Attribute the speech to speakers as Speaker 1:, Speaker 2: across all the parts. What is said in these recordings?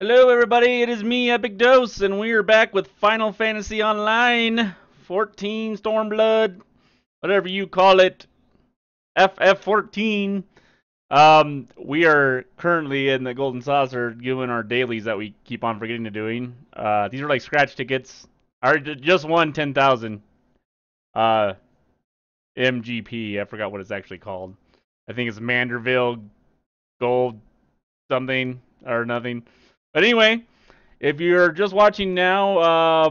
Speaker 1: Hello everybody, it is me, EpicDose, and we are back with Final Fantasy Online 14 Stormblood, whatever you call it, FF14. We are currently in the Golden Saucer doing our dailies that we keep on forgetting to doing. These are like scratch tickets. I just won 10,000 MGP. I forgot what it's actually called. I think it's Manderville Gold something or nothing. But anyway, if you're just watching now,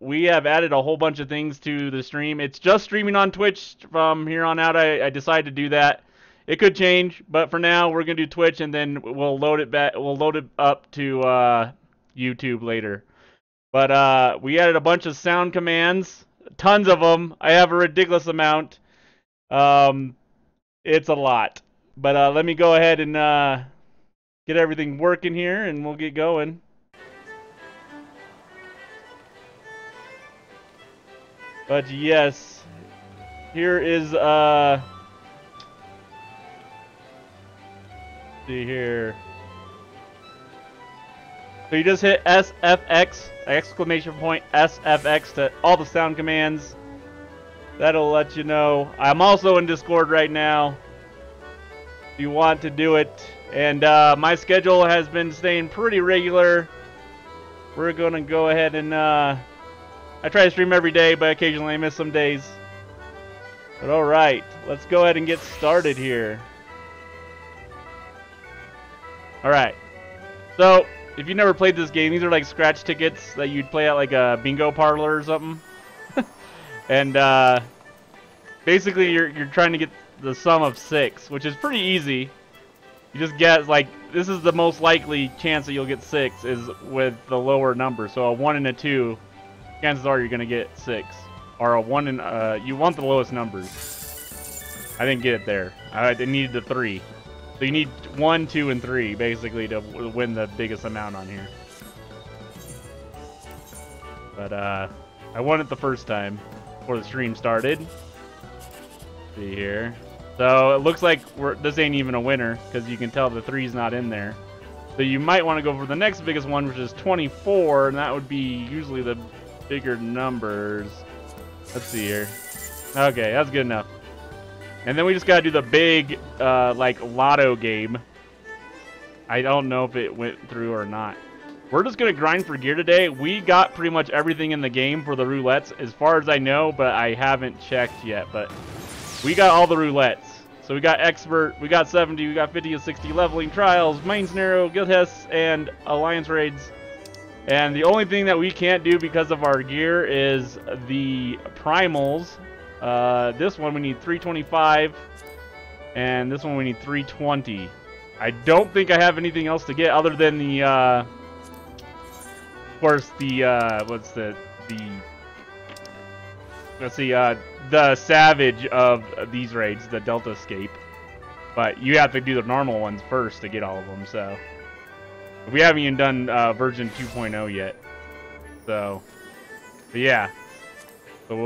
Speaker 1: we have added a whole bunch of things to the stream. It's just streaming on Twitch from here on out. I decided to do that. It could change, but for now we're gonna do Twitch, and then we'll load it back. We'll load it up to YouTube later. But we added a bunch of sound commands, tons of them. I have a ridiculous amount. It's a lot. But let me go ahead and get everything working here, and we'll get going. But yes, here is see here. So you just hit SFX exclamation point SFX to all the sound commands. That'll let you know. I'm also in Discord right now if you want to do it. And my schedule has been staying pretty regular. We're gonna go ahead and I try to stream every day, but occasionally I miss some days. But alright, let's go ahead and get started here. Alright, so if you've never played this game, these are like scratch tickets that you'd play at like a bingo parlor or something. And basically you're trying to get the sum of 6, which is pretty easy. You just get, like, this is the most likely chance that you'll get 6 is with the lower number. So a 1 and a 2, chances are you're going to get 6. Or a 1 and, you want the lowest numbers. I didn't get it there. I needed the 3. So you need 1, 2, and 3, basically, to win the biggest amount on here. But, I won it the first time before the stream started. Let's see here. So it looks like this ain't even a winner, because you can tell the 3's not in there. So you might want to go for the next biggest one, which is 24, and that would be usually the bigger numbers. Let's see here. Okay, that's good enough. And then we just gotta do the big, like, lotto game. I don't know if it went through or not. We're just gonna grind for gear today. We got pretty much everything in the game for the roulettes, as far as I know, but I haven't checked yet. But we got all the roulettes. So we got Expert, we got 70, we got 50 and 60 leveling trials, main scenario, guild tests, and alliance raids. And the only thing that we can't do because of our gear is the primals. This one we need 325, and this one we need 320. I don't think I have anything else to get other than the, of course, the, let's see, the Savage of these raids, the Delta Escape. But you have to do the normal ones first to get all of them, so. We haven't even done version 2.0 yet. So, but yeah. So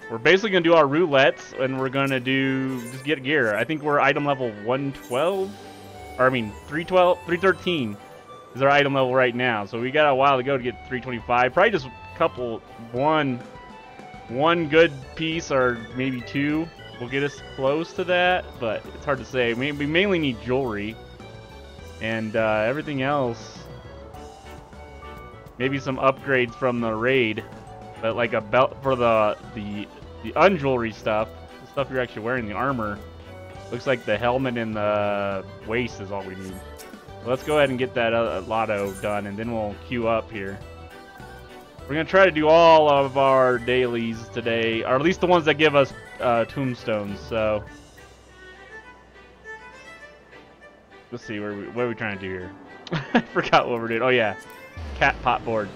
Speaker 1: we're basically going to do our roulettes, and we're going to just get gear. I think we're item level 112, or I mean 313 is our item level right now. So we got a while to go to get 325. Probably just a couple, one good piece or maybe 2 will get us close to that, but it's hard to say. We mainly need jewelry, and everything else, maybe some upgrades from the raid, but like a belt for the unjewelry stuff, the stuff you're actually wearing, the armor. Looks like the helmet and the waist is all we need. So let's go ahead and get that lotto done, and then we'll queue up here. We're going to try to do all of our dailies today, or at least the ones that give us tombstones, so. Let's see, what are we trying to do here? I forgot what we're doing. Oh yeah, cat pot board.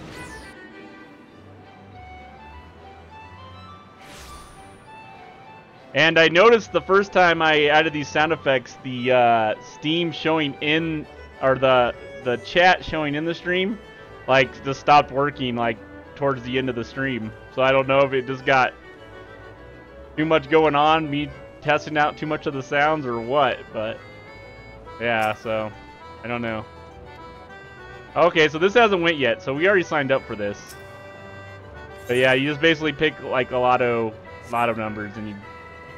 Speaker 1: And I noticed the first time I added these sound effects, the Steam showing in, or the chat showing in the stream, like, just stopped working, like, towards the end of the stream. So I don't know if it just got too much going on, me testing out too much of the sounds or what, but yeah, so I don't know. Okay, so this hasn't went yet, so we already signed up for this. But yeah, you just basically pick like a lotto numbers, and you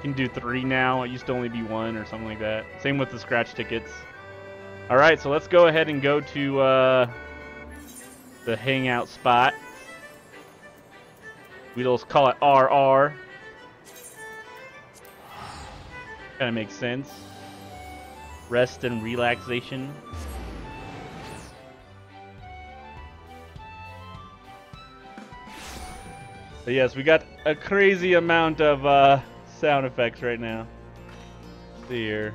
Speaker 1: can do 3 now. It used to only be 1 or something like that. Same with the scratch tickets. All right, so let's go ahead and go to the hangout spot. We'll just call it RR. Kind of makes sense. Rest and relaxation. But yes, we got a crazy amount of sound effects right now. Let's see here.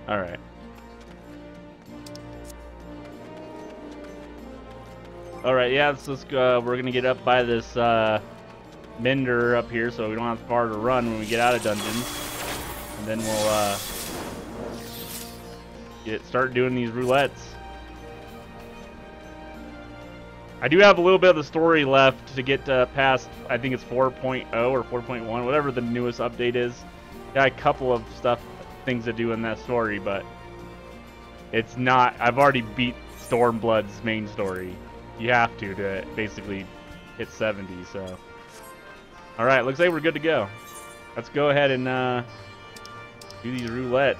Speaker 1: All right. All right, yeah, let's go. We're gonna get up by this mender up here, so we don't have far to run when we get out of dungeons, and then we'll start doing these roulettes. I do have a little bit of the story left to get past. I think it's 4.0 or 4.1, whatever the newest update is. Got a couple of things to do in that story, but it's not. I've already beat Stormblood's main story. You have to basically hit 70. So, all right, looks like we're good to go. Let's go ahead and do these roulettes.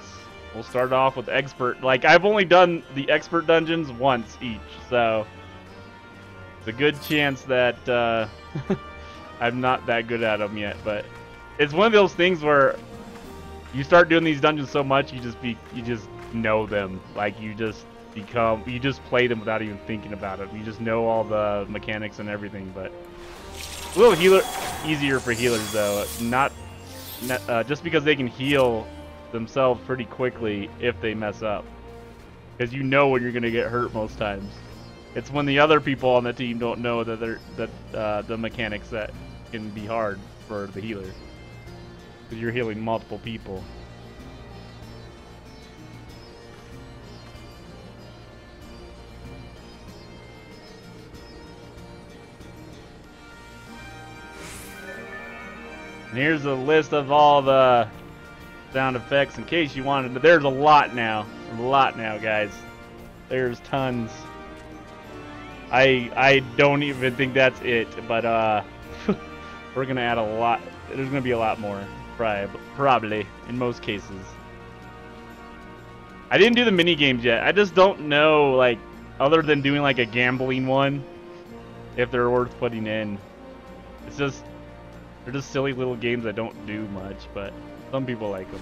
Speaker 1: We'll start off with expert. Like, I've only done the expert dungeons once each, so it's a good chance that I'm not that good at them yet. But it's one of those things where you start doing these dungeons so much, you just know them. Like, you just play them without even thinking about it. You just know all the mechanics and everything. But a little easier for healers though. Not just because they can heal themselves pretty quickly if they mess up, because you know when you're gonna get hurt most times. It's when the other people on the team don't know that the mechanics that can be hard for the healer, because you're healing multiple people. And here's a list of all the sound effects in case you wanted to. There's a lot now, guys. There's tons. I don't even think that's it, but we're gonna add a lot. There's gonna be a lot more, probably in most cases. I didn't do the mini games yet. I just don't know, like, other than doing like a gambling one, if they're worth putting in. It's just they're just silly little games that don't do much, but some people like them.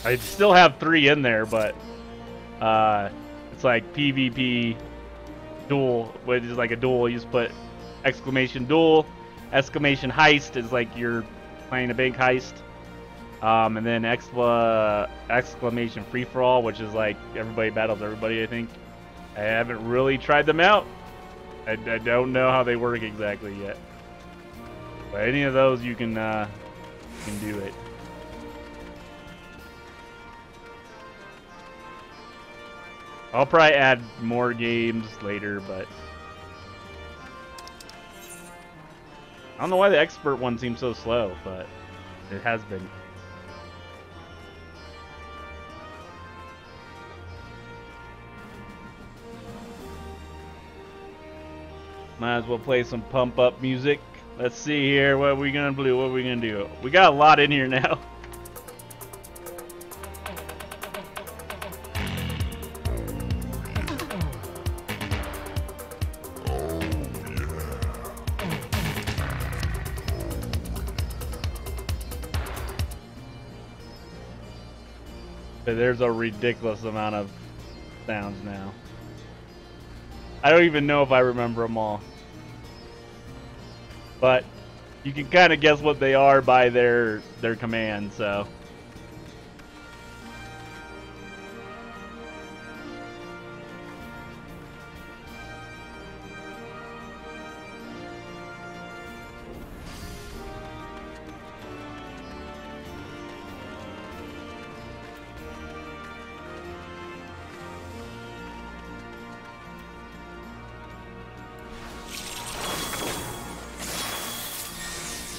Speaker 1: I still have 3 in there, but it's like PvP duel, which is like a duel. You just put exclamation duel, exclamation heist is like you're playing a big heist, and then exclamation free for all, which is like everybody battles everybody. I think I haven't really tried them out. I don't know how they work exactly yet. But any of those you can do it. I'll probably add more games later, but I don't know why the expert one seems so slow, but it has been. Might as well play some pump up music. Let's see here, what are we gonna do? What are we gonna do? We got a lot in here now. But there's a ridiculous amount of sounds now. I don't even know if I remember them all. But you can kind of guess what they are by their command, so.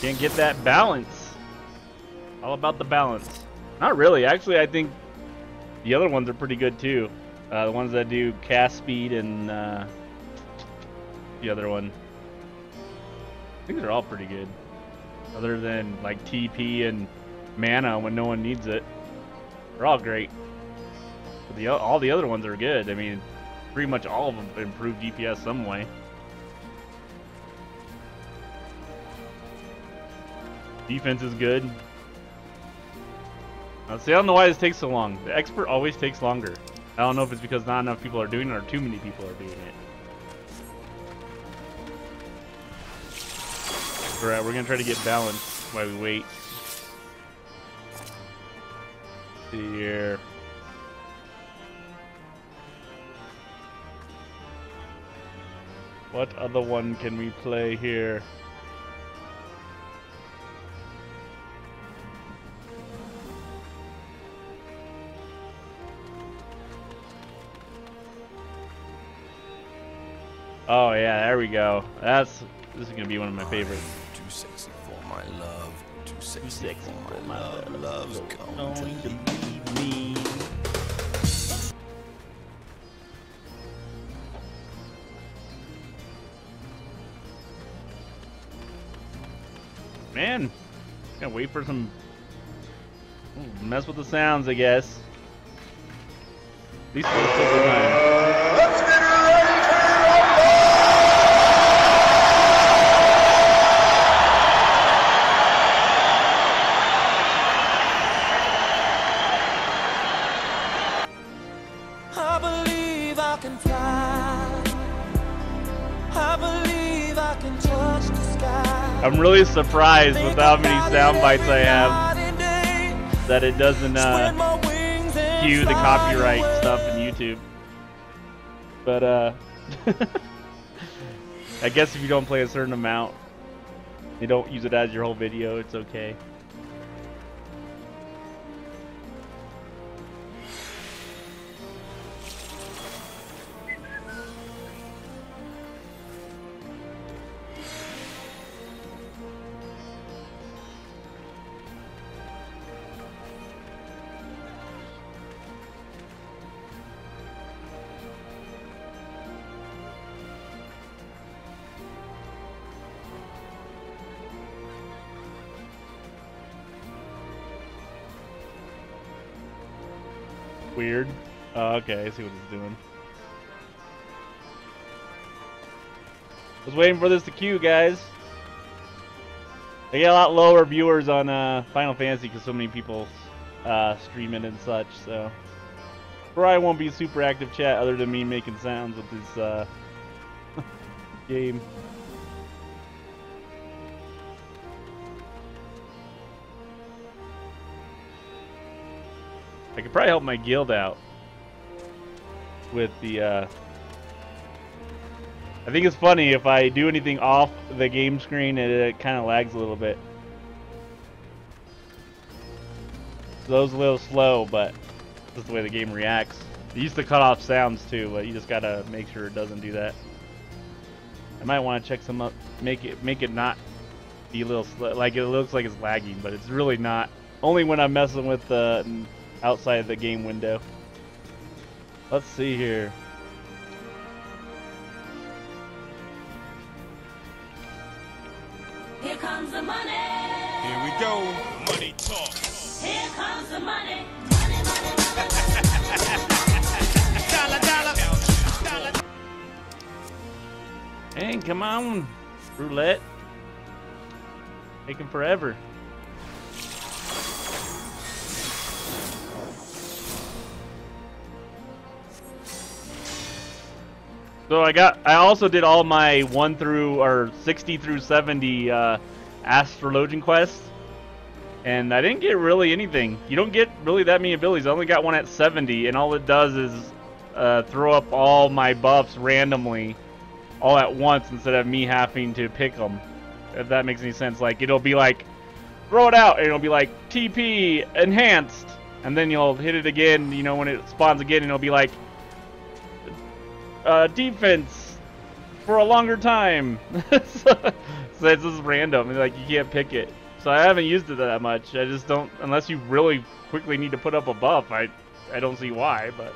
Speaker 1: Can't get that balance. All about the balance. Not really. Actually, I think the other ones are pretty good too. The ones that do cast speed and the other one. I think they're all pretty good. Other than like TP and mana when no one needs it. They're all great. But all the other ones are good. I mean, pretty much all of them improve DPS some way. Defense is good. See, I don't know why this takes so long. The expert always takes longer. I don't know if it's because not enough people are doing it or too many people are doing it. Alright, we're gonna try to get balanced while we wait. Let's see here. What other one can we play here? Oh yeah, there we go. This is gonna be one of my favorites.
Speaker 2: Too sexy for my love. Too sexy for my love. Love's going to leave me.
Speaker 1: Man, gotta wait for some mess with the sounds, I guess. At least for the silver time.
Speaker 3: Let's get ready
Speaker 2: I believe I can fly. I believe I can touch the sky.
Speaker 1: I'm really surprised with how many sound bites I have that it doesn't cue the copyright stuff in YouTube. But I guess if you don't play a certain amount, they don't use it as your whole video, it's okay. Weird. Oh, okay, I see what it's doing. Was waiting for this to queue, guys. They get a lot lower viewers on Final Fantasy because so many people stream it and such. So probably won't be super active chat other than me making sounds with this game. I could probably help my guild out with the I think it's funny if I do anything off the game screen and it kind of lags a little bit. So it's a little slow, but that's the way the game reacts. It used to cut off sounds too, but you just gotta make sure it doesn't do that. I might want to check some up, make it not be a little slow, like it looks like it's lagging, but it's really not. Only when I'm messing with the outside the game window. Let's see here.
Speaker 4: Here comes the money.
Speaker 3: Here we go. Money talk.
Speaker 4: Here comes the money. Money, money,
Speaker 3: Dollar, dollar. Dollar.
Speaker 1: Hey, come on, roulette. Taking forever. So I also did all my 60 through 70 astrologian quests, and I didn't get really anything. You don't get really that many abilities. I only got one at 70, and all it does is throw up all my buffs randomly, all at once instead of me having to pick them. If that makes any sense. Like it'll be like, throw it out, and it'll be like TP enhanced, and then you'll hit it again. You know when it spawns again, and it'll be like. Defense for a longer time. So it's just random. Like, you can't pick it. So I haven't used it that much. I just don't, unless you really quickly need to put up a buff. I don't see why, but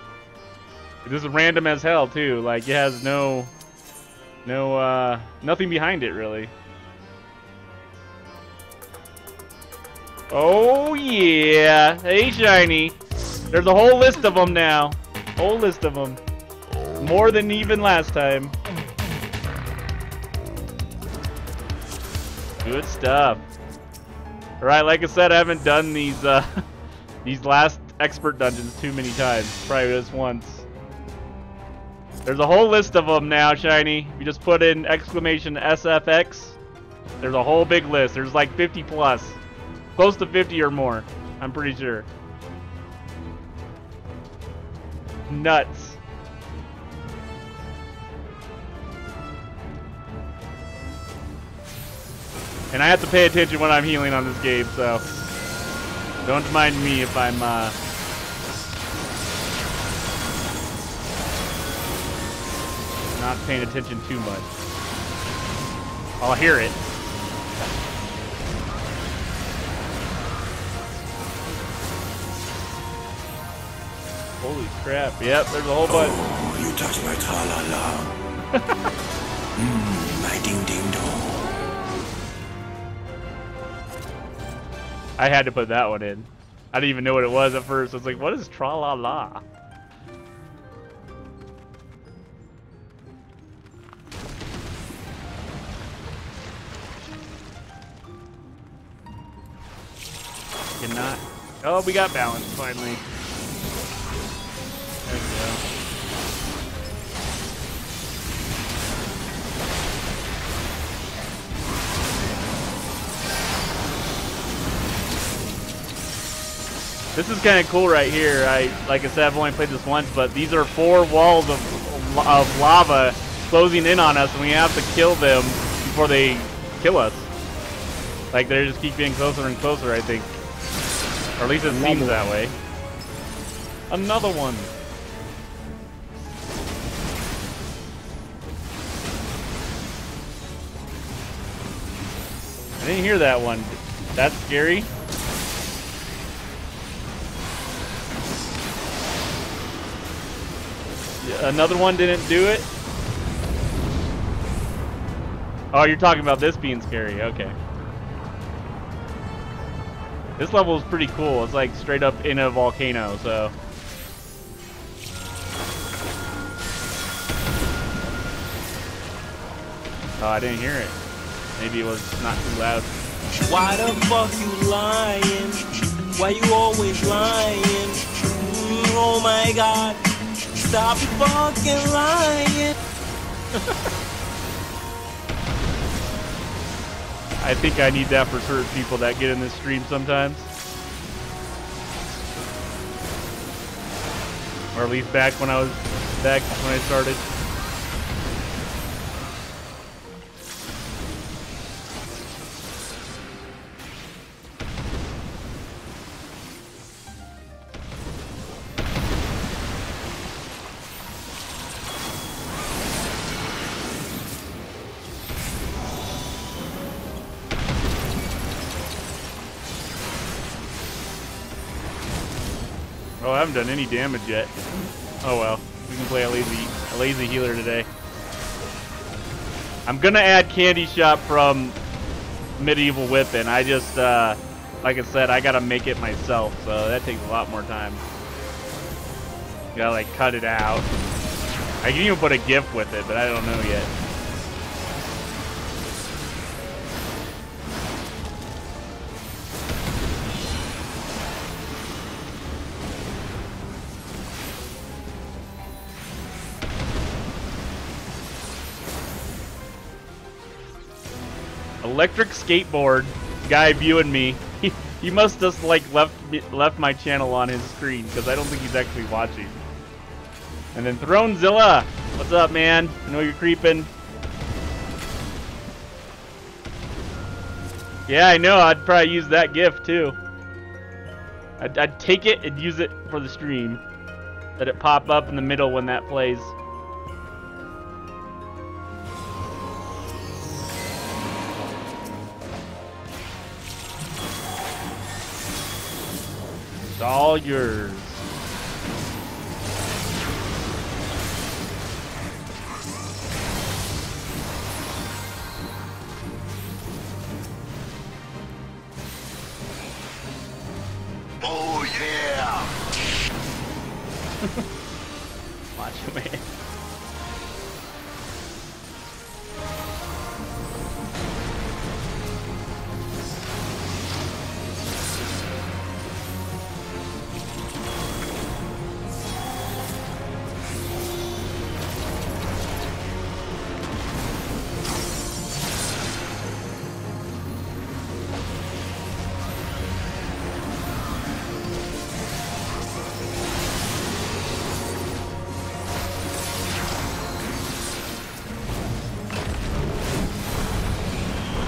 Speaker 1: this is random as hell too. Like, it has nothing behind it really. Oh yeah, hey shiny. There's a whole list of them now. Whole list of them. More than even last time. Good stuff. Alright, like I said, I haven't done these these last expert dungeons too many times. Probably just once. There's a whole list of them now, shiny. If you just put in exclamation SFX, there's a whole big list. There's like 50 plus. Close to 50 or more, I'm pretty sure. Nuts. And I have to pay attention when I'm healing on this game, so don't mind me if I'm not paying attention too much. I'll hear it. Holy crap. Yep, there's a whole bunch.
Speaker 5: Oh, you touch my tra-la-la. My ding-ding-dong.
Speaker 1: I had to put that one in. I didn't even know what it was at first. I was like, what is tra-la-la? Cannot. Oh, we got balance finally. There we go. This is kind of cool right here. Like I said, I've only played this once, but these are 4 walls of lava closing in on us, and we have to kill them before they kill us. Like, they just keep getting closer and closer, I think. Or at least it seems that way. Another one. I didn't hear that one. That's scary. Yeah, another one didn't do it. Oh, you're talking about this being scary. Okay. This level is pretty cool. It's like straight up in a volcano, so. Oh, I didn't hear it. Maybe it was not too loud.
Speaker 2: Why the fuck you lying? Why you always lying? Oh my god. Stop fucking lying.
Speaker 1: I think I need that for certain people that get in this stream sometimes. Or at least back when I started. Oh, I haven't done any damage yet. Oh well, we can play a lazy healer today. I'm gonna add Candy Shop from Medieval Whippin'. I just, like I said, I gotta make it myself, so that takes a lot more time. Gotta like cut it out. I can even put a GIF with it, but I don't know yet. Electric skateboard guy viewing me. He must just like left my channel on his screen because I don't think he's actually watching. And then Thronezilla, what's up, man? I know you're creeping. Yeah, I know. I'd probably use that GIF too. I'd take it and use it for the stream. Let it pop up in the middle when that plays. It's all yours.
Speaker 5: Oh yeah!
Speaker 1: Watch it, man.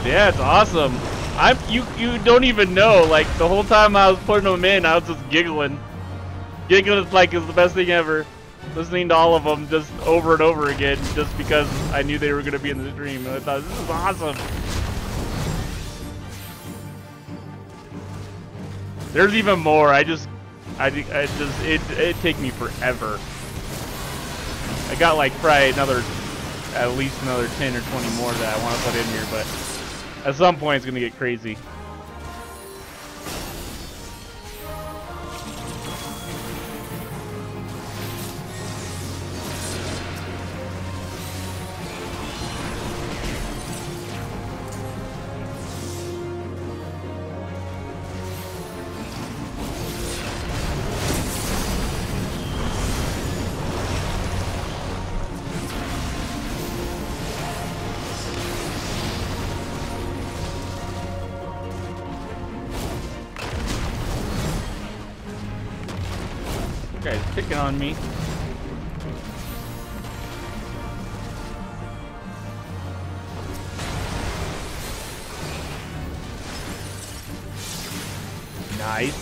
Speaker 1: Yeah, it's awesome. You don't even know. Like the whole time I was putting them in, I was just giggling. Giggling like is the best thing ever. Listening to all of them just over and over again, just because I knew they were gonna be in the stream, and I thought this is awesome. There's even more. It'd take me forever. I got like probably at least another 10 or 20 more that I want to put in here, but at some point it's gonna get crazy. Guy's picking on me. Nice.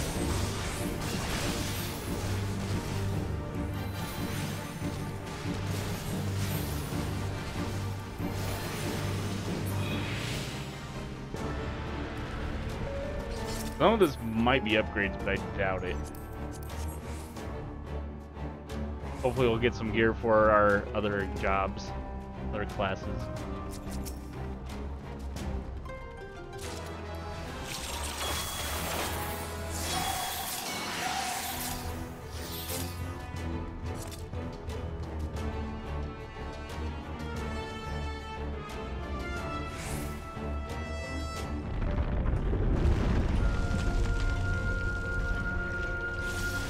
Speaker 1: Some of this might be upgrades, but I doubt it. Hopefully we'll get some gear for our other jobs, other classes.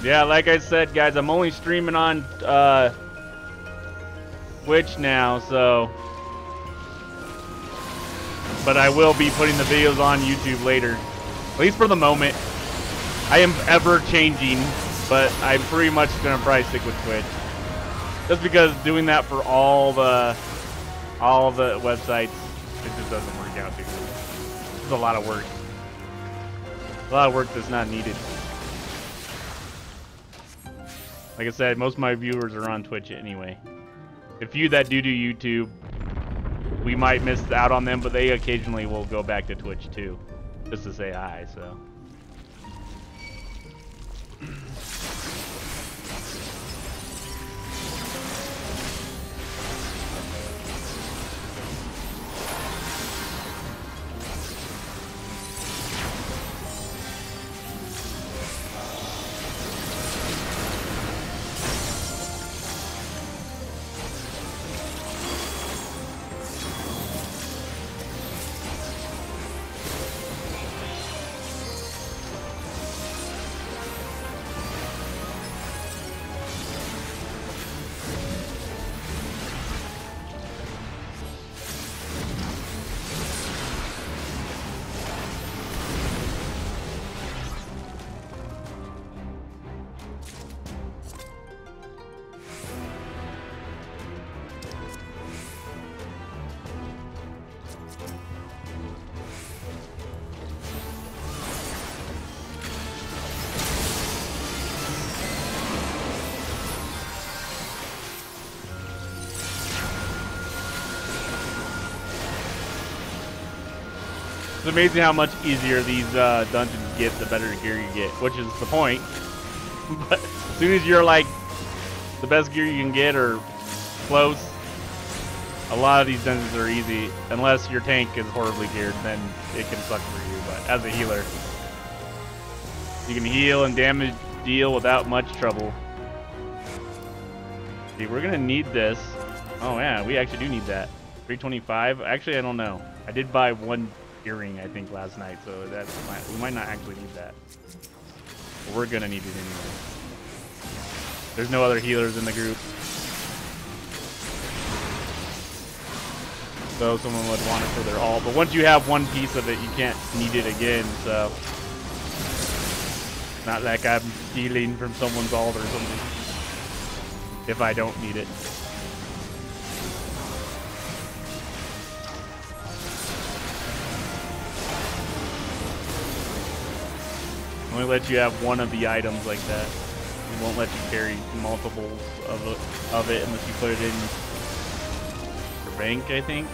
Speaker 1: Yeah, like I said, guys, I'm only streaming on Twitch now, so... But I will be putting the videos on YouTube later. At least for the moment. I am ever changing, but I'm pretty much gonna probably stick with Twitch. Just because doing that for all the websites, it just doesn't work out too good. It's a lot of work. A lot of work that's not needed. Like I said, most of my viewers are on Twitch anyway. The few that do YouTube, we might miss out on them, but they occasionally will go back to Twitch too, just to say hi, so. It's amazing how much easier these dungeons get the better gear you get, which is the point. But as soon as you're like the best gear you can get or close, a lot of these dungeons are easy. Unless your tank is horribly geared, then it can suck for you. But as a healer, you can heal and damage deal without much trouble. See, we're gonna need this. Oh yeah, we actually do need that. 325. Actually, I don't know. I did buy one earring, I think, last night, so we might not actually need that. But we're gonna need it anyway. There's no other healers in the group, so someone would want it for their ult. But once you have one piece of it, you can't need it again. So not like I'm stealing from someone's ult or something if I don't need it. Only let you have one of the items like that. It won't let you carry multiples of it unless you put it in your bank, I think.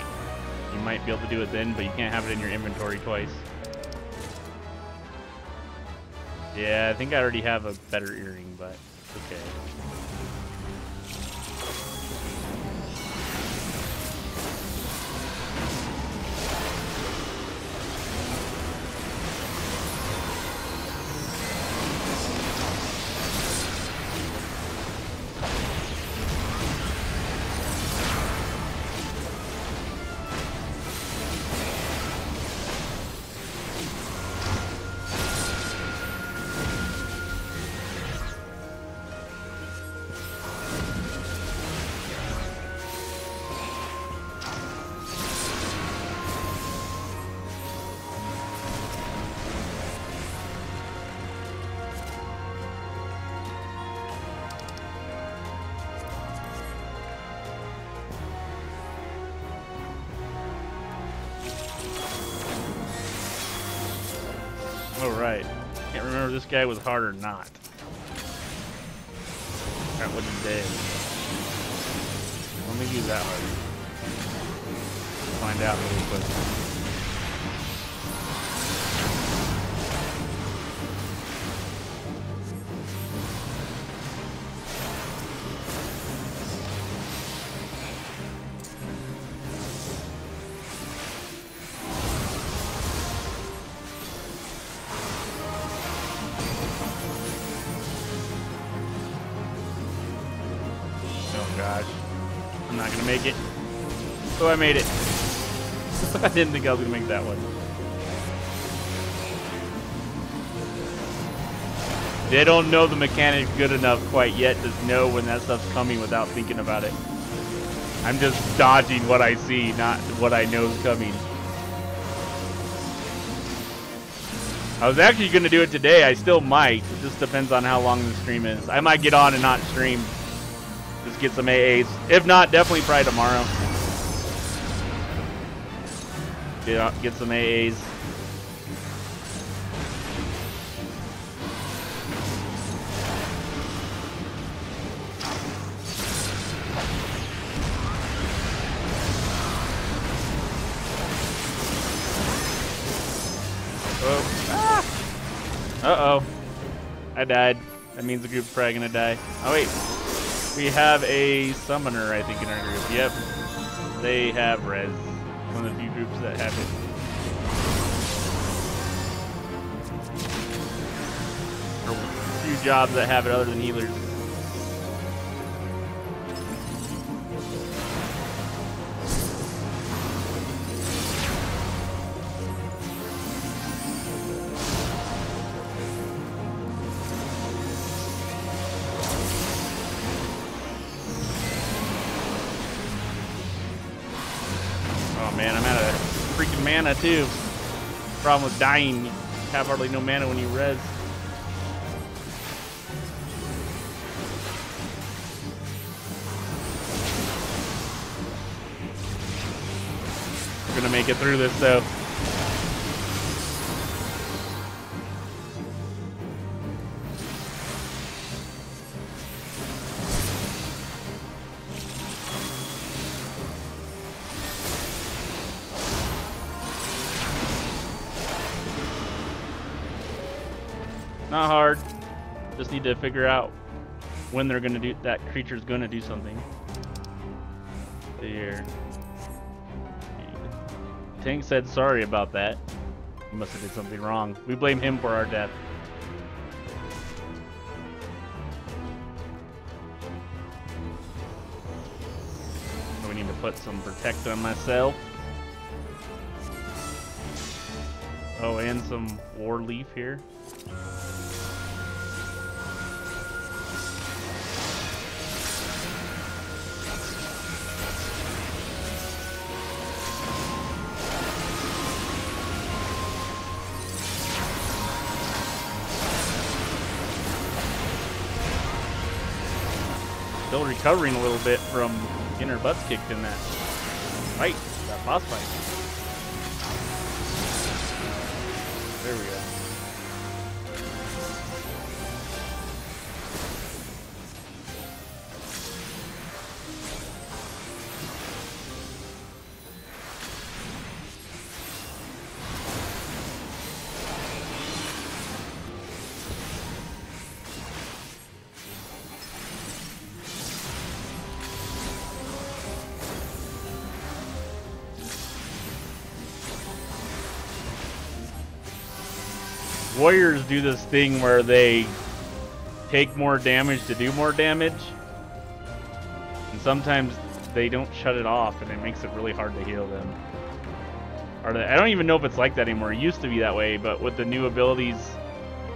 Speaker 1: You might be able to do it then, but you can't have it in your inventory twice. Yeah, I think I already have a better earring, but okay. Alright. Can't remember if this guy was hard or not. That what he did. I don't think he was that hard. Find out really quick. Gosh, I'm not gonna make it. Oh, I made it. I didn't think I was gonna make that one. They don't know the mechanics good enough quite yet to know when that stuff's coming without thinking about it. I'm just dodging what I see, not what I know is coming. I was actually gonna do it today. I still might. It just depends on how long the stream is. I might get on and not stream. Just get some AAs. If not, definitely probably tomorrow. Get some AAs. Oh. Ah. Uh-oh. I died. That means the group's probably gonna die. Oh, wait. We have a summoner, I think, in our group. Yep. They have res. One of the few groups that have it. Or a few jobs that have it other than healers. Man, I'm out of freaking mana too. Problem with dying, you have hardly no mana when you res. We're gonna make it through this though. Not hard. Just need to figure out when they're gonna do that creature's gonna do something. Here. Tank said sorry about that. He must have did something wrong. We blame him for our death. We need to put some protect on myself. Oh, and some war leaf here. Still recovering a little bit from getting her butts kicked in that fight, that boss fight. There we go. Warriors do this thing where they take more damage to do more damage, and sometimes they don't shut it off, and it makes it really hard to heal them. Or I don't even know if it's like that anymore. It used to be that way, but with the new abilities,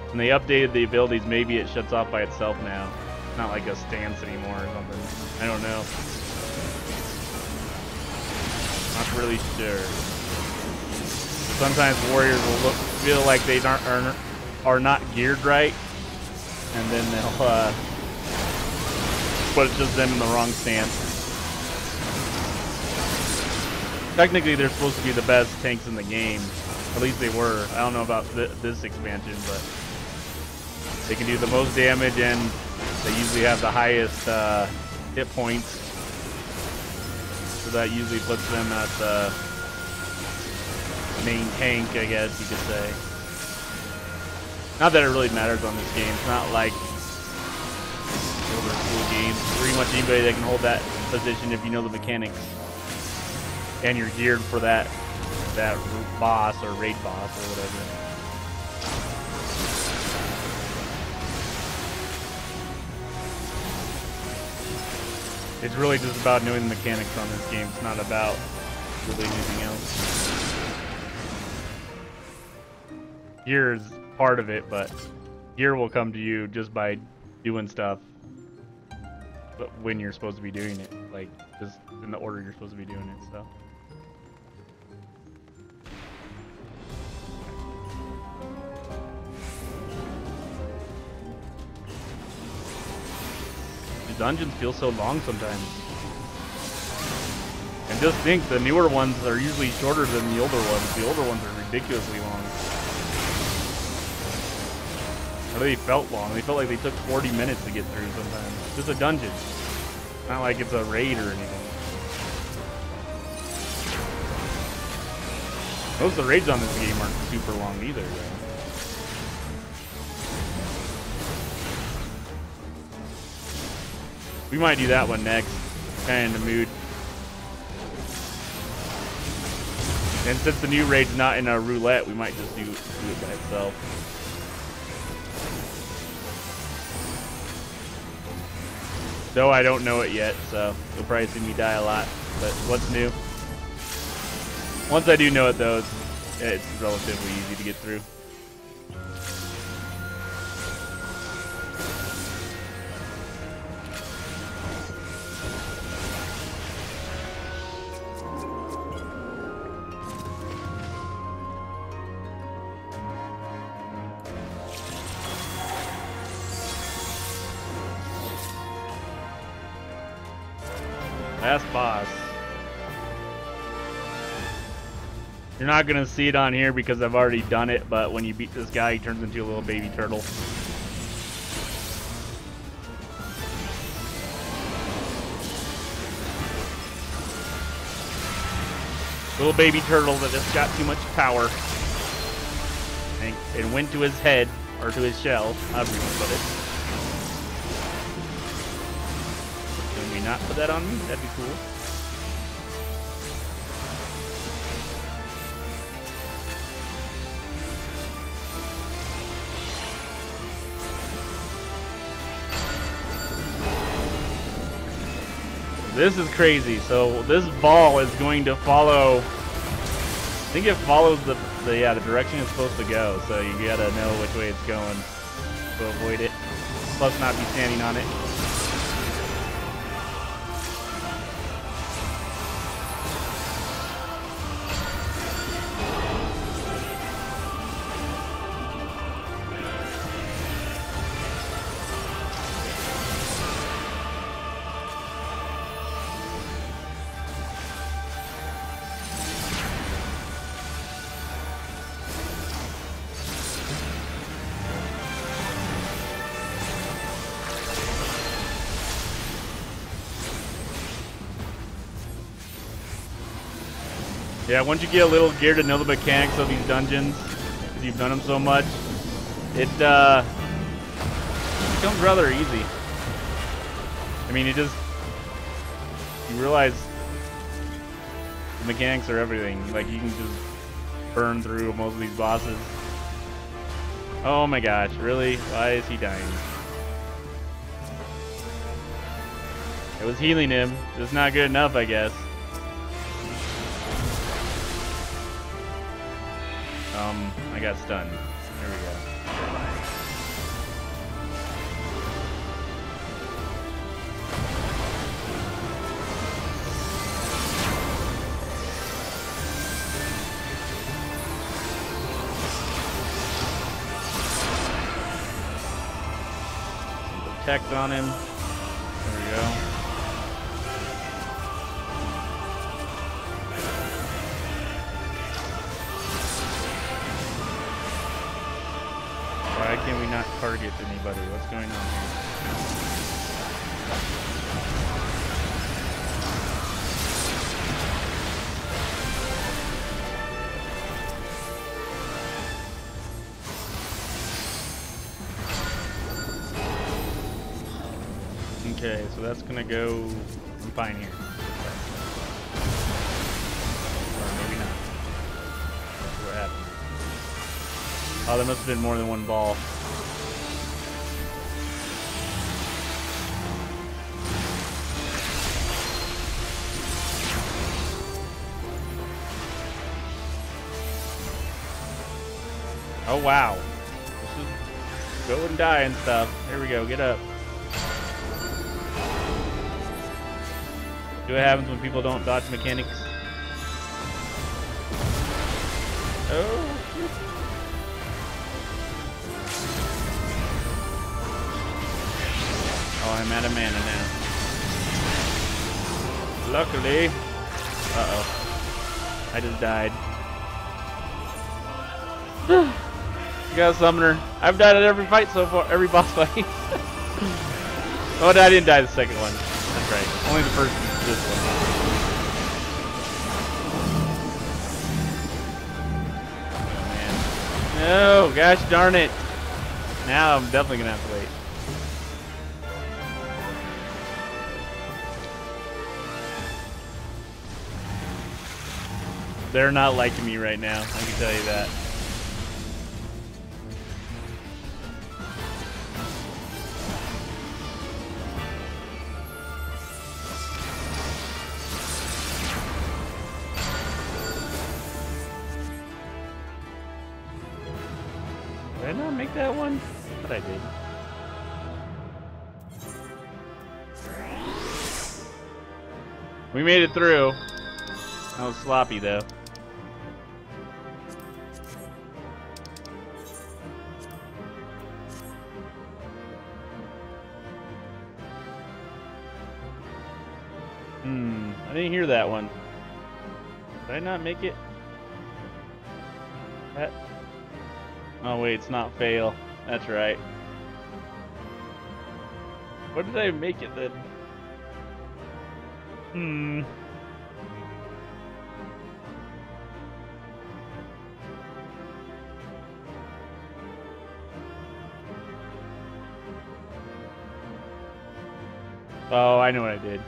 Speaker 1: when they updated the abilities, maybe it shuts off by itself now. It's not like a stance anymore or something. I don't know. Not really sure. Sometimes warriors will feel like they are not geared right, and then they'll put just them in the wrong stance. Technically, they're supposed to be the best tanks in the game. At least they were. I don't know about this expansion, but they can do the most damage, and they usually have the highest hit points. So that usually puts them at the main tank, I guess you could say. Not that it really matters on this game. It's not like older school games. Pretty much anybody that can hold that position if you know the mechanics and you're geared for that boss or raid boss or whatever. It's really just about knowing the mechanics on this game. It's not about really anything else. Gear is part of it, but gear will come to you just by doing stuff, but when you're supposed to be doing it, like just in the order you're supposed to be doing it. So the dungeons feel so long sometimes, and just think the newer ones are usually shorter than the older ones. The older ones are ridiculously long. They felt long. They felt like they took 40 minutes to get through sometimes. Just a dungeon. Not like it's a raid or anything. Most of the raids on this game aren't super long either, though. We might do that one next. Kind of in the mood. And since the new raid's not in a roulette, we might just do it by itself. Though I don't know it yet, so you'll probably see me die a lot. But what's new? Once I do know it, though, it's relatively easy to get through. Last boss. You're not gonna see it on here because I've already done it, but when you beat this guy, he turns into a little baby turtle. Little baby turtle that just got too much power and went to his head or to his shell, however you want to put it. Can we not put that on me? That'd be cool. This is crazy. So this ball is going to follow. I think it follows the direction it's supposed to go. So you gotta know which way it's going to avoid it. Plus, not be standing on it. Yeah, once you get a little gear to know the mechanics of these dungeons, because you've done them so much, it becomes rather easy. I mean, you realize the mechanics are everything. Like, you can just burn through most of these bosses. Oh my gosh, really? Why is he dying? It was healing him. It's not good enough, I guess. I got stunned. There we go. Protect on him. There we go. Why can we not target anybody? What's going on here? Okay, so that's gonna go. I'm fine here. Or maybe not. That's what happened. Oh, there must have been more than one ball. Oh wow. This is go and die and stuff. Here we go, get up. See what happens when people don't dodge mechanics. Oh. Oh, I'm out of mana now. Luckily. Uh-oh. I just died. You got a summoner. I've died at every fight so far, every boss fight. Oh, no, I didn't die the second one. That's right. Only the first this one. Oh, man. No, gosh darn it. Now I'm definitely going to have to wait. They're not liking me right now, I can tell you that. Did I not make that one? I thought I did. We made it through. That was sloppy though. I didn't hear that one. Did I not make it? That... Oh wait, it's not fail. That's right. What did I make it then? Oh, I know what I did.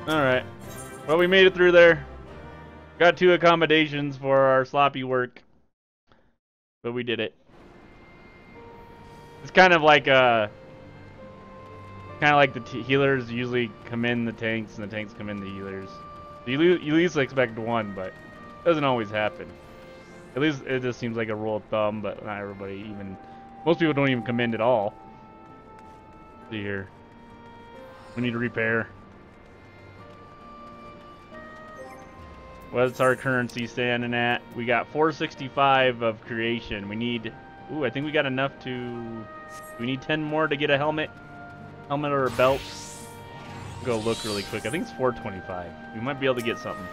Speaker 1: Alright. Well, we made it through there. Got 2 accommodations for our sloppy work. But we did it. It's kind of like the healers usually come in the tanks and the tanks come in the healers. You at least expect one, but it doesn't always happen. At least it just seems like a rule of thumb, but not everybody even. Most people don't even come in at all. Let's see here. We need to repair. What's our currency standing at? We got 465 of creation. We need... Ooh, I think we got enough to... We need 10 more to get a helmet. Helmet or a belt. Go look really quick. I think it's 425. We might be able to get something.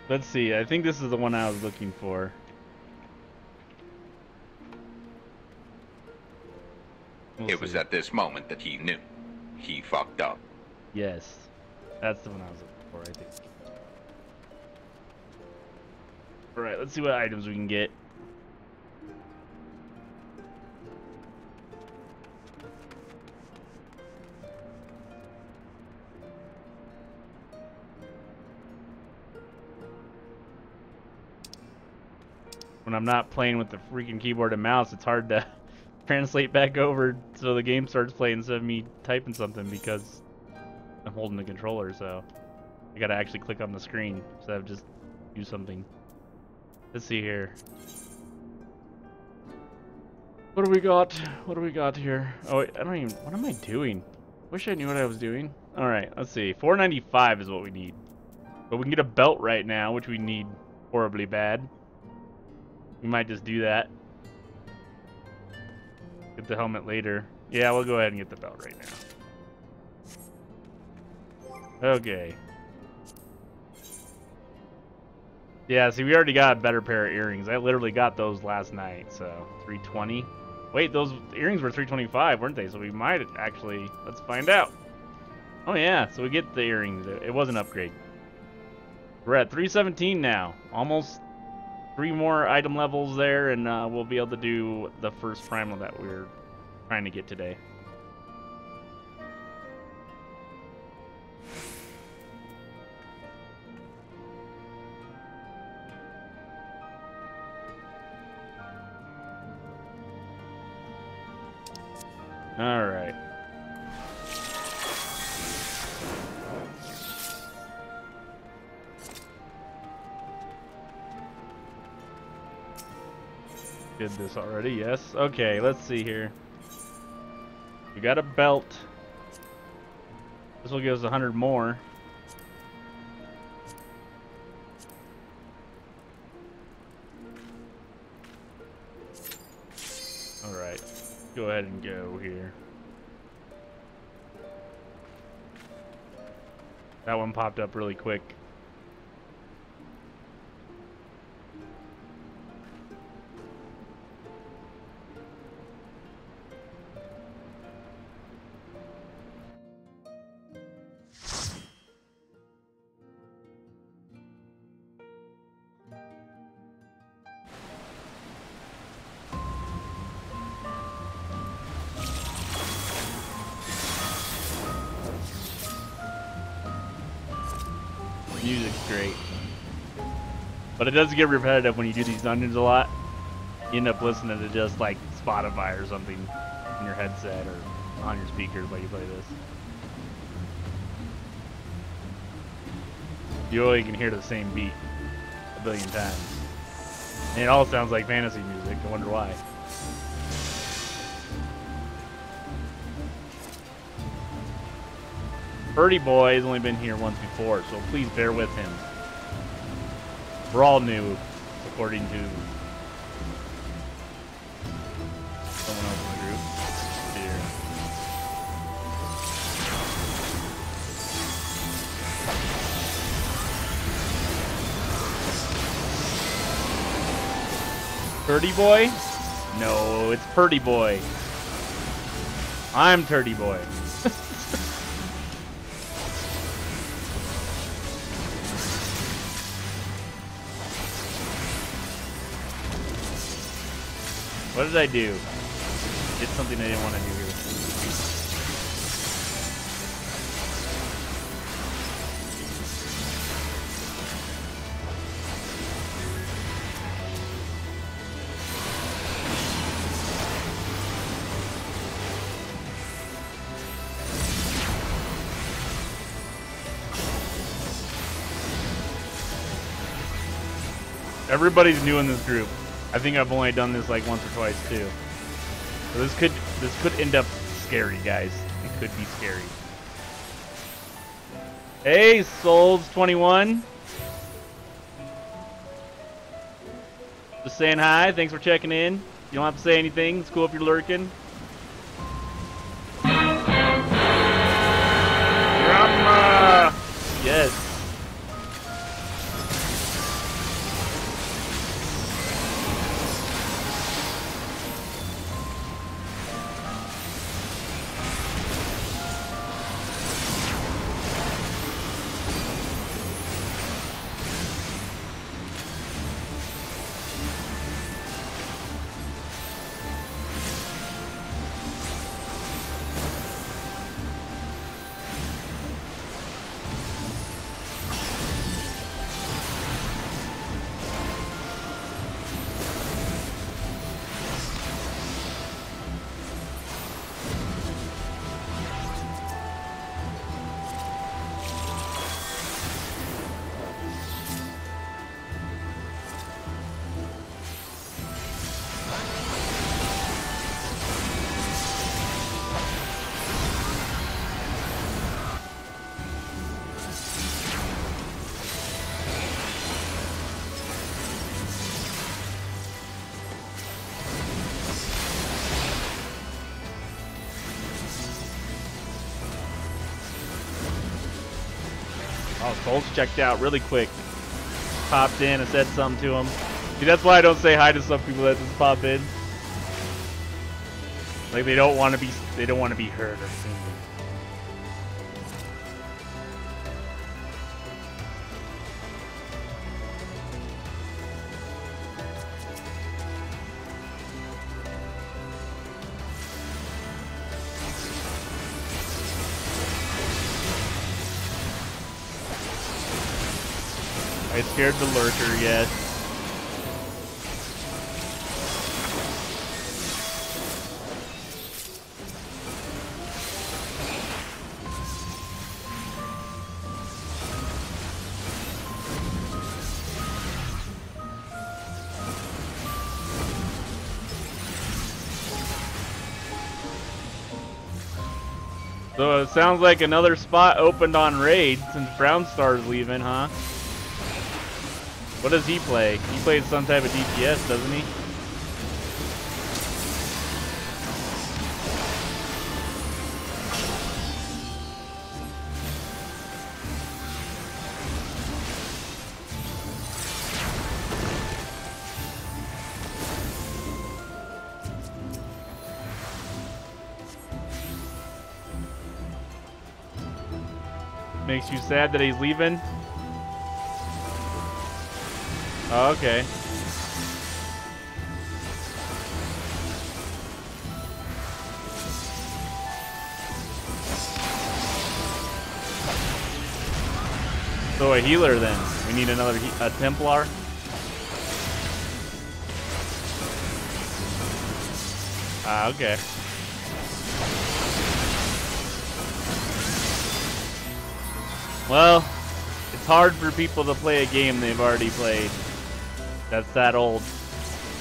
Speaker 1: Let's see. I think this is the one I was looking for.
Speaker 5: It was at this moment that he knew. He fucked up.
Speaker 1: Yes. That's the one I was looking for, I think. Alright, let's see what items we can get. When I'm not playing with the freaking keyboard and mouse, it's hard to translate back over so the game starts playing instead of me typing something because I'm holding the controller, so I gotta actually click on the screen instead of just do something. Let's see here. What do we got? What do we got here? Oh, wait, I don't even... What am I doing? Wish I knew what I was doing. Alright, let's see. 495 is what we need. But we can get a belt right now, which we need horribly bad. We might just do that. Get the helmet later. Yeah, we'll go ahead and get the belt right now. Okay. Yeah, see, we already got a better pair of earrings. I literally got those last night, so 320. Wait, those earrings were 325, weren't they? So we might actually... Let's find out. Oh yeah, so we get the earrings. It was an upgrade. We're at 317 now. Almost 3 more item levels there, and we'll be able to do the first primal that we're trying to get today. All right. Did this already? Yes. Okay, let's see here. We got a belt. This will give us 100 more. All right. Go ahead and go here. That one popped up really quick. Music's great. But it does get repetitive when you do these dungeons a lot. You end up listening to just like Spotify or something in your headset or on your speakers while you play this. You only can hear the same beat a billion times. And it all sounds like fantasy music. I wonder why. Birdie Boy has only been here once before, so please bear with him. We're all new, according to someone else in the group. Here. Turdy Boy? No, it's Purdy Boy. I'm Turdy Boy. What did I do? Did something I didn't want to do here. Everybody's new in this group. I think I've only done this like once or twice too. So this could end up scary, guys. It could be scary. Hey, Souls21. Just saying hi. Thanks for checking in. You don't have to say anything. It's cool if you're lurking. Drama. Yes. Oh, Souls checked out really quick. Popped in and said something to him. See, that's why I don't say hi to some people that just pop in. Like they don't want to be heard or seen. I scared the lurker, yes. So it sounds like another spot opened on Raid since Brown Star's leaving, huh? What does he play? He plays some type of DPS, doesn't he? Makes you sad that he's leaving? Oh, okay. So a healer then. We need another a Templar. Ah, okay. Well, it's hard for people to play a game they've already played. That's that old.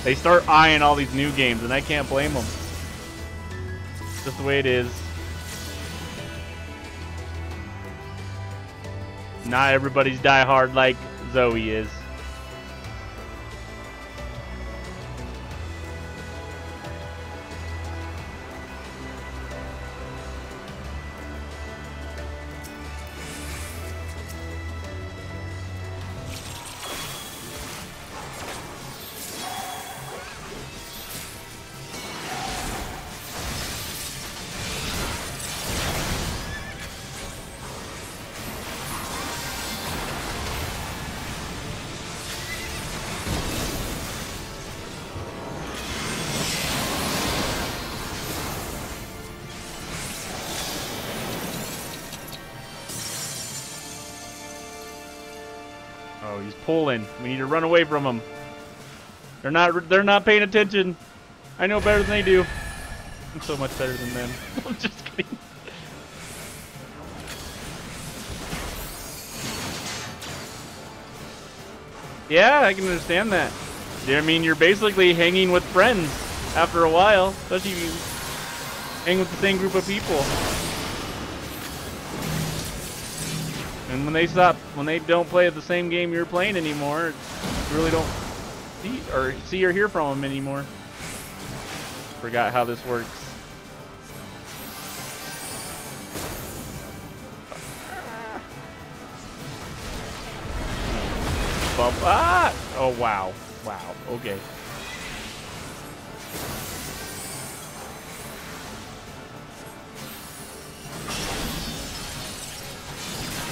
Speaker 1: They start eyeing all these new games, and I can't blame them. Just the way it is. Not everybody's diehard like Zoe is. Oh, he's pulling. We need to run away from him. They're not paying attention. I know better than they do. I'm so much better than them. I'm just kidding. Yeah, I can understand that. I mean, you're basically hanging with friends after a while, especially if you hang with the same group of people. And when they don't play the same game you're playing anymore, you really don't see or hear from them anymore. Forgot how this works. Ah! Oh, wow. Wow. Okay.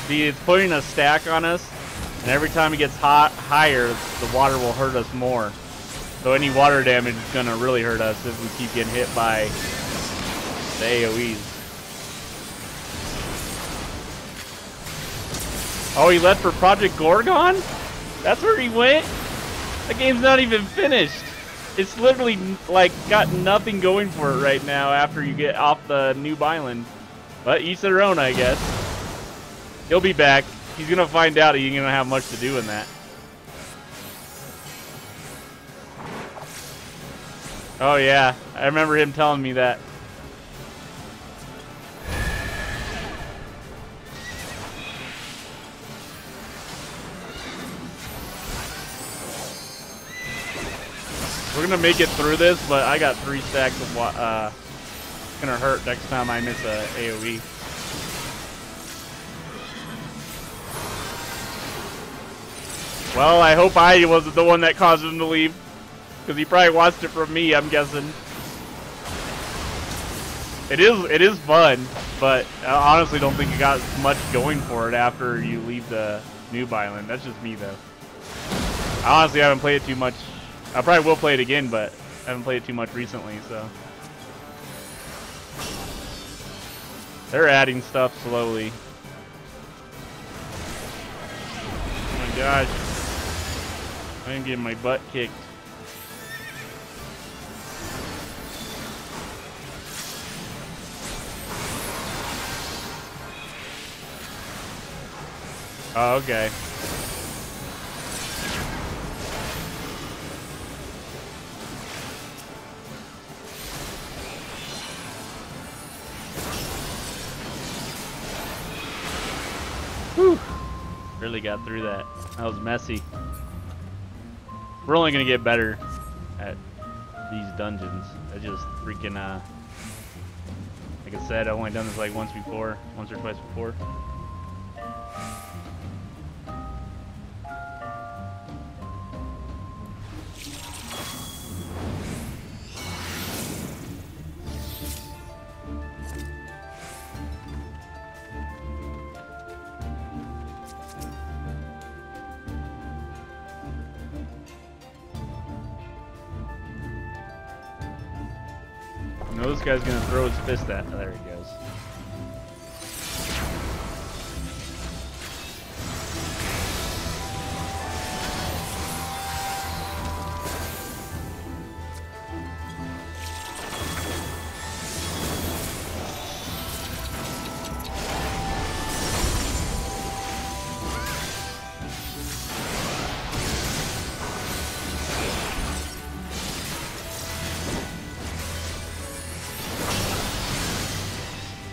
Speaker 1: See, it's putting a stack on us, and every time it gets higher, the water will hurt us more. So any water damage is going to really hurt us if we keep getting hit by the AoEs. Oh, he left for Project Gorgon? That's where he went? The game's not even finished. It's literally, like, got nothing going for it right now after you get off the noob island. But each their own, I guess. He'll be back. He's gonna find out he ain't gonna have much to do in that. Oh yeah, I remember him telling me that. We're gonna make it through this, but I got 3 stacks of it's gonna hurt next time I miss a AoE. Well, I hope I wasn't the one that caused him to leave, because he probably watched it from me, I'm guessing. It is fun, but I honestly don't think it got much going for it after you leave the noob island. That's just me, though. I honestly haven't played it too much. I probably will play it again, but I haven't played it too much recently, so. They're adding stuff slowly. Oh my gosh. I'm getting my butt kicked. Oh, okay. Whew. Really got through that. That was messy. We're only gonna get better at these dungeons. I just freaking like I said, I've only done this like once or twice before. No, this guy's gonna throw his fist at. Oh, there he goes.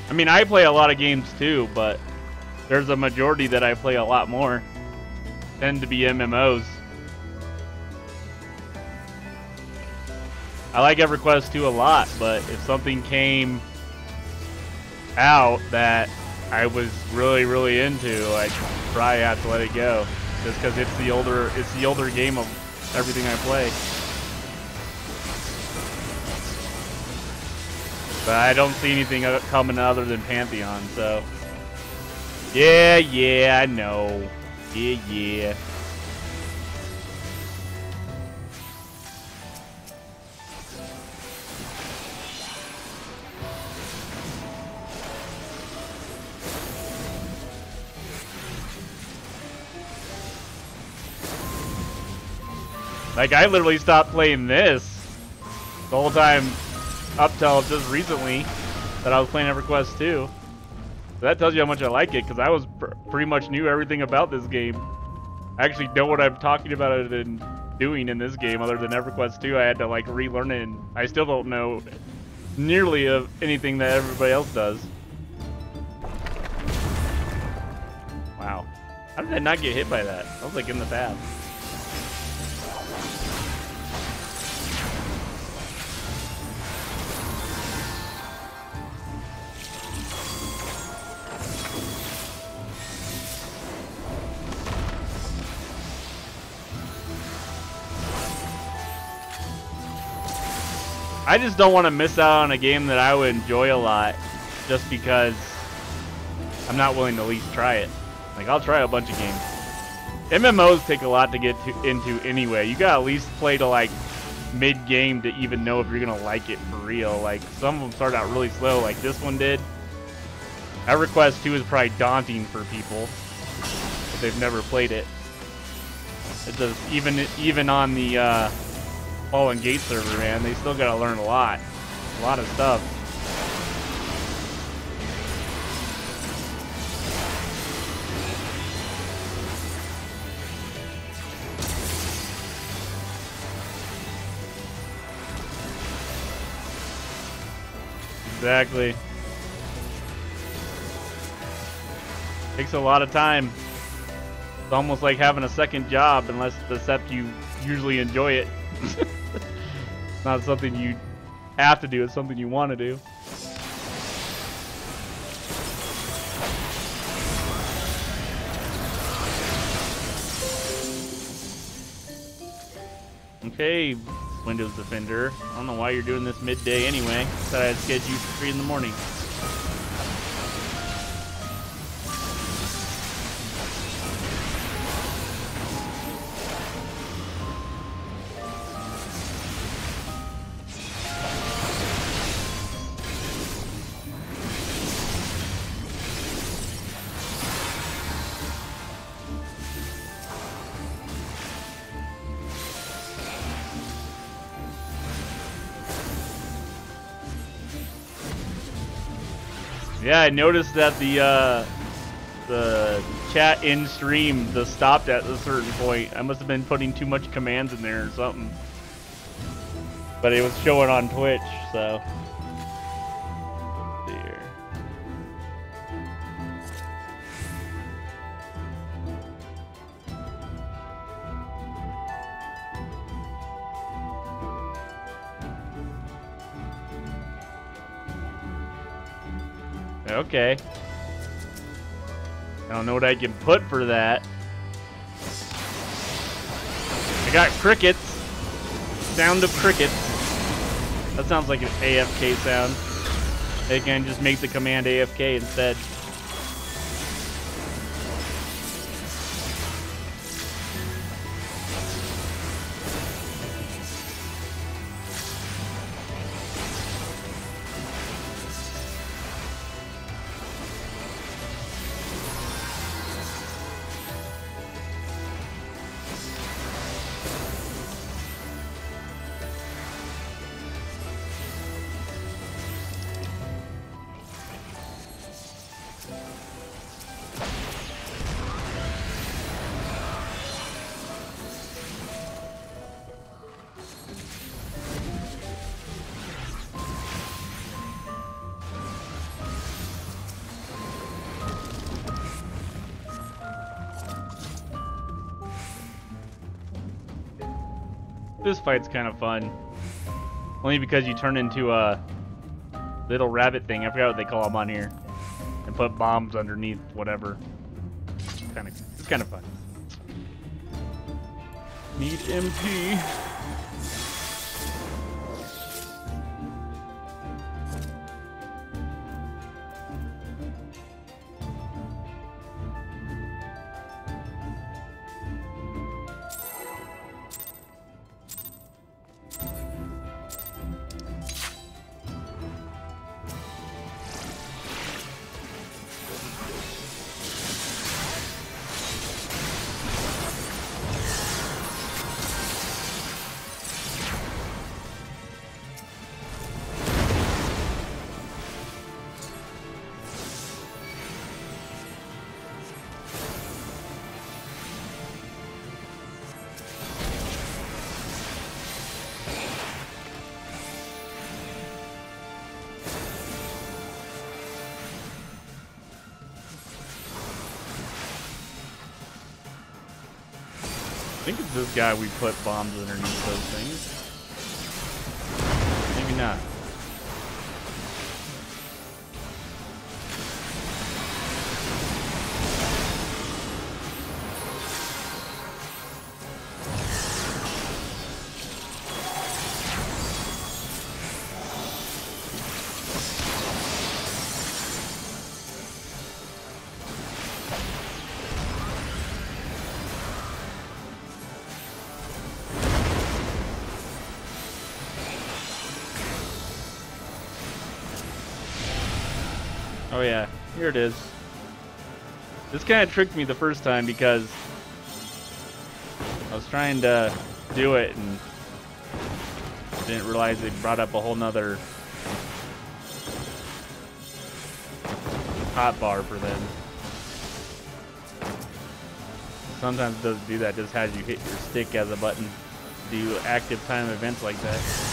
Speaker 1: I mean, I play a lot of games too, but there's a majority that I play a lot more. Tend to be MMOs. I like EverQuest 2 a lot, but if something came out that I was really into, I'd probably have to let it go. Just because it's the older game of everything I play. But I don't see anything coming other than Pantheon, so. Yeah, I know. Yeah. Like, I literally stopped playing this the whole time up till just recently that I was playing EverQuest 2. So that tells you how much I like it, because I was pretty much knew everything about this game. I actually know what I'm talking about it and doing in this game, other than EverQuest 2. I had to like relearn it, and I still don't know nearly of anything that everybody else does. Wow. How did I not get hit by that? I was like in the path. I just don't want to miss out on a game that I would enjoy a lot just because I'm not willing to at least try it. Like, I'll try a bunch of games. MMOs take a lot to get into anyway. You gotta at least play to like mid-game to even know if you're gonna like it for real. Like, some of them start out really slow, like this one did. EverQuest 2 is probably daunting for people if they've never played it. It does, even on the Fallen Gate server, man, they still gotta learn a lot of stuff. Exactly. Takes a lot of time. It's almost like having a second job, except you usually enjoy it. It's not something you have to do, it's something you want to do. Okay, Windows Defender. I don't know why you're doing this midday anyway. Thought I had scheduled you for 3 in the morning. Yeah, I noticed that the chat in stream just stopped at a certain point. I must have been putting too much commands in there or something. But it was showing on Twitch, so. Let's see here. Okay. I don't know what I can put for that. I got crickets. Sound of crickets. That sounds like an AFK sound. They can just make the command AFK instead. This fight's kind of fun. Only because you turn into a little rabbit thing. I forgot what they call them on here. And put bombs underneath whatever. It's kind of fun. Need MP. think it's this guy we put bombs underneath those things. Maybe not. Oh yeah, here it is. This kind of tricked me the first time because I was trying to do it and didn't realize it brought up a whole nother hotbar for them. Sometimes it doesn't do that, just has you hit your stick as a button to do active time events like that.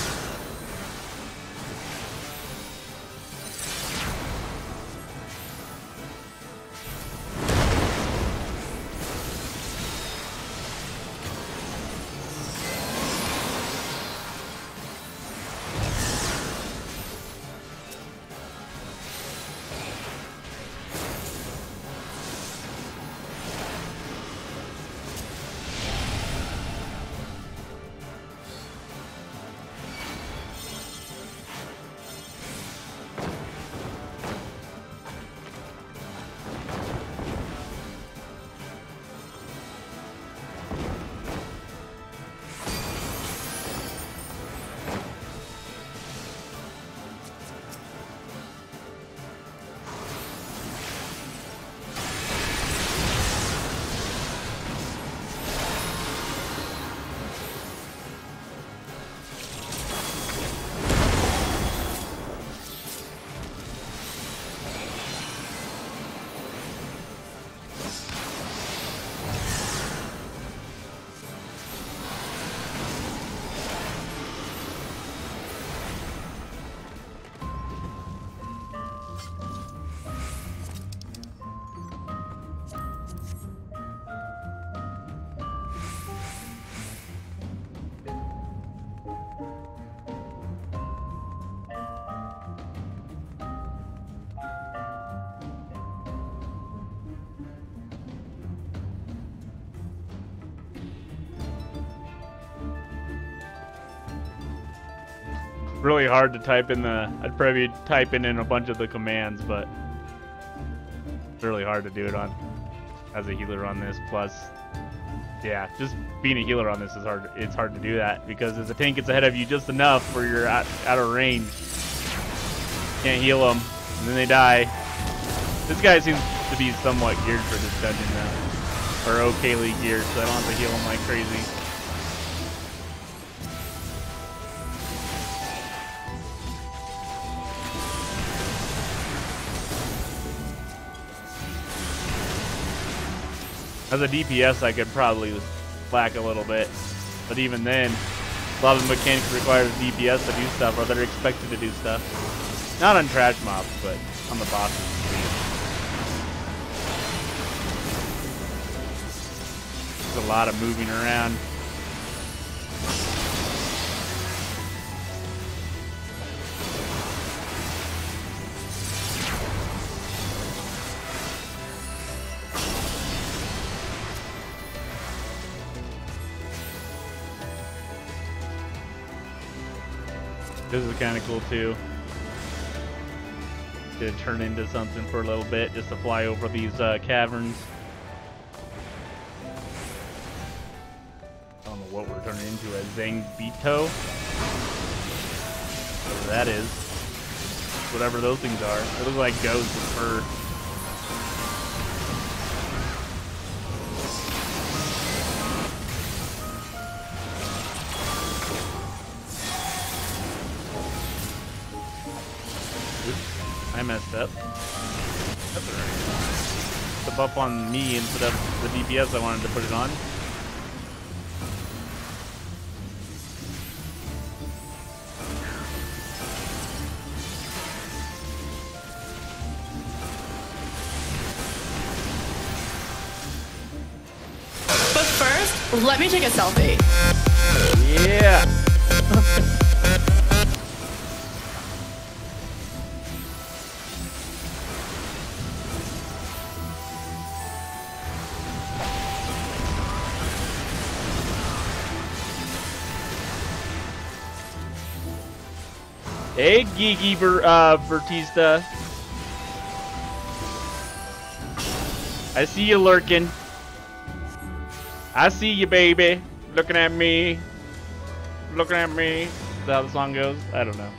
Speaker 1: Really hard to type in the, I'd probably type in a bunch of the commands, but it's really hard to do it on as a healer on this. Plus, yeah, just being a healer on this is hard. It's hard to do that because if the tank gets ahead of you just enough where you're out of range, can't heal them, and then they die. This guy seems to be somewhat geared for this dungeon though, or okayly geared, so I don't have to heal him like crazy. As a DPS, I could probably lack a little bit, but even then, a lot of the mechanics requires DPS to do stuff, or they're expected to do stuff. Not on trash mobs, but on the bosses. There's a lot of moving around. This is kind of cool too. Gonna turn into something for a little bit just to fly over these caverns. I don't know what we're turning into, a Zangbito. Whatever that is. Whatever those things are. They look like ghosts with fur. I messed up. That's alright. The buff on me instead of the DPS I wanted to put it on.
Speaker 2: But first,
Speaker 6: Let me take a selfie.
Speaker 1: Yeah. Hey, Geeky Bertista. I see you lurking. I see you, baby. Looking at me. Looking at me. Is that how the song goes? I don't know.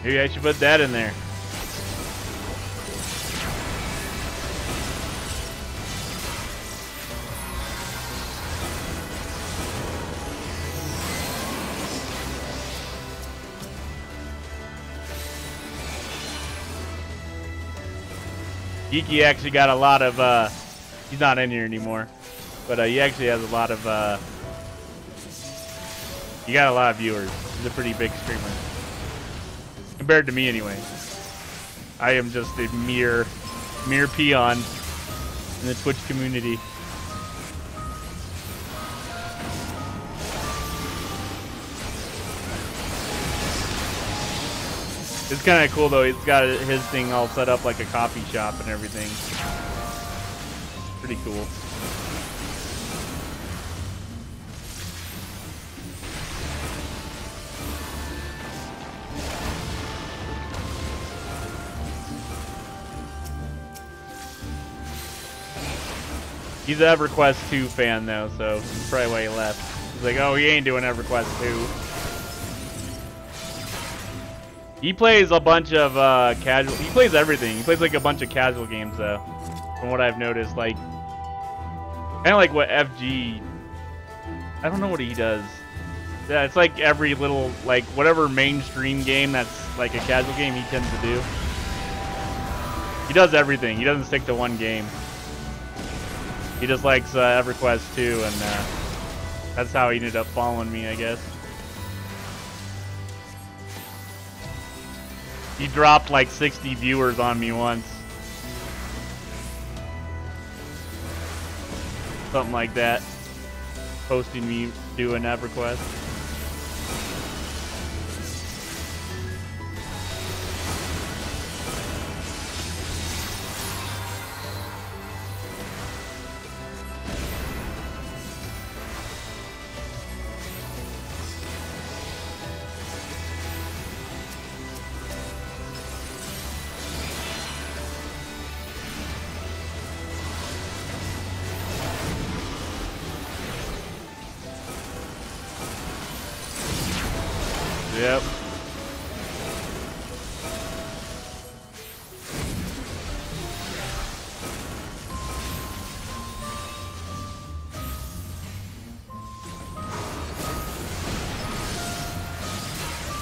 Speaker 1: Maybe I should put that in there. Geeky actually got a lot of, he's not in here anymore, but he actually has a lot of, he got a lot of viewers. He's a pretty big streamer. Compared to me anyway. I am just a mere peon in the Twitch community. It's kind of cool though, he's got his thing all set up like a coffee shop and everything. Pretty cool. He's an EverQuest 2 fan though, so that's probably why he left. He's like, oh, he ain't doing EverQuest 2. He plays a bunch of casual. He plays everything. He plays like a bunch of casual games though, from what I've noticed. Like, kind of like what FG. I don't know what he does. Yeah, it's like every little, like whatever mainstream game that's like a casual game, he tends to do. He does everything. He doesn't stick to one game. He just likes EverQuest 2, and that's how he ended up following me, I guess. He dropped like 60 viewers on me once. Something like that. Posting me doing EverQuest. Yep.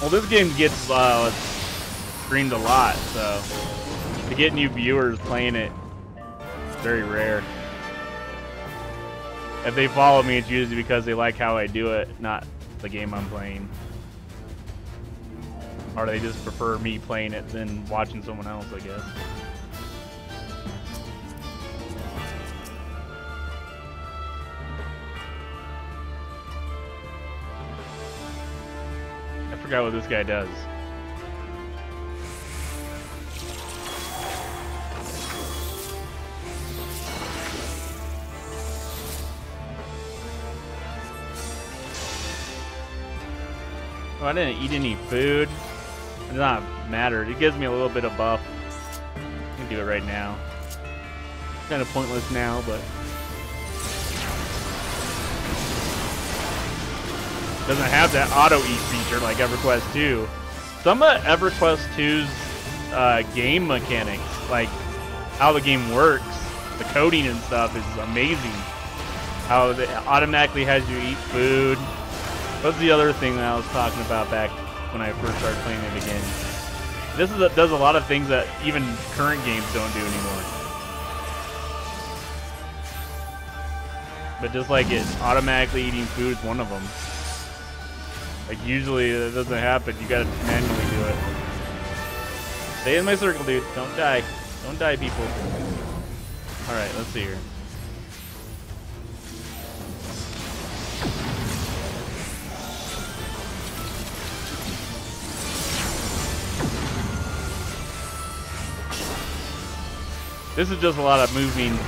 Speaker 1: Well, this game gets streamed a lot, so to get new viewers playing it, it's very rare. If they follow me, it's usually because they like how I do it, not the game I'm playing. Or they just prefer me playing it than watching someone else, I guess. I forgot what this guy does. Oh, I didn't eat any food. It does not matter. It gives me a little bit of buff. I can do it right now. It's kind of pointless now, but doesn't have that auto eat feature like EverQuest 2. Some of EverQuest 2's game mechanics, like how the game works, the coding and stuff, is amazing. How it automatically has you eat food. What's the other thing that I was talking about back when I first started playing it again? This does a lot of things that even current games don't do anymore. but just like it automatically eating food is one of them. Like usually that doesn't happen. You gotta manually do it. Stay in my circle, dude. Don't die. Don't die, people. All right, let's see here. This is just a lot of moving.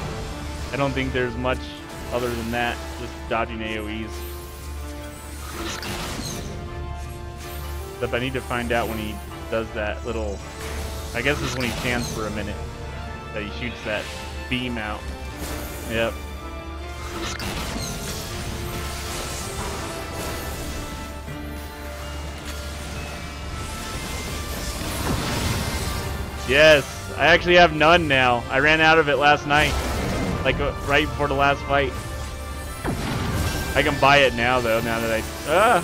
Speaker 1: I don't think there's much other than that. Just dodging AoEs. Except I need to find out when he does that little... I guess this is when he stands for a minute. That he shoots that beam out. Yep. Yes! I actually have none now. I ran out of it last night. Like, right before the last fight. I can buy it now, though, now that I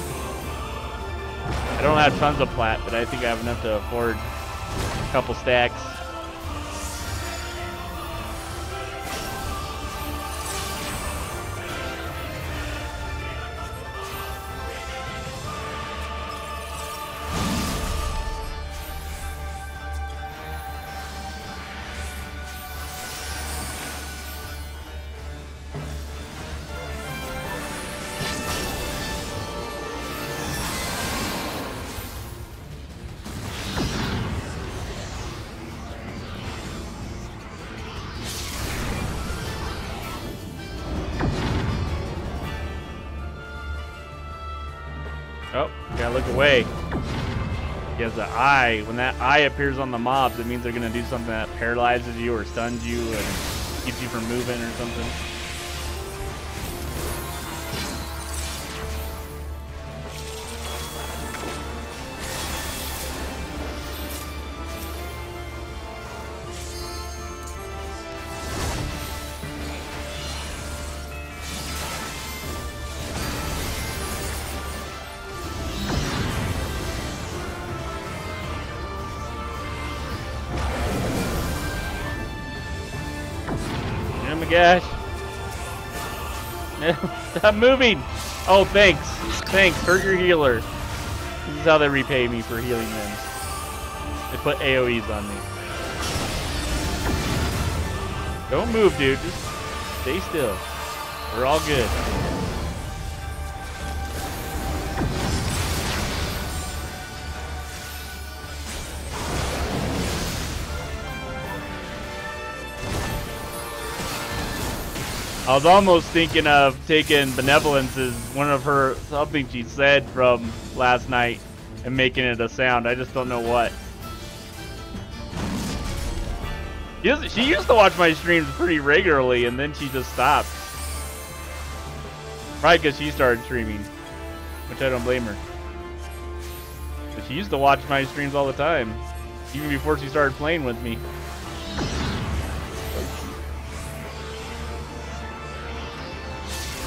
Speaker 1: don't have tons of plat, but I think I have enough to afford a couple stacks. Oh, gotta look away. He has an eye. When that eye appears on the mobs, it means they're gonna do something that paralyzes you or stuns you and keeps you from moving or something. Oh my gosh. Stop moving. Oh, thanks. Thanks. Hurt your healer. This is how they repay me for healing them. They put AoEs on me. Don't move, dude. Just stay still. We're all good. I was almost thinking of taking Benevolence as one of her, something she said from last night, and making it a sound. I just don't know what. She used to watch my streams pretty regularly, and then she just stopped. Probably because she started streaming, which I don't blame her. But she used to watch my streams all the time, even before she started playing with me.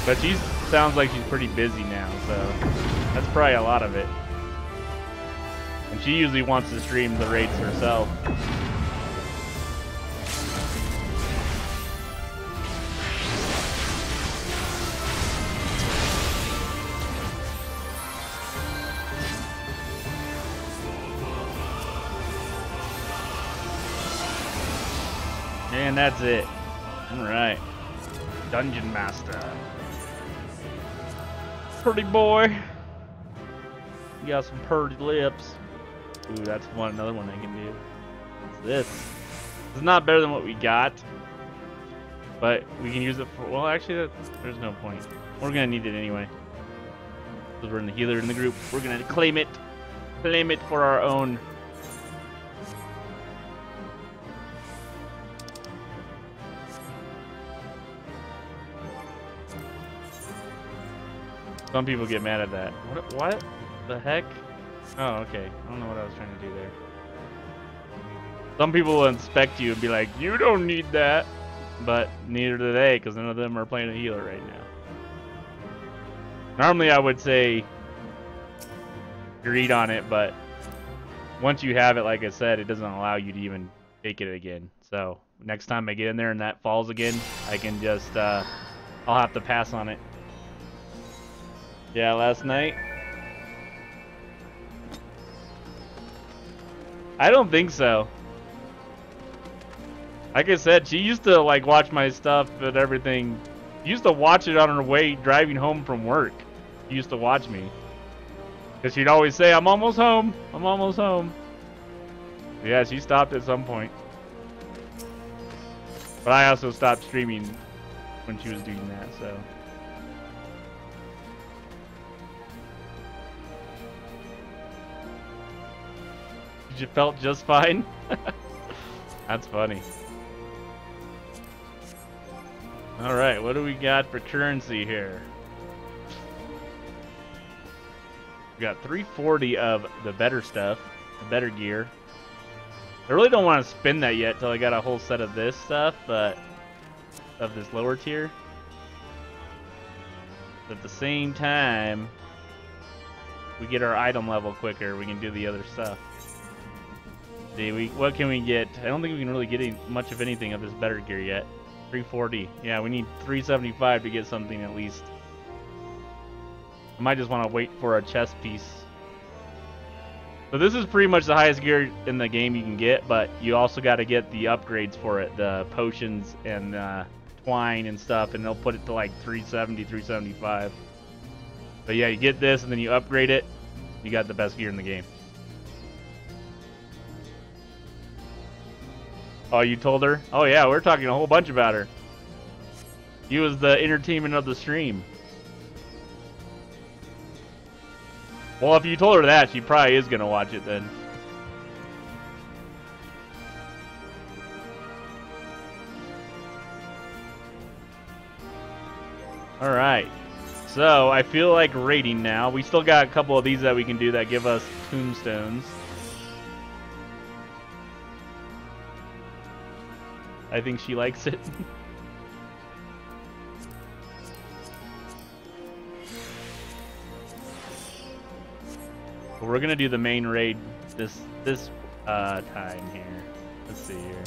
Speaker 1: But she sounds like she's pretty busy now, so that's probably a lot of it. And she usually wants to stream the raids herself. And that's it. Alright. Dungeon Master. Pretty boy. You got some purty lips. Ooh, that's another one I can do. What's this? It's not better than what we got, but we can use it for, well, actually, there's no point. We're gonna need it anyway. Because we're in the healer in the group. We're gonna claim it for our own. Some people get mad at that. What the heck? Oh, okay. I don't know what I was trying to do there. Some people will inspect you and be like, you don't need that. But neither do they, because none of them are playing a healer right now. Normally I would say agreed on it, but once you have it, like I said, it doesn't allow you to even take it again. So next time I get in there and that falls again, I can just I'll have to pass on it. Yeah, last night. I don't think so. Like I said, she used to like watch my stuff and everything. She used to watch it on her way driving home from work. She used to watch me. Because she'd always say, I'm almost home. I'm almost home. Yeah, she stopped at some point. But I also stopped streaming when she was doing that, so. You felt just fine? That's funny. Alright, what do we got for currency here? We got 340 of the better stuff, the better gear. I really don't want to spend that yet till I got a whole set of this stuff, but of this lower tier. But at the same time, we get our item level quicker, we can do the other stuff. See, what can we get? I don't think we can really get much of anything of this better gear yet. 340. Yeah, we need 375 to get something at least. I might just want to wait for a chest piece. So this is pretty much the highest gear in the game you can get, but you also got to get the upgrades for it, the potions and twine and stuff, and they'll put it to like 370, 375. But yeah, you get this and then you upgrade it, you got the best gear in the game. Oh, you told her? Oh yeah, we're talking a whole bunch about her. He was the entertainment of the stream. Well, if you told her that, she probably is going to watch it then. Alright. So, I feel like raiding now. We still got a couple of these that we can do that give us tombstones. I think she likes it. But we're gonna do the main raid this time here. Let's see here.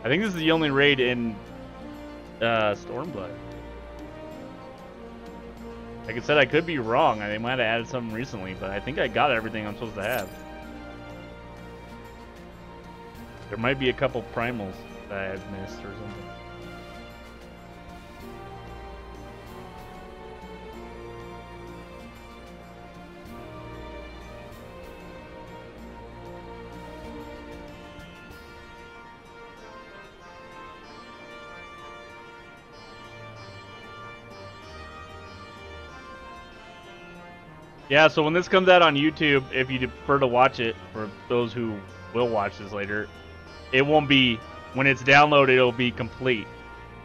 Speaker 1: I think this is the only raid in Stormblood. Like I said, I could be wrong. They might have added something recently, but I think I got everything I'm supposed to have. There might be a couple primals that I've missed or something. Yeah, so when this comes out on YouTube, if you prefer to watch it, for those who will watch this later, it won't be, when it's downloaded, it'll be complete.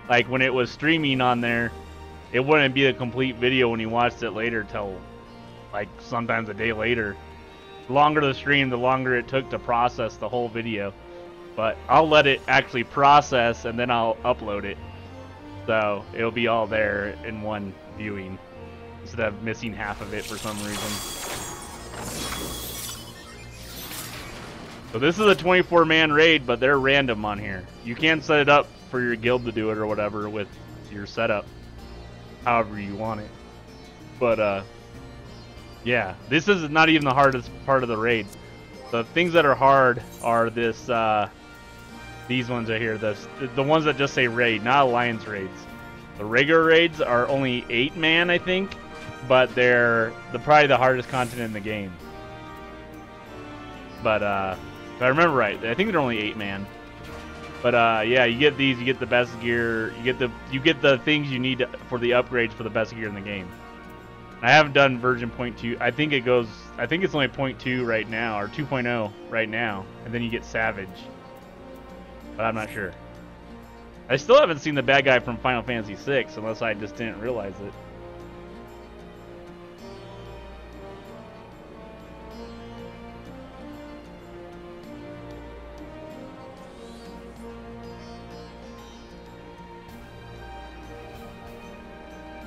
Speaker 1: Like when it was streaming on there, it wouldn't be a complete video when you watched it later till like sometimes a day later. The longer the stream, the longer it took to process the whole video. But I'll let it actually process and then I'll upload it. So it'll be all there in one viewing, instead of missing half of it for some reason. So this is a 24-man raid, but they're random on here. You can set it up for your guild to do it or whatever with your setup, however you want it. But yeah, this is not even the hardest part of the raid. The things that are hard are this, these ones right here, the ones that just say raid, not alliance raids. The regular raids are only 8-man, I think, but they're probably the hardest content in the game. But if I remember right, I think they're only 8-man. But yeah, you get these, you get the best gear, you get the things you need for the upgrades for the best gear in the game. I haven't done version 0.2. I think it's only 0.2 right now, or 2.0 right now, and then you get Savage. But I'm not sure. I still haven't seen the bad guy from Final Fantasy VI, unless I just didn't realize it.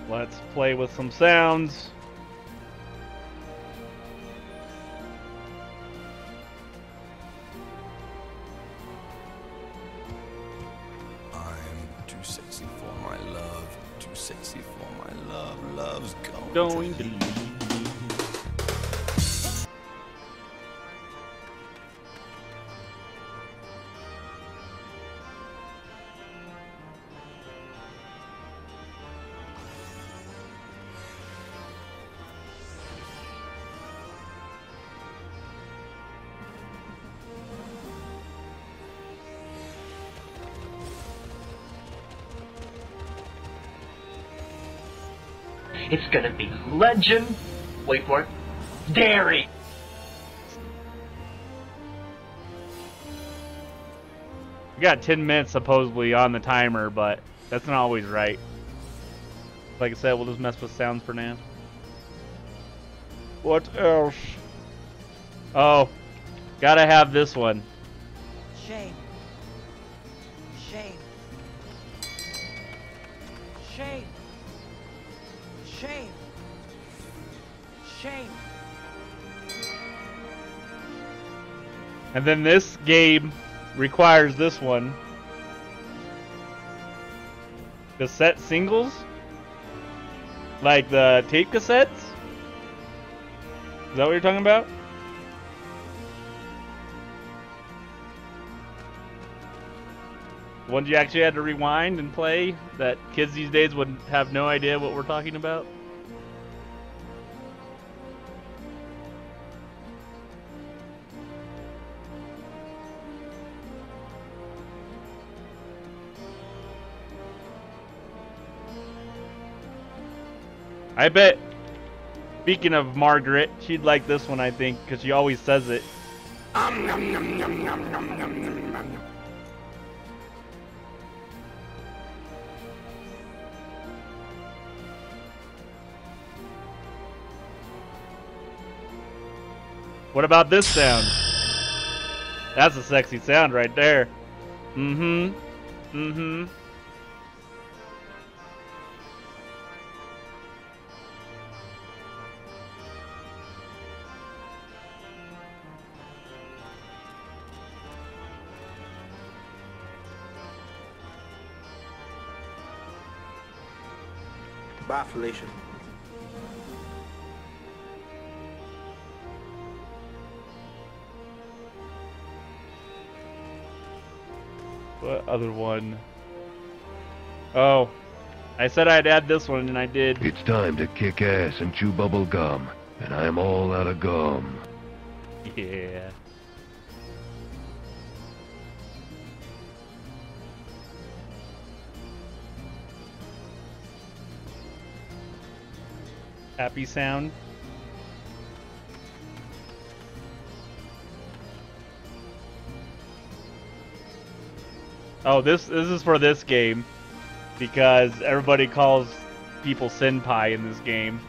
Speaker 1: Let's play with some sounds.
Speaker 2: sexy for my love. Love's going
Speaker 1: Going
Speaker 2: to
Speaker 1: to
Speaker 2: leave.
Speaker 1: leave.
Speaker 6: It's gonna be legend. Wait for it. Dairy.
Speaker 1: We got 10 minutes supposedly on the timer, but that's not always right. Like I said, we'll just mess with sounds for now. What else? Oh, gotta have this one.
Speaker 7: Shame. Shame. Shame. Shame. Shame.
Speaker 1: And then this game requires this one. Cassette singles? Like the tape cassettes? Is that what you're talking about? Ones you actually had to rewind and play that kids these days would have no idea what we're talking about? I bet, speaking of Margaret, she'd like this one, I think, because she always says it. What about this sound? That's a sexy sound right there. Mm-hmm. Mm-hmm.
Speaker 8: Bye, Felicia.
Speaker 1: What other one? Oh, I said I'd add this one, and I did.
Speaker 9: It's time to kick ass and chew bubble gum, and I'm all out of gum.
Speaker 1: Yeah. Happy sound. Oh, this is for this game because everybody calls people senpai in this game.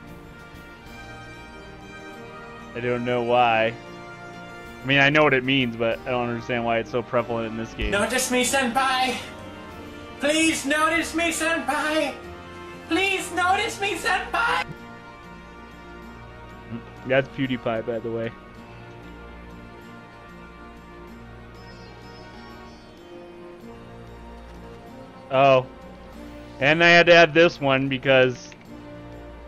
Speaker 1: I don't know why. I mean, I know what it means, but I don't understand why it's so prevalent in this game.
Speaker 10: Notice me, senpai! Please notice me, senpai! Please notice me, senpai!
Speaker 1: That's PewDiePie, by the way. Oh. And I had to add this one because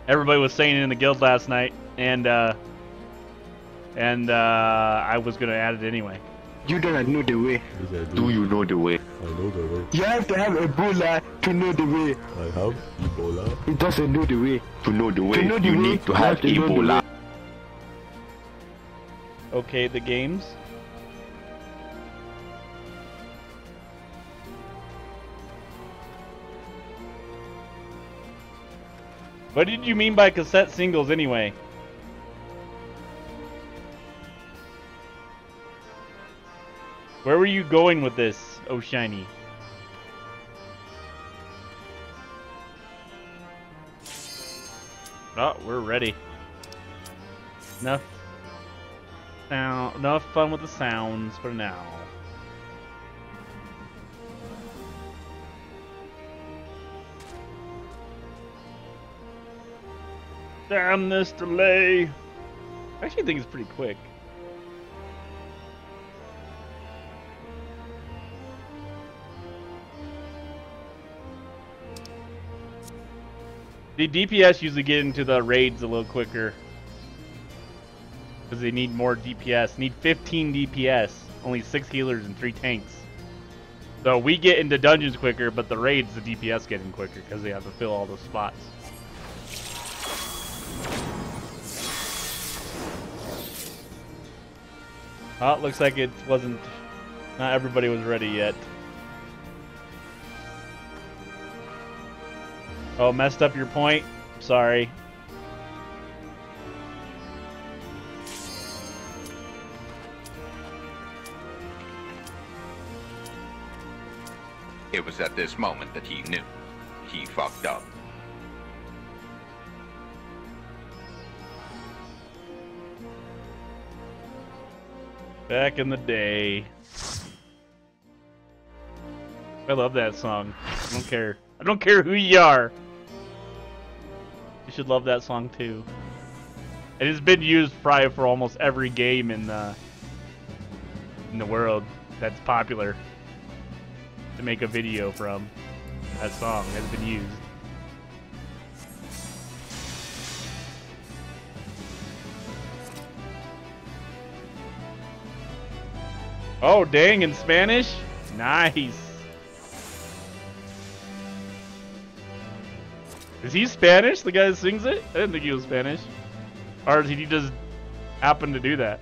Speaker 1: everybody was saying it in the guild last night, and I was gonna add it anyway.
Speaker 8: You don't know the way.
Speaker 5: Do you know the way?
Speaker 11: I know the way.
Speaker 8: You have to have Ebola to know the way.
Speaker 11: I have Ebola.
Speaker 8: He doesn't know the way.
Speaker 5: To know the way,
Speaker 8: To know the
Speaker 5: you
Speaker 8: way,
Speaker 5: need to
Speaker 8: you
Speaker 5: have
Speaker 8: have to know the
Speaker 5: Ebola.
Speaker 1: Okay, the games. What did you mean by cassette singles anyway? Where were you going with this, oh shiny? Oh, we're ready. Enough fun with the sounds for now. Damn this delay. I actually think it's pretty quick. The DPS usually get into the raids a little quicker. Because they need more DPS. Need 15 DPS. Only 6 healers and 3 tanks. So we get into dungeons quicker, but the raids, the DPS get in quicker because they have to fill all those spots. Oh, it looks like it wasn't... Not everybody was ready yet. Oh, messed up your point? Sorry.
Speaker 5: It was at this moment that he knew. He fucked up.
Speaker 1: Back in the day. I love that song. I don't care. I don't care who you are. You should love that song too. It has been used probably for almost every game in the world that's popular to make a video from. That song has been used. Oh, dang, in Spanish? Nice. Is he Spanish, the guy that sings it? I didn't think he was Spanish. Or did he just happen to do that?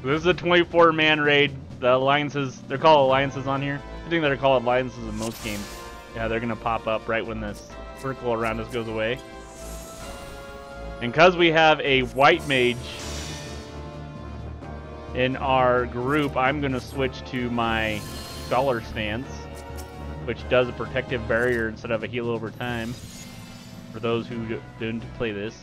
Speaker 1: This is a 24-man raid. The alliances, they're called alliances on here. I think they're called alliances in most games. Yeah, they're gonna pop up right when this circle around us goes away. And because we have a white mage in our group, I'm gonna switch to my scholar stance, which does a protective barrier instead of a heal over time for those who don't play this.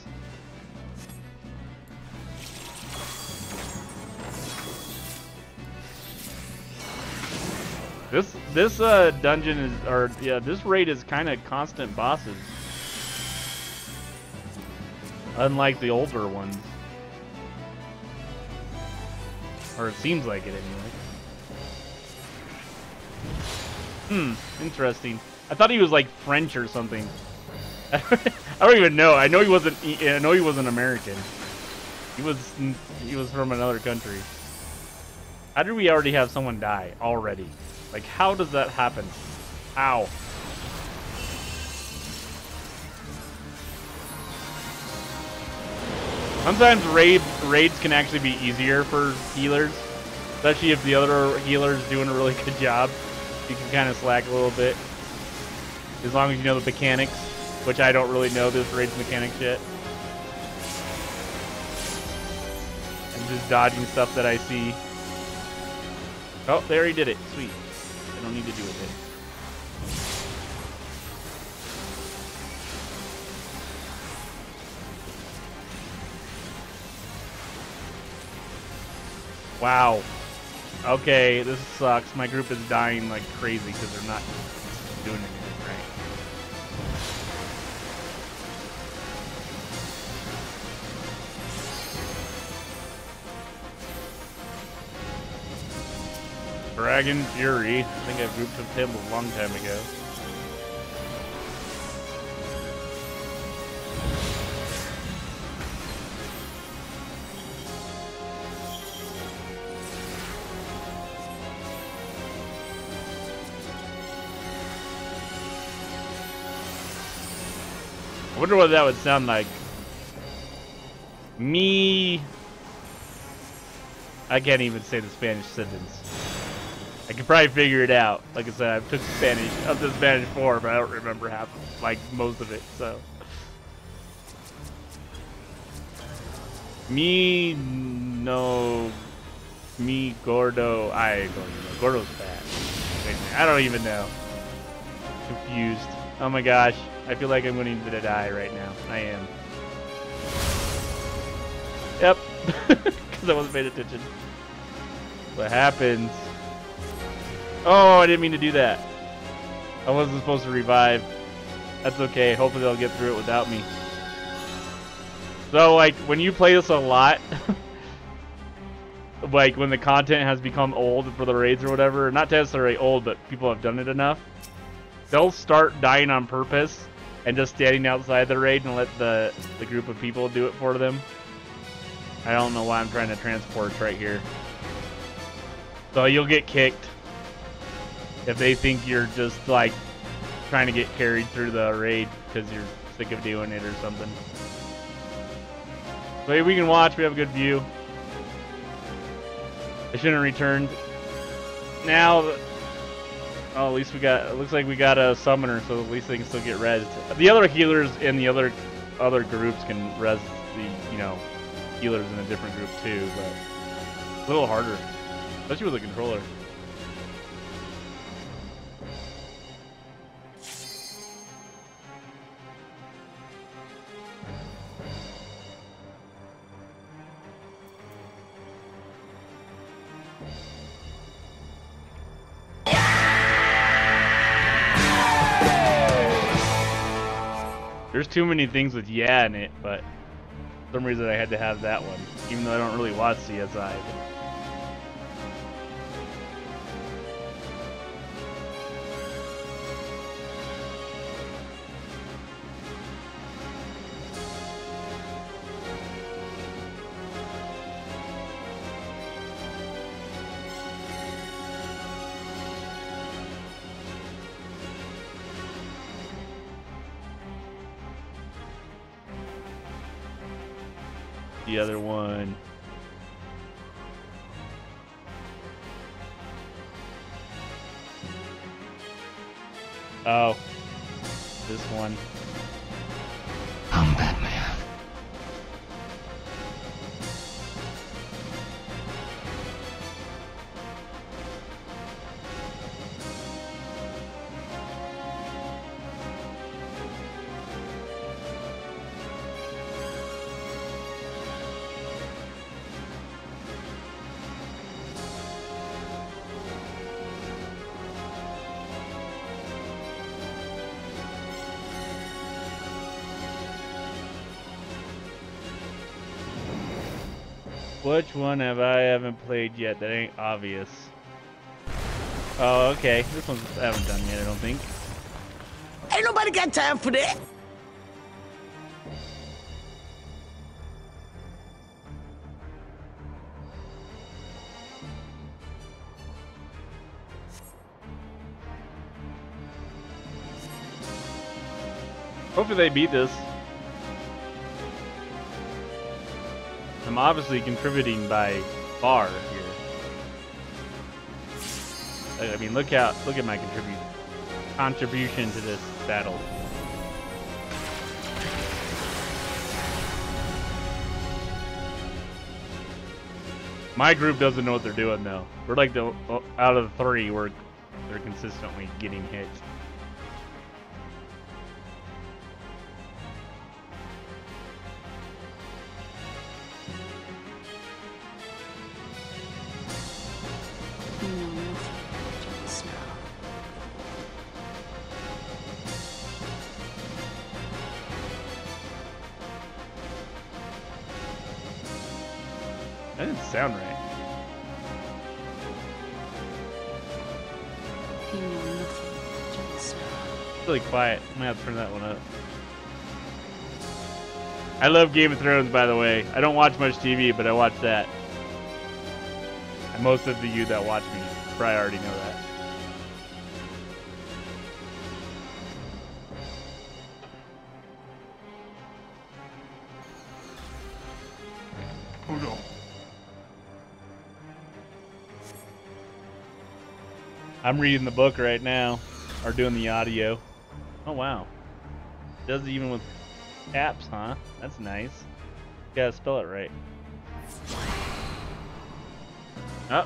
Speaker 1: This dungeon is, or yeah, this raid is kind of constant bosses, unlike the older ones, or it seems like it anyway. Interesting. I thought he was like French or something. I don't even know. I know he wasn't. I know he wasn't American. He was from another country. How did we already have someone die already? Like, how does that happen? Ow. Sometimes raids can actually be easier for healers, especially if the other healer's doing a really good job. You can kind of slack a little bit, as long as you know the mechanics, which I don't really know this raid's mechanics yet. I'm just dodging stuff that I see. Oh, there he did it. Sweet. I don't need to do with it. Wow. Okay, this sucks. My group is dying like crazy because they're not doing anything right. Dragon Fury. I think I grouped with him a long time ago. I wonder what that would sound like. Me. I can't even say the Spanish sentence. I could probably figure it out. Like I said, I took Spanish up to Spanish 4, but I don't remember half, like most of it. So, mi gordo. I don't even know. Gordo's fat. Wait a minute, I don't even know. Confused. Oh my gosh, I feel like I'm going to die right now. I am. Yep, because I wasn't paying attention. What happens? Oh, I didn't mean to do that. I wasn't supposed to revive. That's okay. Hopefully they'll get through it without me. So, like, when you play this a lot, like, when the content has become old for the raids or whatever, not necessarily old, but people have done it enough, they'll start dying on purpose and just standing outside the raid and let the group of people do it for them. I don't know why I'm trying to transport right here. So you'll get kicked if they think you're just, like, trying to get carried through the raid because you're sick of doing it or something. So we can watch, we have a good view. I shouldn't have returned. Now, oh, at least we got, it looks like we got a summoner, so at least they can still get rezzed. The other healers in the other groups can res the, you know, healers in a different group too, but it's a little harder, especially with a controller. There's too many things with yeah in it, but for some reason I had to have that one, even though I don't really watch CSI. The other one. Oh, this one.
Speaker 12: I'm Batman.
Speaker 1: Which one haven't played yet? That ain't obvious. Oh, okay. This one's I haven't done yet, I don't think.
Speaker 10: Ain't nobody got time for that.
Speaker 1: Hopefully they beat this. I'm obviously contributing by far here. I mean, look at my contribution to this battle. My group doesn't know what they're doing though. We're like the out of the three, they're consistently getting hit. That didn't sound right.
Speaker 13: You know nothing, just
Speaker 1: It's really quiet. I'm gonna have to turn that one up. I love Game of Thrones, by the way. I don't watch much TV, but I watch that. And most of you that watch me probably already know that. Oh no. I'm reading the book right now, or doing the audio. Oh wow. Does it even with caps, huh? That's nice. Gotta spell it right. Oh,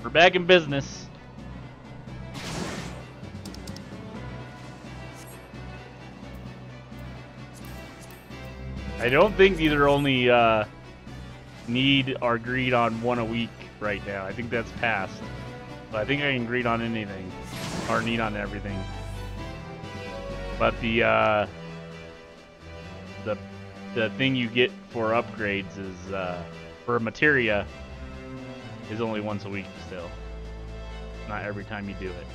Speaker 1: we're back in business. I don't think these are only need or greed on one a week right now. I think that's past. But I think I can greed on anything, or need on everything. But the the thing you get for upgrades is for materia is only once a week still. Not every time you do it.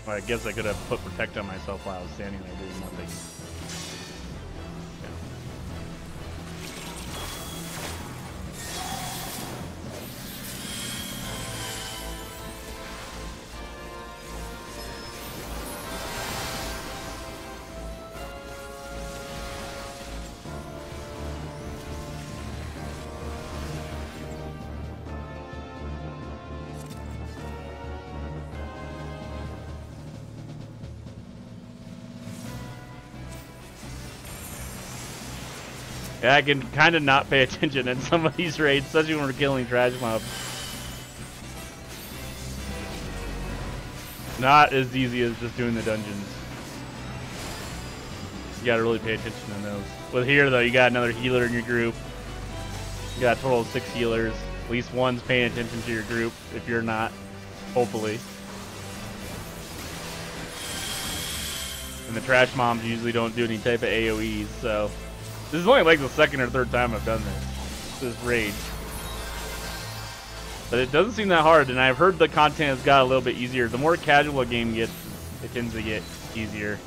Speaker 1: Well, I guess I could have put protect on myself while I was standing there doing nothing. Yeah, I can kind of not pay attention in some of these raids, especially when we're killing trash mobs. Not as easy as just doing the dungeons. You gotta really pay attention to those. With here though, you got another healer in your group. You got a total of 6 healers. At least one's paying attention to your group, if you're not, hopefully. And the trash mobs usually don't do any type of AoEs, so... This is only like the second or third time I've done this raid. But it doesn't seem that hard, and I've heard the content has got a little bit easier. The more casual a game gets, it tends to get easier.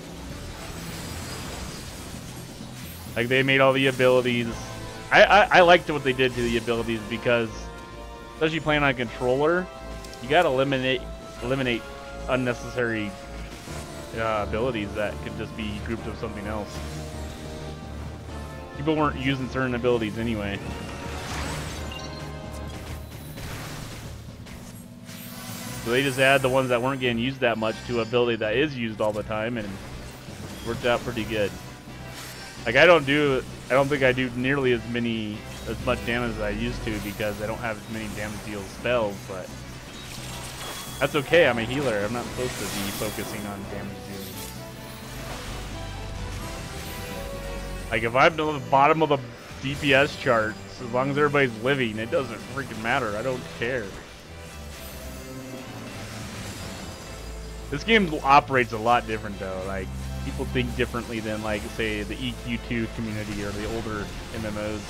Speaker 1: Like, they made all the abilities. I liked what they did to the abilities because, especially playing on a controller, you gotta eliminate unnecessary abilities that could just be grouped with something else. People weren't using certain abilities anyway. So they just add the ones that weren't getting used that much to an ability that is used all the time, and it worked out pretty good. Like I don't think I do nearly as much damage as I used to because I don't have as many damage deal spells, but that's okay. I'm a healer. I'm not supposed to be focusing on damage dealing. Like, if I'm to the bottom of the DPS charts, as long as everybody's living, it doesn't freaking matter. I don't care. This game operates a lot different, though. Like, people think differently than, like, say, the EQ2 community or the older MMOs.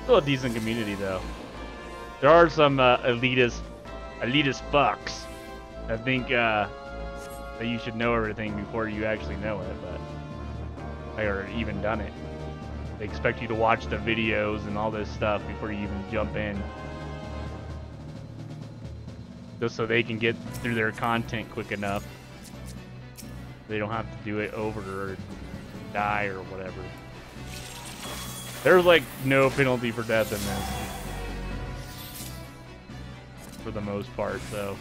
Speaker 1: Still a decent community, though. There are some elitist fucks that think that you should know everything before you actually know it, but or even done it. They expect you to watch the videos and all this stuff before you even jump in, just so they can get through their content quick enough. They don't have to do it over or die or whatever. There's like no penalty for death in this. For the most part, so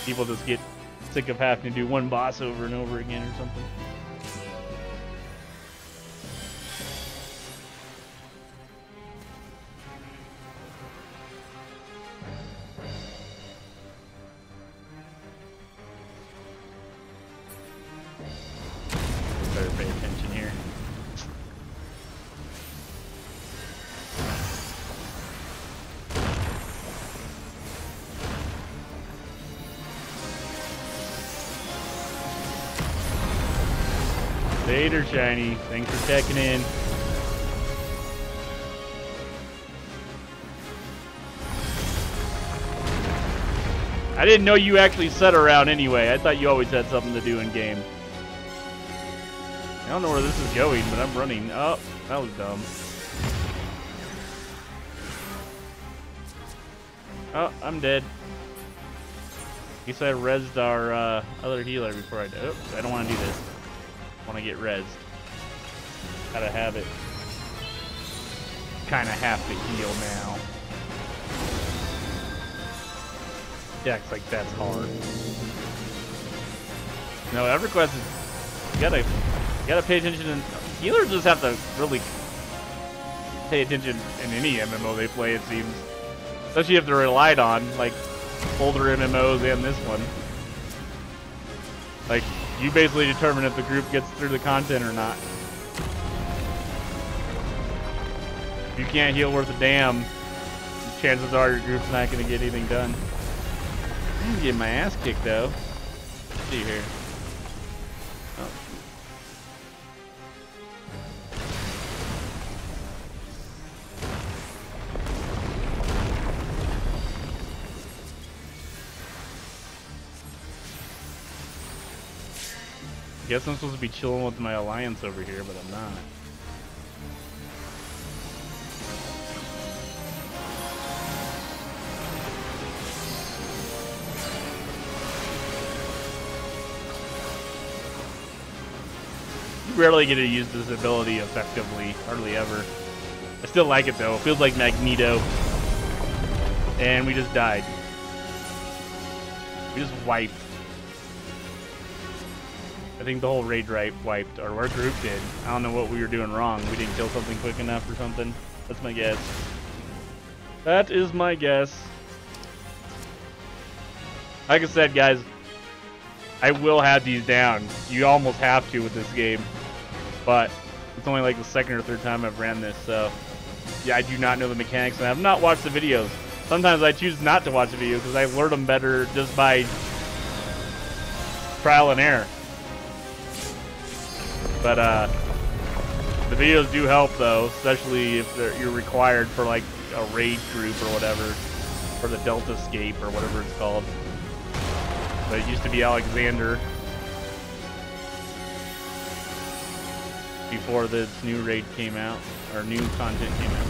Speaker 1: people just get sick of having to do one boss over and over again or something. Better pay attention here. Later, Shiny. Thanks for checking in. I didn't know you actually sat around anyway. I thought you always had something to do in game. I don't know where this is going, but I'm running. Oh, that was dumb. Oh, I'm dead. At least I rezzed our other healer before I did. Oops, I don't want to do this. I want to get rezzed. Gotta have it. Kinda have to heal now. Decks like that's hard. No, EverQuest is you gotta pay attention, and healers just have to really pay attention in any MMO they play, it seems. Especially if they're relied on, like older MMOs and this one. Like, you basically determine if the group gets through the content or not. If you can't heal worth a damn, chances are your group's not going to get anything done. I'm getting my ass kicked though. Let's see here. Oh. Guess I'm supposed to be chilling with my alliance over here, but I'm not. You rarely get to use this ability effectively, hardly ever. I still like it though. It feels like Magneto. And we just died. We just wiped. I think the whole raid wiped, or our group did. I don't know what we were doing wrong. We didn't kill something quick enough or something. That's my guess. That is my guess. Like I said, guys, I will have these down. You almost have to with this game. But it's only like the second or third time I've ran this, so yeah, I do not know the mechanics, and I have not watched the videos. Sometimes I choose not to watch the videos because I learn them better just by trial and error. But the videos do help though, especially if you're required for like a raid group or whatever, for the Delta Escape or whatever it's called. But it used to be Alexander before this new raid came out, or new content came out.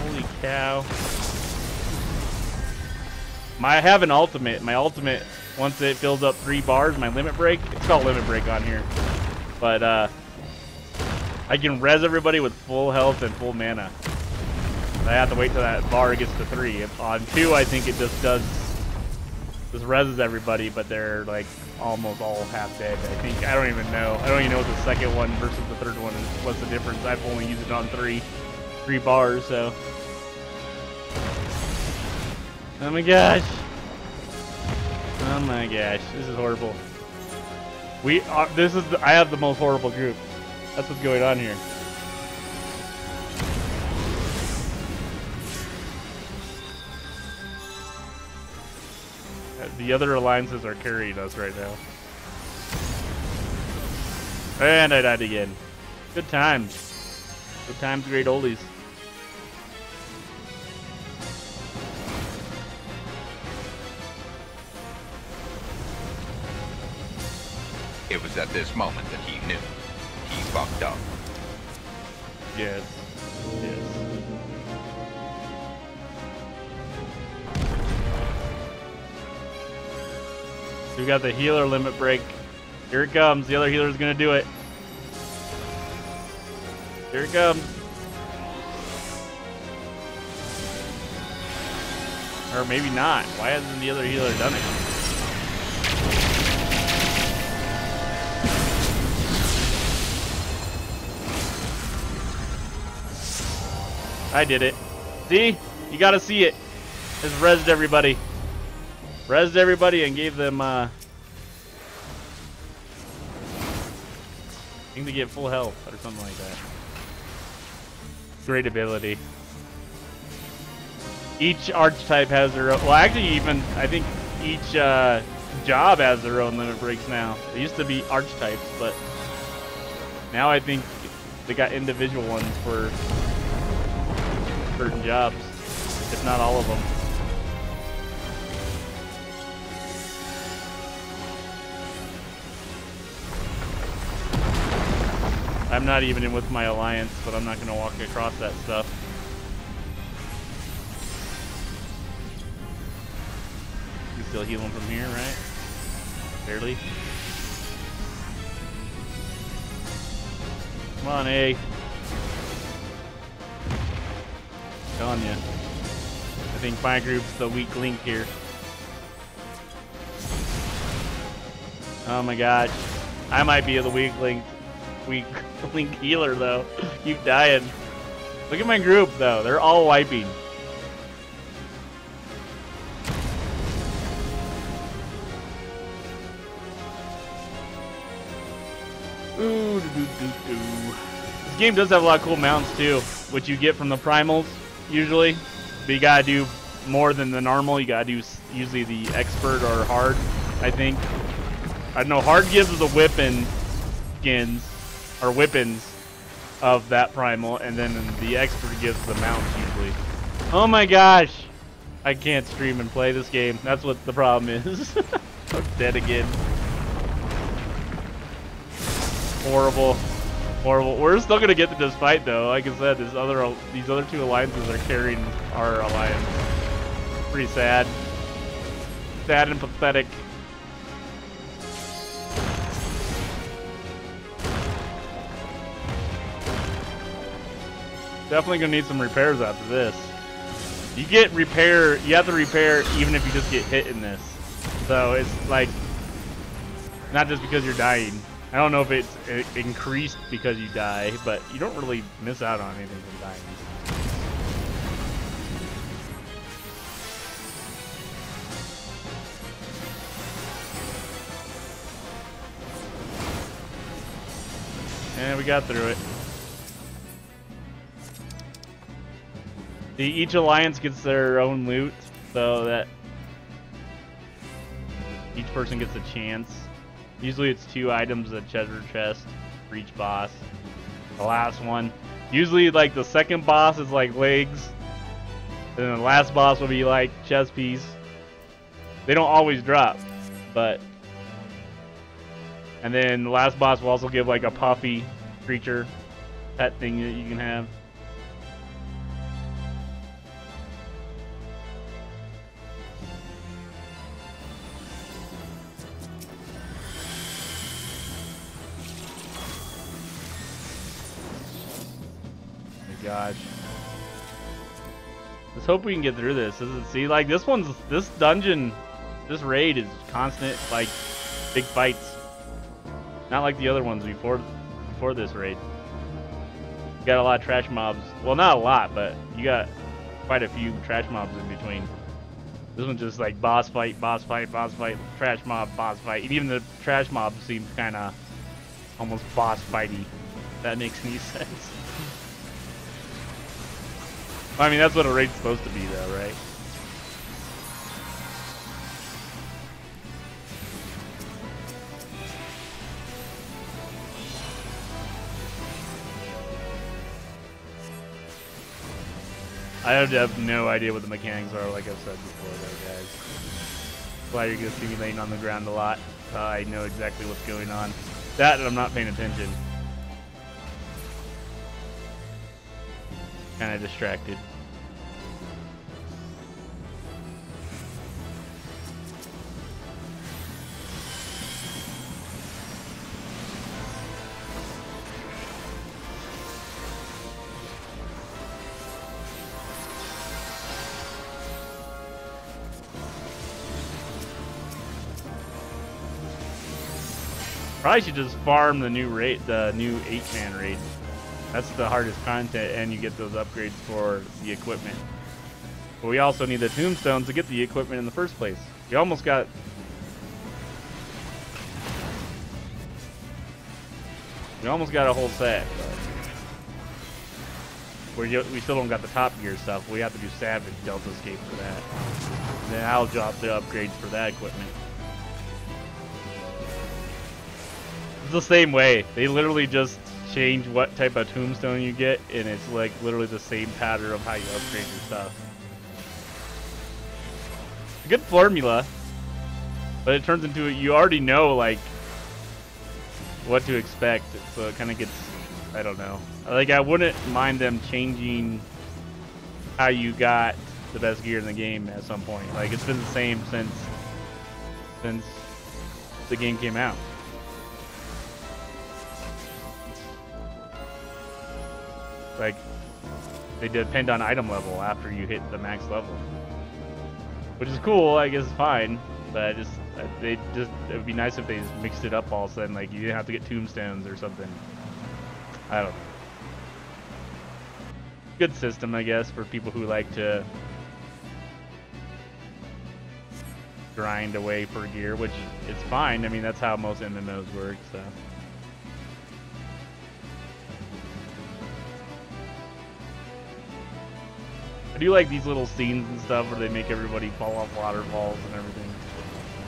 Speaker 1: Holy cow. I have an ultimate. My ultimate, once it fills up 3 bars, my limit break, it's called limit break on here. But I can res everybody with full health and full mana. I have to wait till that bar gets to 3. On 2, I think it just reses everybody, but they're like almost all half dead. I think, I don't even know what the second one versus the third one is. What's the difference? I've only used it on 3 bars, so. Oh my gosh. Oh my gosh, this is horrible. I have the most horrible group. That's what's going on here. The other alliances are carrying us right now. And I died again. Good times. Good times, great oldies.
Speaker 5: It was at this moment that he knew. He fucked up.
Speaker 1: Yes. Yes. So we got the healer limit break. Here it comes. The other healer's gonna do it. Here it comes. Or maybe not. Why hasn't the other healer done it? I did it. See? You gotta see it. Just rezzed everybody. Rezzed everybody and gave them, I think they get full health or something like that. Great ability. Each archetype has their own, well actually even, I think each job has their own limit breaks now. They used to be archetypes, but now I think they got individual ones for certain jobs, if not all of them. I'm not even in with my alliance, but I'm not going to walk across that stuff. You can still heal him from here, right? Barely. Come on, A. Telling you. I think my group's the weak link here. Oh my gosh. I might be the weak link healer though. Keep dying. Look at my group though. They're all wiping. Ooh, This game does have a lot of cool mounts too. what you get from the primals usually, but you gotta do more than the normal. You gotta do usually the expert or hard, I think. I don't know, hard gives us the whipping skins or whippings of that primal, and then the expert gives the mounts usually. Oh my gosh, I can't stream and play this game. That's what the problem is. I'm dead again. Horrible. Horrible. We're still gonna get to this fight though. Like I said, these other two alliances are carrying our alliance. Pretty sad. Sad and pathetic. Definitely gonna need some repairs after this. You get repair, you have to repair even if you just get hit in this. So it's like, not just because you're dying. I don't know if it's increased because you die, but you don't really miss out on anything from dying. And we got through it. Each alliance gets their own loot, so that each person gets a chance. Usually it's 2 items, a treasure chest for each boss. The last one. Usually like the second boss is like legs. And then the last boss will be like chest piece. They don't always drop, but... And then the last boss will also give like a puffy creature pet thing that you can have. Gosh. Let's hope we can get through this. See, like this dungeon, this raid is constant, like big fights. Not like the other ones before this raid. You got a lot of trash mobs. Well, not a lot, but you got quite a few trash mobs in between. This one's just like boss fight, boss fight, boss fight, trash mob, boss fight. And even the trash mob seems kind of almost boss fighty. If that makes any sense. I mean, that's what a raid's supposed to be, though, right? I have no idea what the mechanics are, like I've said before, though, guys. That's why you're going to see me laying on the ground a lot. I know exactly what's going on. That, and I'm not paying attention. Kind of distracted. Probably should just farm the new raid, the new 8-man raid. That's the hardest content, and you get those upgrades for the equipment. But we also need the tombstones to get the equipment in the first place. We almost got... We almost got a whole set, but we still don't got the top gear stuff. We have to do Savage Delta Escape for that. And then I'll drop the upgrades for that equipment. It's the same way. They literally just change what type of tombstone you get, and it's like literally the same pattern of how you upgrade your stuff. It's a good formula, but it turns into you already know like what to expect, so it kind of gets, I don't know. Like I wouldn't mind them changing how you got the best gear in the game at some point. Like it's been the same since the game came out. Like, they depend on item level after you hit the max level, which is cool. I guess it's fine, but it would be nice if they just mixed it up all of a sudden. Like you didn't have to get tombstones or something. I don't know. Good system, I guess, for people who like to grind away for gear, which it's fine. I mean, that's how most MMOs work. So. I do like these little scenes and stuff where they make everybody fall off waterfalls and everything.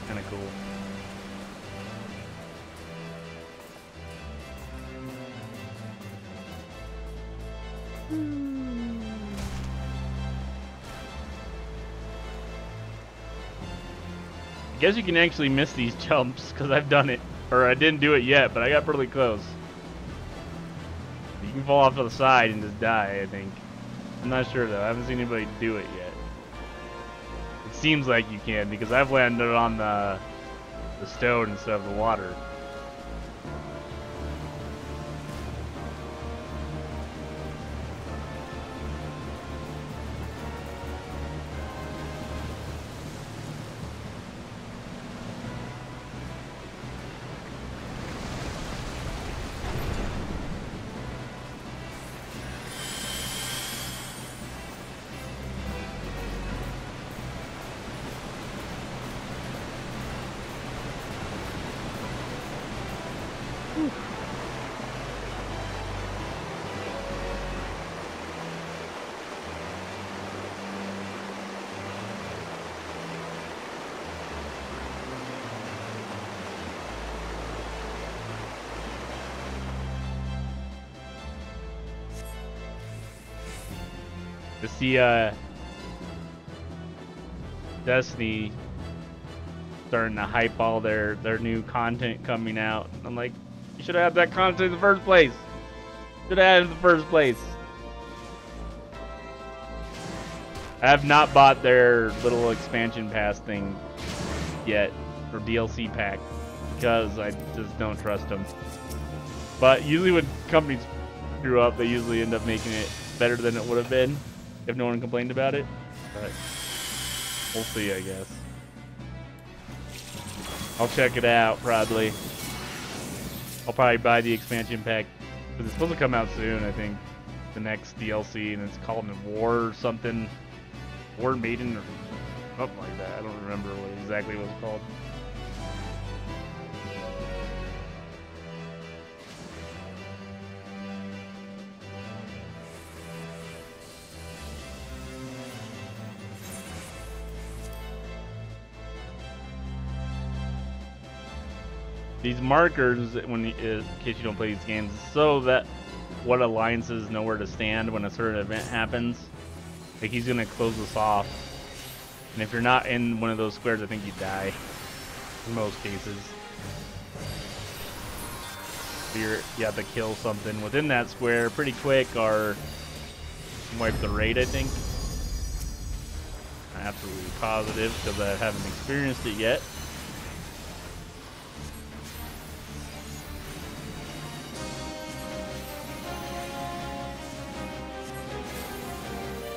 Speaker 1: Kind of cool. I guess you can actually miss these jumps because I've done it. Or I didn't do it yet, but I got pretty close. You can fall off to the side and just die, I think. I'm not sure though. I haven't seen anybody do it yet. It seems like you can because I've landed on the stone instead of the water. To see Destiny starting to hype all their new content coming out. I'm like, you should have had that content in the first place. Should have had it in the first place. I have not bought their little expansion pass thing yet, or DLC pack, because I just don't trust them. But usually when companies screw up, they usually end up making it better than it would have been if no one complained about it. But we'll see, I guess. I'll check it out, probably. I'll probably buy the expansion pack, because it's supposed to come out soon, I think. The next DLC, and it's called War or something. War Maiden or something like that. I don't remember what exactly it was called. These markers, in case you don't play these games, so that what alliances know where to stand when a certain event happens. Like, he's gonna close this off, and if you're not in one of those squares, I think you die in most cases. So you have to kill something within that square pretty quick, or wipe the raid, I think. I'm absolutely positive because I haven't experienced it yet.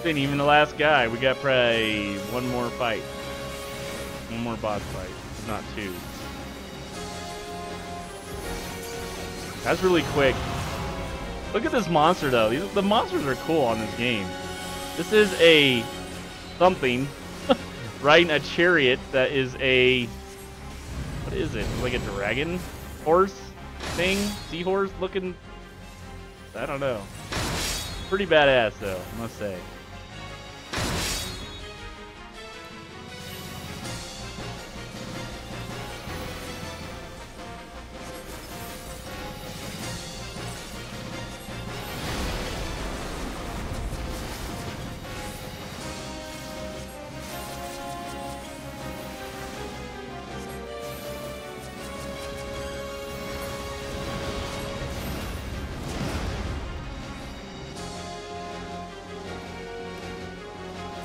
Speaker 1: Ain't even the last guy. We got probably one more fight. One more boss fight. Not two. That's really quick. Look at this monster though. The monsters are cool on this game. This is a something riding a chariot that is a, what is it? Like a dragon horse thing? Seahorse looking? I don't know. Pretty badass though, I must say.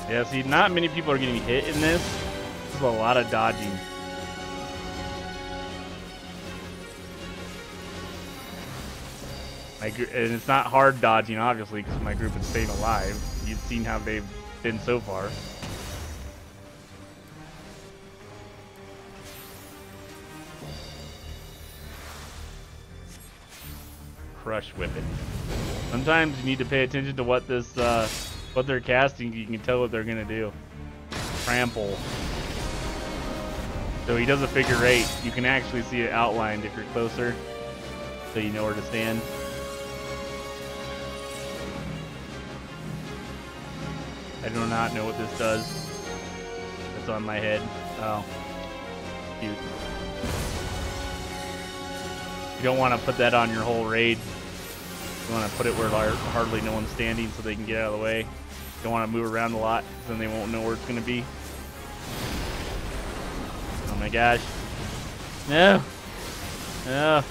Speaker 1: Yeah, see, not many people are getting hit in this. There's a lot of dodging. And it's not hard dodging, obviously, because my group is staying alive. You've seen how they've been so far. Crush Whipping. Sometimes you need to pay attention to what this, what they're casting. You can tell what they're gonna do. Trample. So he does a figure eight. You can actually see it outlined if you're closer, so you know where to stand. I do not know what this does. It's on my head. Oh. Cute. You don't want to put that on your whole raid. You want to put it where hardly no one's standing so they can get out of the way. You don't want to move around a lot, then they won't know where it's going to be. Oh my gosh. No! No!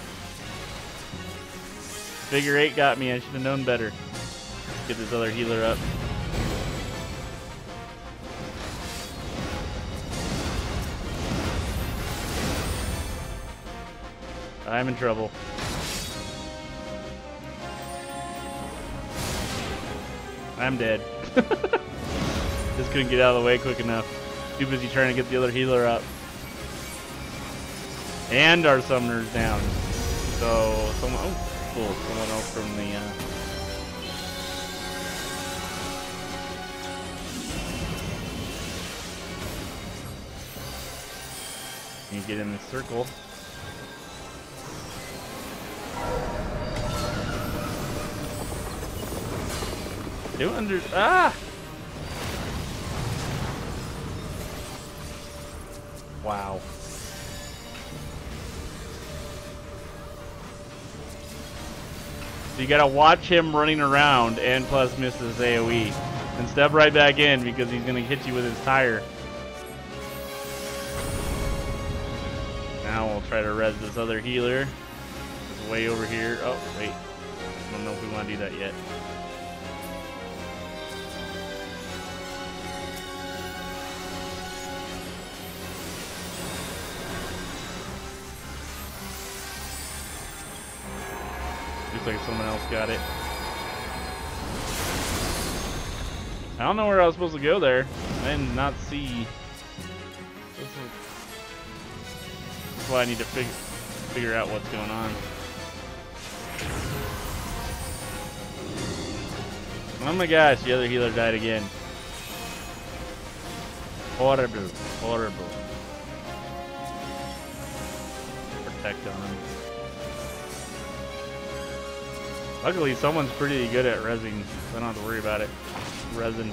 Speaker 1: Figure 8 got me. I should have known better. Get this other healer up. I'm in trouble. I'm dead. Just couldn't get out of the way quick enough. Too busy trying to get the other healer up. And our summoner's down. So, someone, oh, cool. Someone else from the, you get in this circle. Wow. So you gotta watch him running around and plus miss his AoE. And step right back in because he's gonna hit you with his tire. Now we'll try to res this other healer. It's way over here. Oh, wait. I don't know if we want to do that yet. Looks like someone else got it. I don't know where I was supposed to go there. I did not see. That's why I need to figure out what's going on. Oh my gosh, the other healer died again. Horrible. Horrible. Protect on him. Luckily, someone's pretty good at rezzing, so I don't have to worry about it. Resin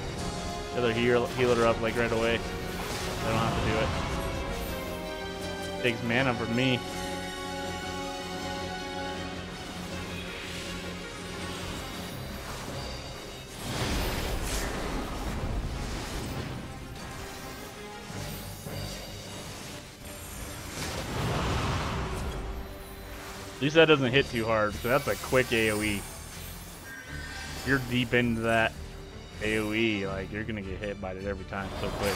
Speaker 1: the other healer up like right away. I don't have to do it. Takes mana from me. At least that doesn't hit too hard, so that's a quick AoE. If you're deep into that AoE, like, you're gonna get hit by it every time so quick.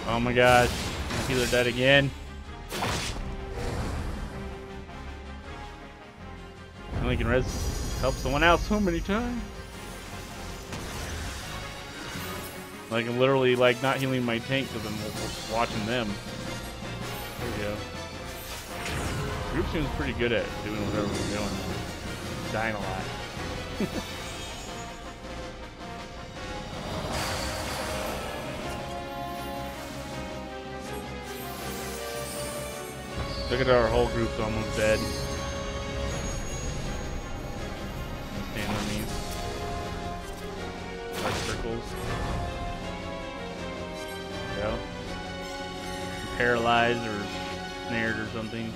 Speaker 1: Oh my gosh, my healer dead again. I only can help someone else so many times. Like, I'm literally like not healing my tank because I'm watching them. There we go. The group seems pretty good at doing whatever we're doing. Dying a lot. Look at our whole group's almost dead. Stand on these dark circles. There we go. Paralyzed or snared or something.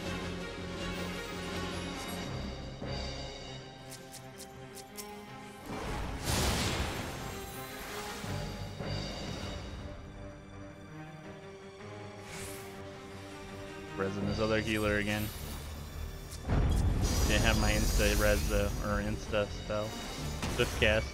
Speaker 1: Resin this other healer again. Didn't have my insta res though, or insta spell. Swift cast.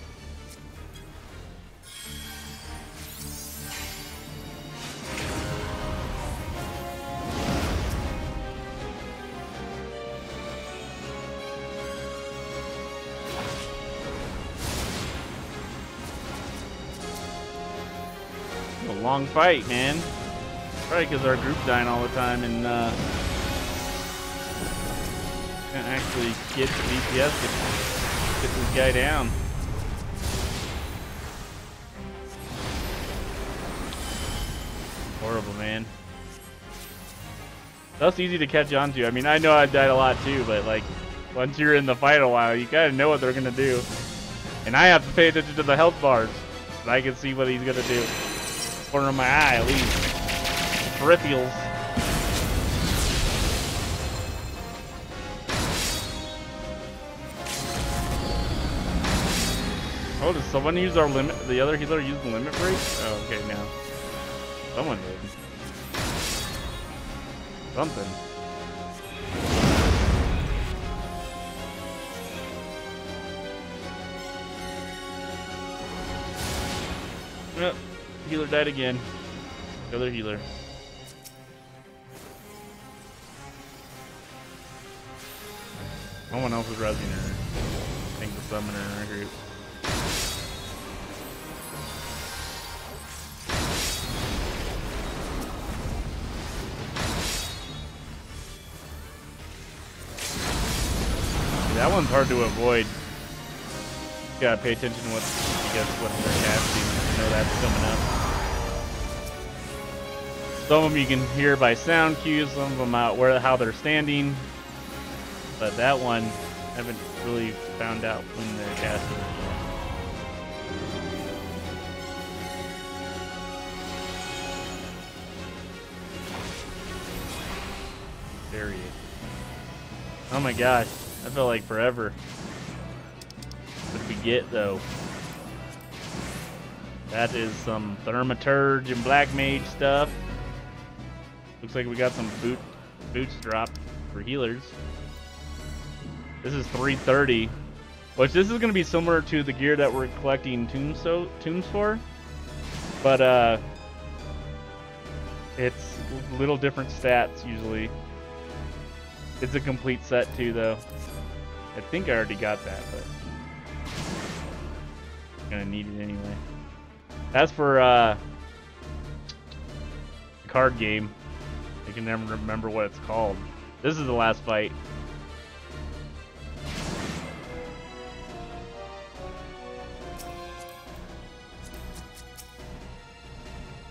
Speaker 1: A long fight, man. Probably because our group's dying all the time and can't actually get the DPS to get this guy down. Horrible, man. That's easy to catch on to. I mean, I know I've died a lot too, but like, once you're in the fight a while, you gotta know what they're gonna do. And I have to pay attention to the health bars, so I can see what he's gonna do. Corner of my eye, at least. Peripherals. Oh, does someone use our limit? The other healer use the limit break? Oh, okay, now. Someone did. Something. Yep, healer died again. The other healer. No one else is resing her. I think the summoner in our group. That one's hard to avoid. You gotta pay attention to what they're casting. You know that's coming up. Some of them you can hear by sound cues, some of them out how they're standing. But that one, I haven't really found out when they're casting. There he is. Oh my gosh. I felt like forever. What did we get though? That is some Thaumaturge and Black Mage stuff. Looks like we got some boots dropped for healers. This is 330, which this is going to be similar to the gear that we're collecting tunes for, but it's a little different stats usually. It's a complete set too, though. I think I already got that, but I'm gonna need it anyway. As for card game, I can never remember what it's called. This is the last fight.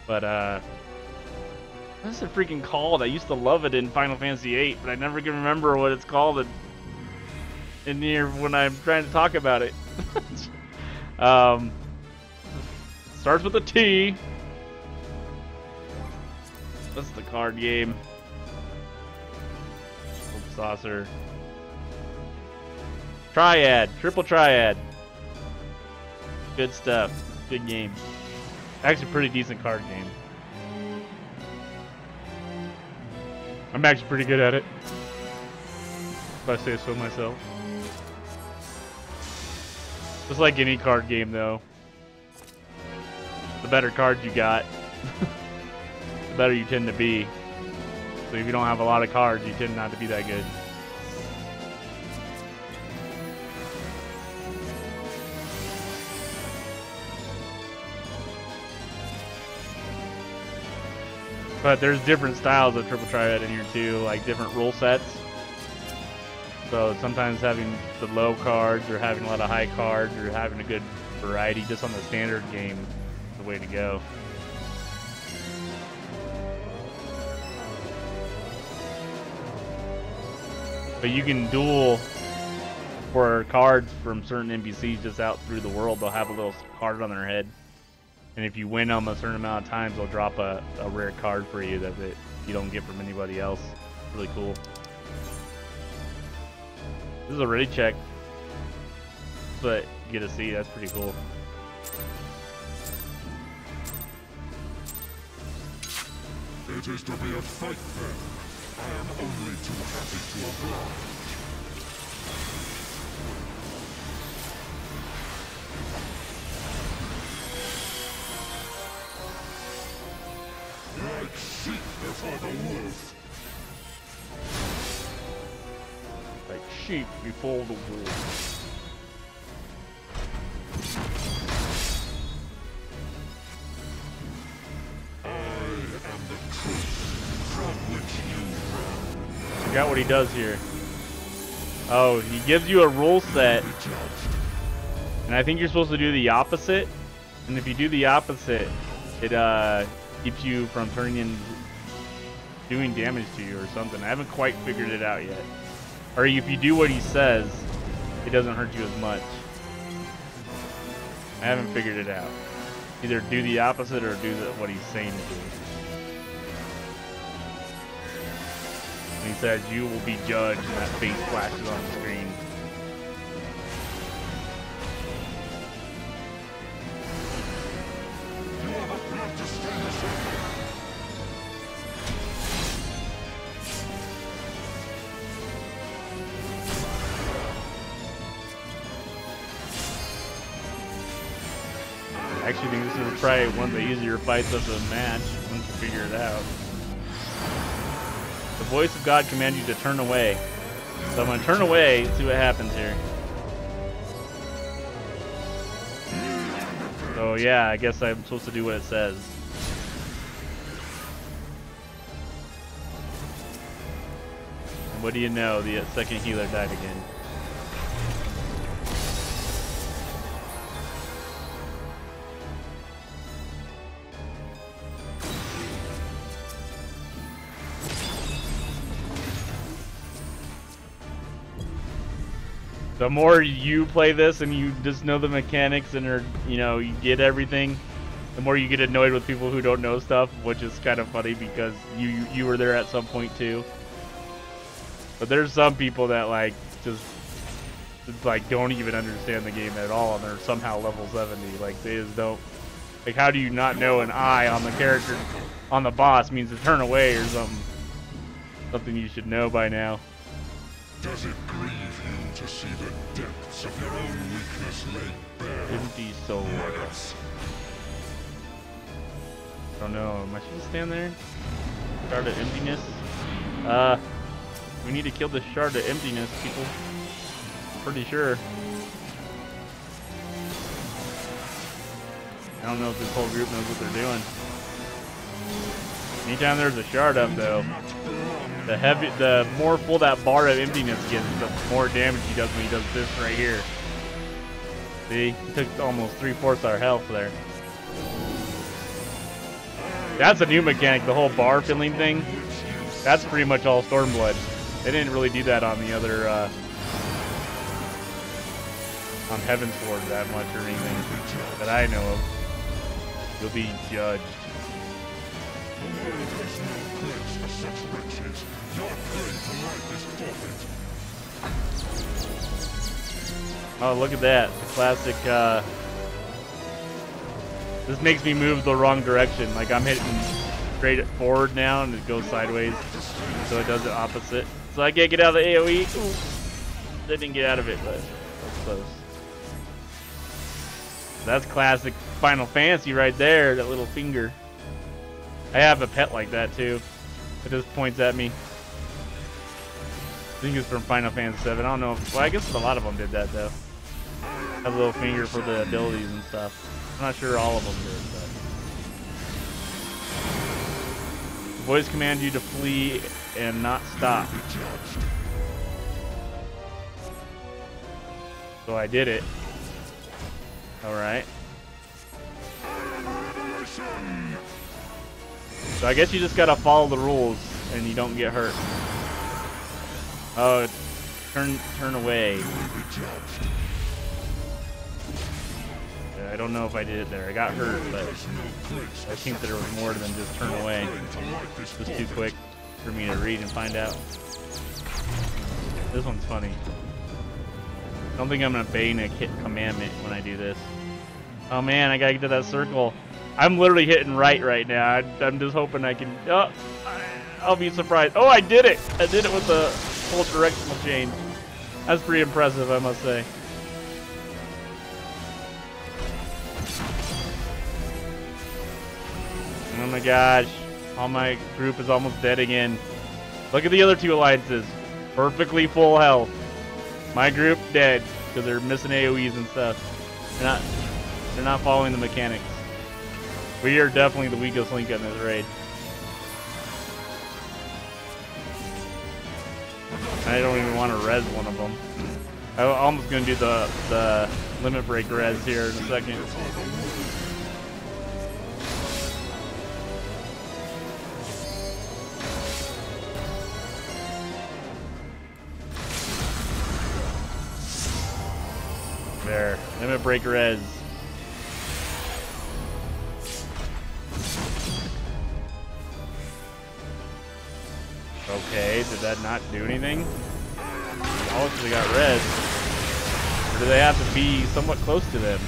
Speaker 1: But what's it freaking called? I used to love it in Final Fantasy VIII, but I never can remember what it's called in here when I'm trying to talk about it. Starts with a T. What's the card game? Saucer. Triad. Triple Triad. Good stuff. Good game. Actually, pretty decent card game. I'm actually pretty good at it, if I say so myself. Just like any card game, though. The better cards you got, the better you tend to be. So if you don't have a lot of cards, you tend not to be that good. But there's different styles of Triple Triad in here too, like different rule sets. So sometimes having the low cards or having a lot of high cards or having a good variety just on the standard game is the way to go. But you can duel for cards from certain NPCs just out through the world. They'll have a little card on their head. And if you win them a certain amount of times, they'll drop a rare card for you that you don't get from anybody else. Really cool. This is a ready check. But you get to see, that's pretty cool.
Speaker 14: It is to be a fight then. I am only too happy to oblige. Like sheep before the wolf.
Speaker 1: Like sheep before the wolf.
Speaker 14: I am the truth.
Speaker 1: Forgot what he does here. Oh, he gives you a rule set. And I think you're supposed to do the opposite. And if you do the opposite, it keeps you from turning in doing damage to you or something. I haven't quite figured it out yet. Or if you do what he says, it doesn't hurt you as much. I haven't figured it out. Either do the opposite or do what he's saying to do. And he says, you will be judged, and that face flashes on the screen. I actually think this is probably one of the easier fights of the match once you figure it out. The voice of God commands you to turn away. So I'm going to turn away and see what happens here. So yeah, I guess I'm supposed to do what it says. And what do you know? The second healer died again. The more you play this and you just know the mechanics and are, you know, you get everything, the more you get annoyed with people who don't know stuff, which is kind of funny because you were there at some point too. But there's some people that like just like don't even understand the game at all and they're somehow level 70. Like they just don't. Like how do you not know an eye on the character on the boss means to turn away or something? Something you should know by now.
Speaker 14: Does it grieve you to see the depths of your own weakness laid bare?
Speaker 1: Empty soul. I don't know. Am I supposed to stand there? Shard of emptiness. We need to kill the shard of emptiness, people. Pretty sure. I don't know if this whole group knows what they're doing. Anytime there's a shard up, though, the more full that bar of emptiness gets, the more damage he does when he does this right here. See? He took almost 3/4 our health there. That's a new mechanic, the whole bar filling thing. That's pretty much all Stormblood. They didn't really do that on the other, on Heaven's Sword that much or anything that I know of. You'll be judged. Oh, look at that. The classic, this makes me move the wrong direction. Like I'm hitting straight forward now and it goes sideways. So it does it opposite. So I can't get out of the AoE. Ooh. I didn't get out of it, but that's close. That's classic Final Fantasy right there, that little finger. I have a pet like that too. It just points at me. I think it's from Final Fantasy VII. I don't know if, well, I guess a lot of them did that though. Have a little finger for the abilities and stuff. I'm not sure all of them did, but. The voice command you to flee and not stop. So I did it. Alright. So I guess you just gotta follow the rules and you don't get hurt. Oh, turn away. Yeah, I don't know if I did it there. I got hurt, but I think there was more than just turn away. It's just too quick for me to read and find out. This one's funny. I don't think I'm gonna bane a commandment when I do this. Oh man, I gotta get to that circle. I'm literally hitting right now. I'm just hoping I can. Oh, I'll be surprised. Oh, I did it! I did it with the full directional change. That's pretty impressive, I must say. Oh my gosh. All my group is almost dead again. Look at the other two alliances. Perfectly full health. My group dead because they're missing AoEs and stuff. They're not following the mechanics. We are definitely the weakest link in this raid. I don't even want to res one of them. I'm almost gonna do the limit break res here in a second. There, limit break res. Okay, did that not do anything? Also, they got res. Or do they have to be somewhat close to them?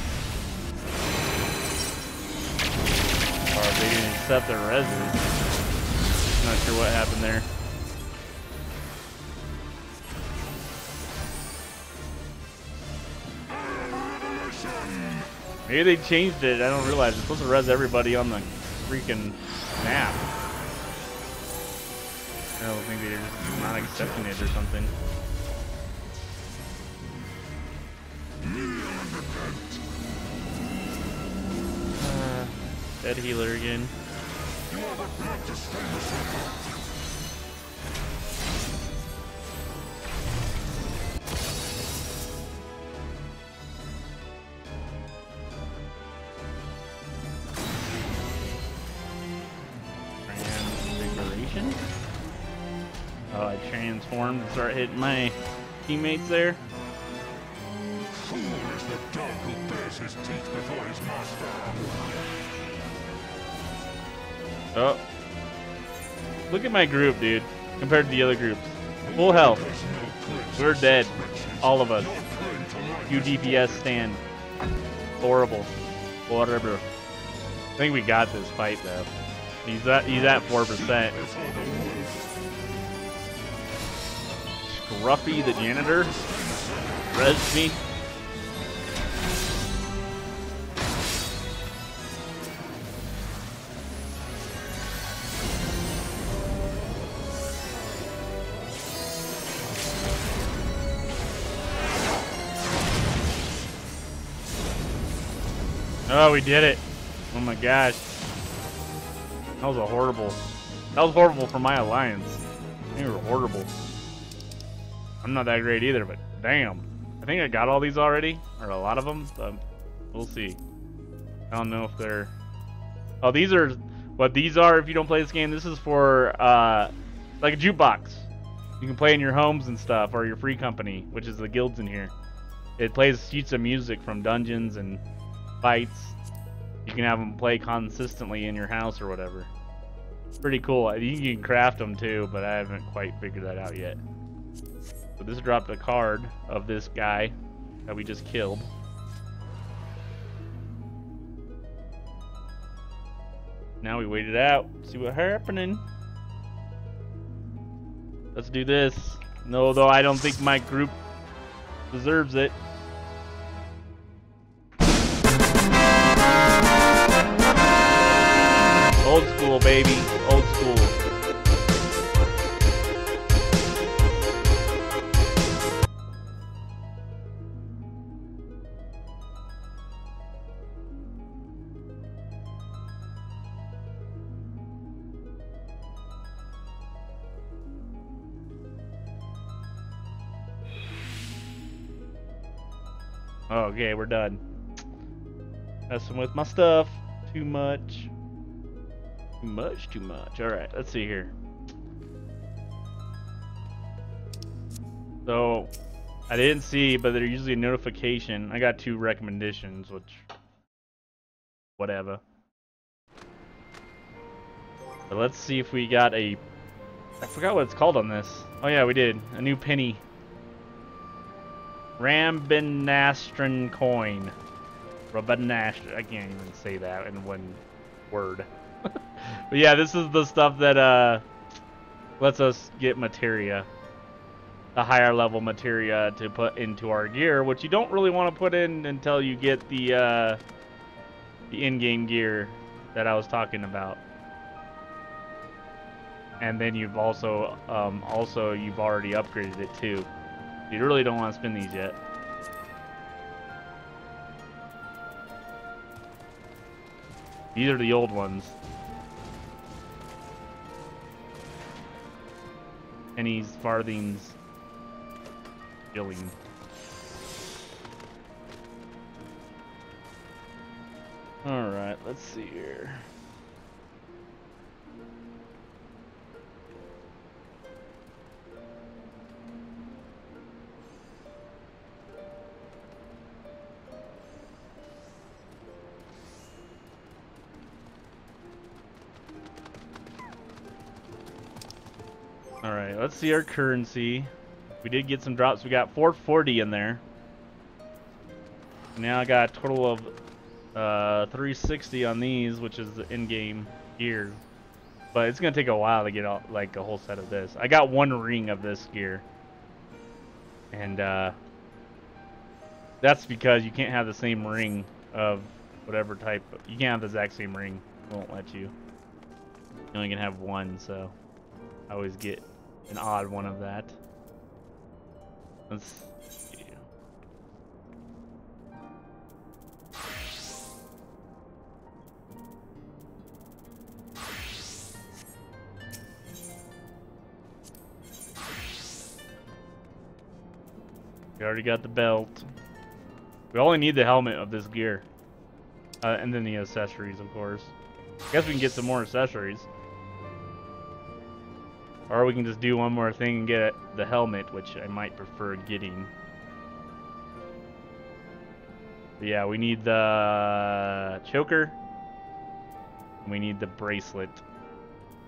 Speaker 1: Or if they didn't accept their reses. Not sure what happened there. Maybe they changed it. I don't realize it's supposed to res everybody on the freaking map. I don't think they're just not accepting it or something. Dead healer again. Transfiguration? Oh, I transformed and start hitting my teammates there.
Speaker 14: Fool is the dog who bares his teeth before his master.
Speaker 1: Oh. Look at my group, dude, compared to the other groups. Full health. We're dead. All of us. Few DPS stand. Horrible. Whatever. I think we got this fight, though. He's at 4%. Scruffy the janitor. Res me. Oh, we did it. Oh my gosh. That was horrible for my alliance. They were horrible. I'm not that great either, but damn. I think I got all these already, or a lot of them, but we'll see. I don't know if they're... Oh, these are what these are if you don't play this game. This is for like a jukebox. You can play in your homes and stuff, or your free company, which is the guilds in here. It plays sheets of music from dungeons and fights. You can have them play consistently in your house or whatever. Pretty cool. You can craft them too, but I haven't quite figured that out yet. So this dropped a card of this guy that we just killed. Now we wait it out, see what's happening. Let's do this. No, though I don't think my group deserves it. Old school, baby. Old school. Okay, we're done. Messing with my stuff too much. Too much. Alright, let's see here. So, I didn't see, but there's usually a notification. I got 2 recommendations, which... whatever. But let's see if we got a... I forgot what it's called on this. Oh yeah, we did. A new penny. Rambinastran coin. Rambinastran. I can't even say that in one word. But yeah, this is the stuff that lets us get materia, the higher level materia to put into our gear, which you don't really want to put in until you get the in-game gear that I was talking about. And then you've also you've already upgraded it too. You really don't want to spend these yet. These are the old ones. Pennies, farthings. chilling. Alright, let's see here. Alright, let's see our currency. We did get some drops. We got 440 in there. Now I got a total of 360 on these, which is the in-game gear. But it's gonna take a while to get all, like a whole set of this. I got one ring of this gear. And that's because you can't have the same ring of whatever type. You can't have the exact same ring. It won't let you. You only can have one, so I always get an odd one of that. Let's see. We already got the belt. We only need the helmet of this gear. And then the accessories, of course. I guess we can get some more accessories. Or we can just do one more thing and get the helmet, which I might prefer getting. But yeah, we need the choker. And we need the bracelet.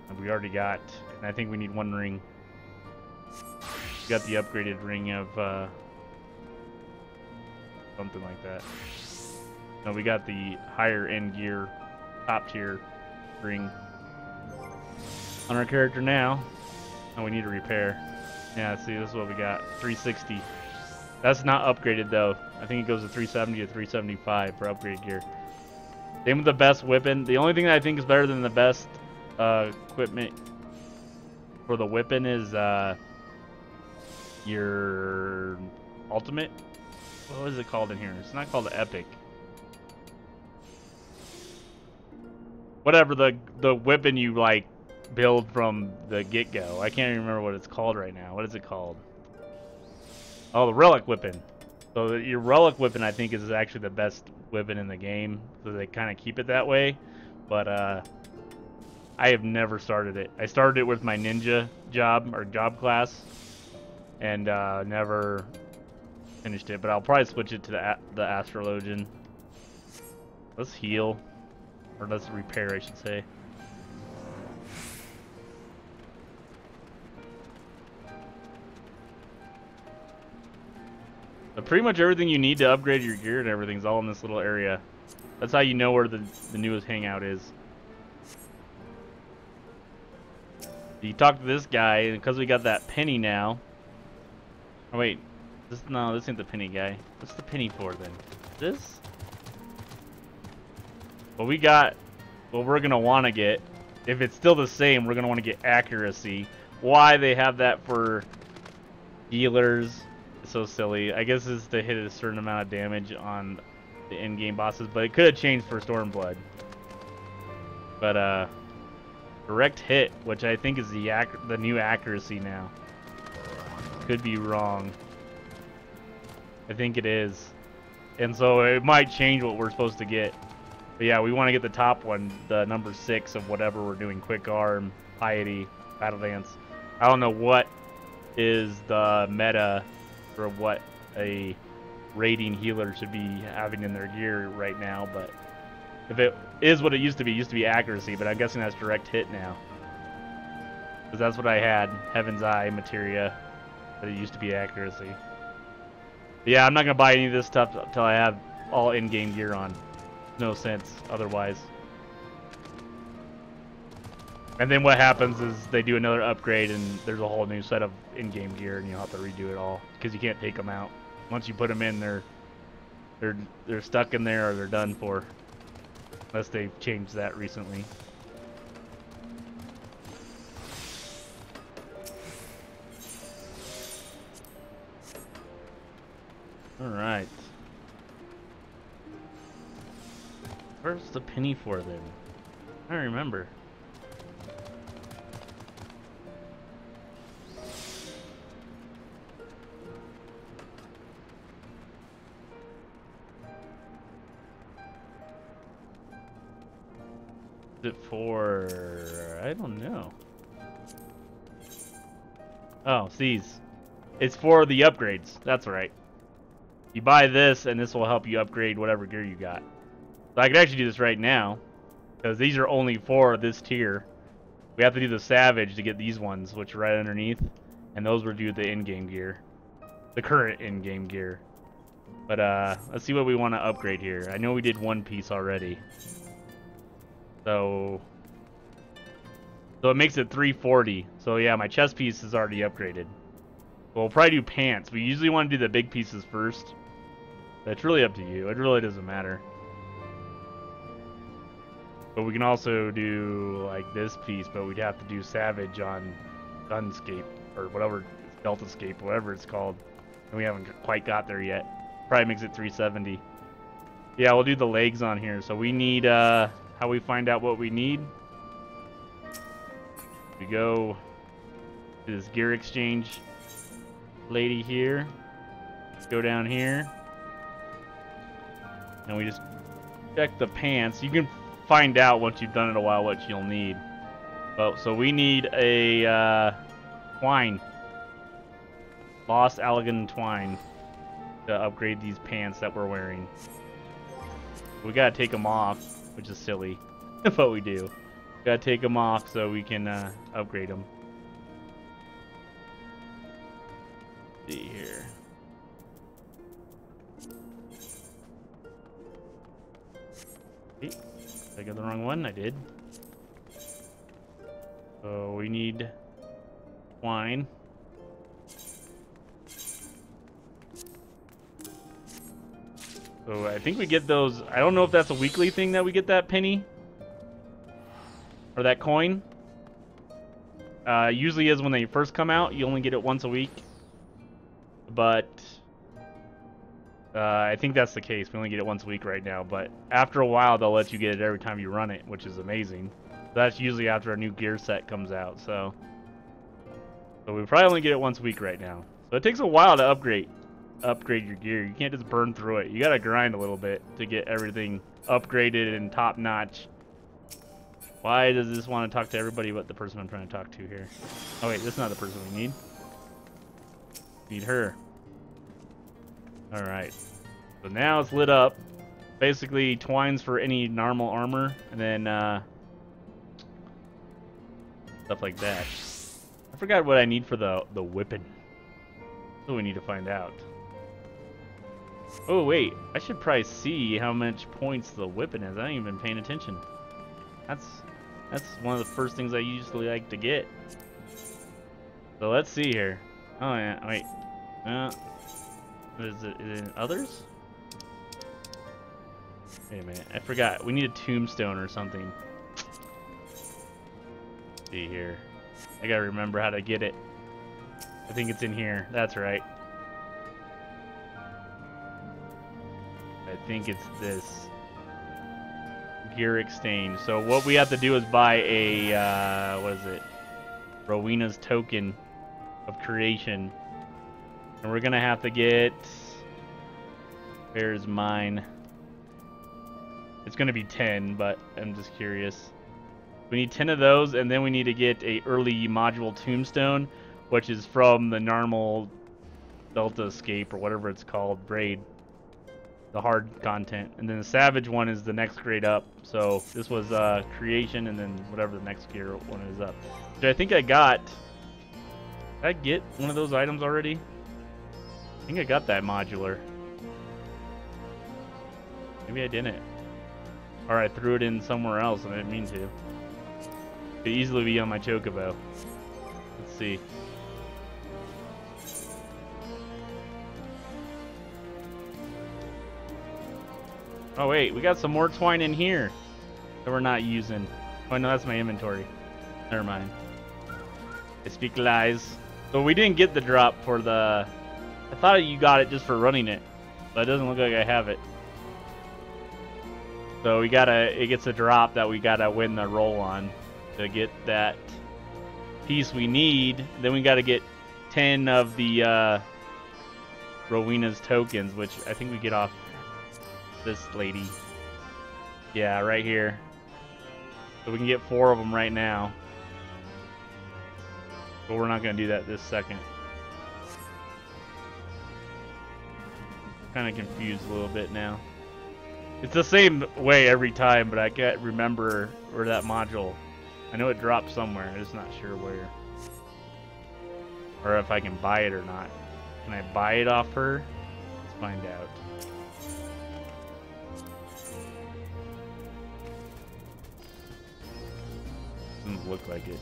Speaker 1: And we already got. And I think we need one ring. We got the upgraded ring of something like that. No, we got the higher end gear, top tier ring on our character now. Oh, we need to repair. Yeah, see, this is what we got. 360. That's not upgraded though. I think it goes to 370 or 375 for upgraded gear. Same with the best whipping. The only thing that I think is better than the best equipment for the whipping is your ultimate. What is it called in here? It's not called the epic. Whatever the whipping you like build from the get-go. I can't even remember what it's called right now. What is it called? Oh, the relic whipping. So your relic whipping, I think, is actually the best whipping in the game. So they kind of keep it that way. But I have never started it. I started it with my ninja job or job class, and never finished it. But I'll probably switch it to the astrologian. Let's heal, or let's repair, I should say. But pretty much everything you need to upgrade your gear and everything's all in this little area. That's how you know where the newest hangout is. You talk to this guy, and because we got that penny now. Oh wait, this ain't the penny guy. What's the penny for then? This? Well, we got what we're gonna want to get. If it's still the same, we're gonna want to get accuracy. Why they have that for healers? So silly. I guess it's to hit a certain amount of damage on the in-game bosses, but it could have changed for Stormblood. But direct hit, which I think is the new accuracy now. Could be wrong. I think it is, and so it might change what we're supposed to get. But yeah, we want to get the top one, the number 6 of whatever we're doing. Quick arm, piety, battle dance. I don't know what is the meta for what a raiding healer should be having in their gear right now, but if it is what it used to be accuracy, but I'm guessing that's direct hit now, because that's what I had, Heaven's Eye materia, but it used to be accuracy. But yeah, I'm not gonna buy any of this stuff until I have all in-game gear on. No sense otherwise. And then what happens is they do another upgrade and there's a whole new set of in-game gear, and you'll have to redo it all because you can't take them out. Once you put them in, they're stuck in there, or they're done for, unless they've changed that recently. All right. Where's the penny for then? I don't remember. Is it for... I don't know. Oh, these. It's for the upgrades. That's right. You buy this, and this will help you upgrade whatever gear you got. So I could actually do this right now, because these are only for this tier. We have to do the Savage to get these ones, which are right underneath, and those will do the in-game gear. The current in-game gear. But let's see what we want to upgrade here. I know we did one piece already. So it makes it 340. So yeah, my chest piece is already upgraded. We'll probably do pants. We usually want to do the big pieces first. But it's really up to you. It really doesn't matter. But we can also do like this piece, but we'd have to do Savage on Gunscape or whatever, Deltascape, whatever it's called. And we haven't quite got there yet. Probably makes it 370. Yeah, we'll do the legs on here. So we need, how we find out what we need. We go to this gear exchange lady here. Let's go down here. And we just check the pants. You can find out once you've done it a while what you'll need. Oh, so we need a twine. Lost Allegan twine to upgrade these pants that we're wearing. We gotta take them off, which is silly, but we do. Gotta take them off so we can upgrade them. Let's see here. Did I get the wrong one? I did. So we need wine. So I think we get those. I don't know if that's a weekly thing that we get that penny or that coin. Usually is when they first come out. You only get it once a week. But I think that's the case. We only get it once a week right now. But after a while, they'll let you get it every time you run it, which is amazing. That's usually after a new gear set comes out. So we probably only get it once a week right now. So it takes a while to upgrade your gear. You can't just burn through it. You gotta grind a little bit to get everything upgraded and top notch. Why does this want to talk to everybody but the person I'm trying to talk to here? Oh wait, this is not the person we need. Need her. Alright. So now it's lit up. Basically twines for any normal armor and then stuff like that. I forgot what I need for the whipping. That's what we need to find out. Oh wait, I should probably see how much points the whipping has. I ain't even been paying attention. That's one of the first things I usually like to get. So let's see here. Oh yeah, wait. Is it in others? Wait a minute, I forgot. We need a tombstone or something. Let's see here. I gotta remember how to get it. I think it's in here. That's right. I think it's this gear exchange. So what we have to do is buy a what is it? Rowena's token of creation, and we're gonna have to get. Where's mine? It's gonna be 10, but I'm just curious. We need 10 of those, and then we need to get a early module tombstone, which is from the normal Deltascape or whatever it's called raid. The hard content, and then the Savage one is the next grade up. So this was creation, and then whatever the next gear one is up. So I think I got. Did I get one of those items already? I think I got that modular. Maybe I didn't. Or I threw it in somewhere else and I didn't mean to. It could easily be on my chocobo. Let's see. Oh wait, we got some more twine in here that we're not using. Oh no, that's my inventory. Never mind. I speak lies. So we didn't get the drop for the... I thought you got it just for running it, but it doesn't look like I have it. So we gotta... It gets a drop that we gotta win the roll on to get that piece we need. Then we gotta get 10 of the Rowena's tokens, which I think we get off this lady. Yeah, right here. So we can get 4 of them right now. But we're not going to do that this second. Kind of confused a little bit now. It's the same way every time, but I can't remember where that module. I know it dropped somewhere, I'm just not sure where. Or if I can buy it or not. Can I buy it off her? Let's find out. Doesn't look like it.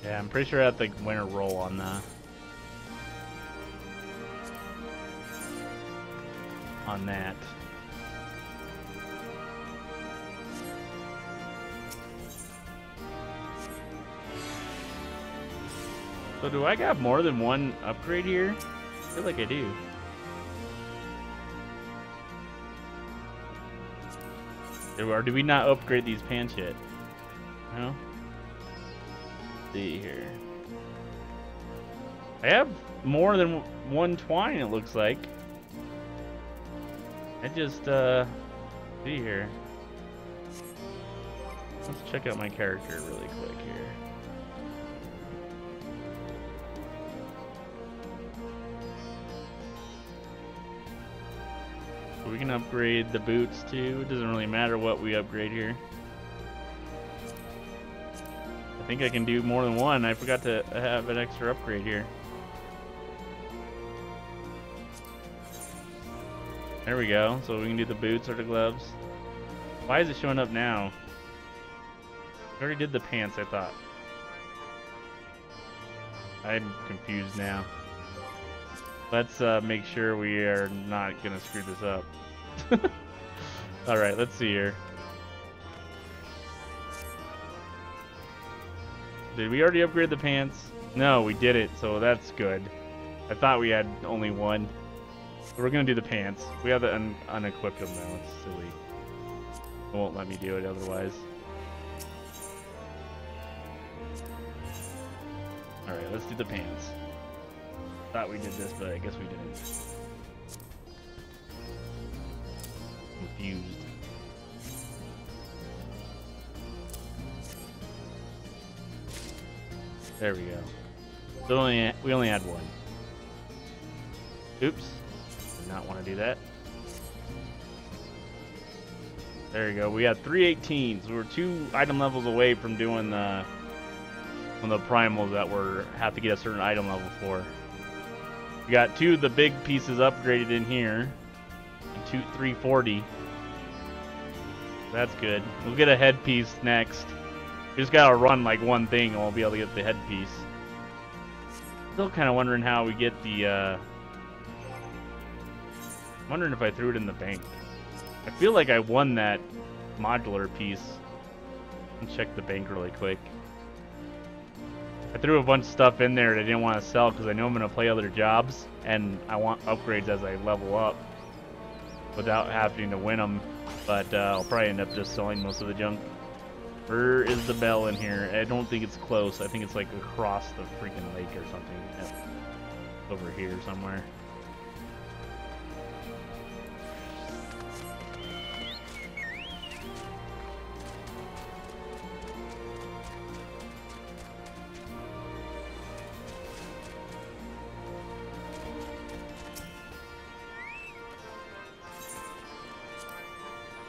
Speaker 1: Yeah, I'm pretty sure I have to win a roll on that. So do I got more than one upgrade here? I feel like I do. Or do we not upgrade these pants yet? No? Let's see here. I have more than one twine, it looks like. I just, see here. Let's check out my character really quick here. So we can upgrade the boots too. It doesn't really matter what we upgrade here. I think I can do more than one. I forgot to have an extra upgrade here. There we go. So we can do the boots or the gloves. Why is it showing up now? I already did the pants, I thought. I'm confused now. Let's make sure we are not gonna screw this up. Alright, let's see here. Did we already upgrade the pants? No, we didn't, so that's good. I thought we had only one. So we're gonna do the pants. We have to unequip them though, it's silly. It won't let me do it otherwise. Alright, let's do the pants. Thought we did this, but I guess we didn't. Confused. There we go. So we only had one. Oops. Did not want to do that. There you go. We had 318s. We were 2 item levels away from doing the one of the primals that we have to get a certain item level for. We got 2 of the big pieces upgraded in here. 340. That's good. We'll get a headpiece next. We just gotta run like one thing and we'll be able to get the headpiece. Still kind of wondering how we get the, I'm wondering if I threw it in the bank. I feel like I won that modular piece. Let's check the bank really quick. I threw a bunch of stuff in there that I didn't want to sell because I know I'm going to play other jobs and I want upgrades as I level up without having to win them. But I'll probably end up just selling most of the junk. Where is the bell in here? I don't think it's close. I think it's like across the freaking lake or something. Yep. Over here somewhere.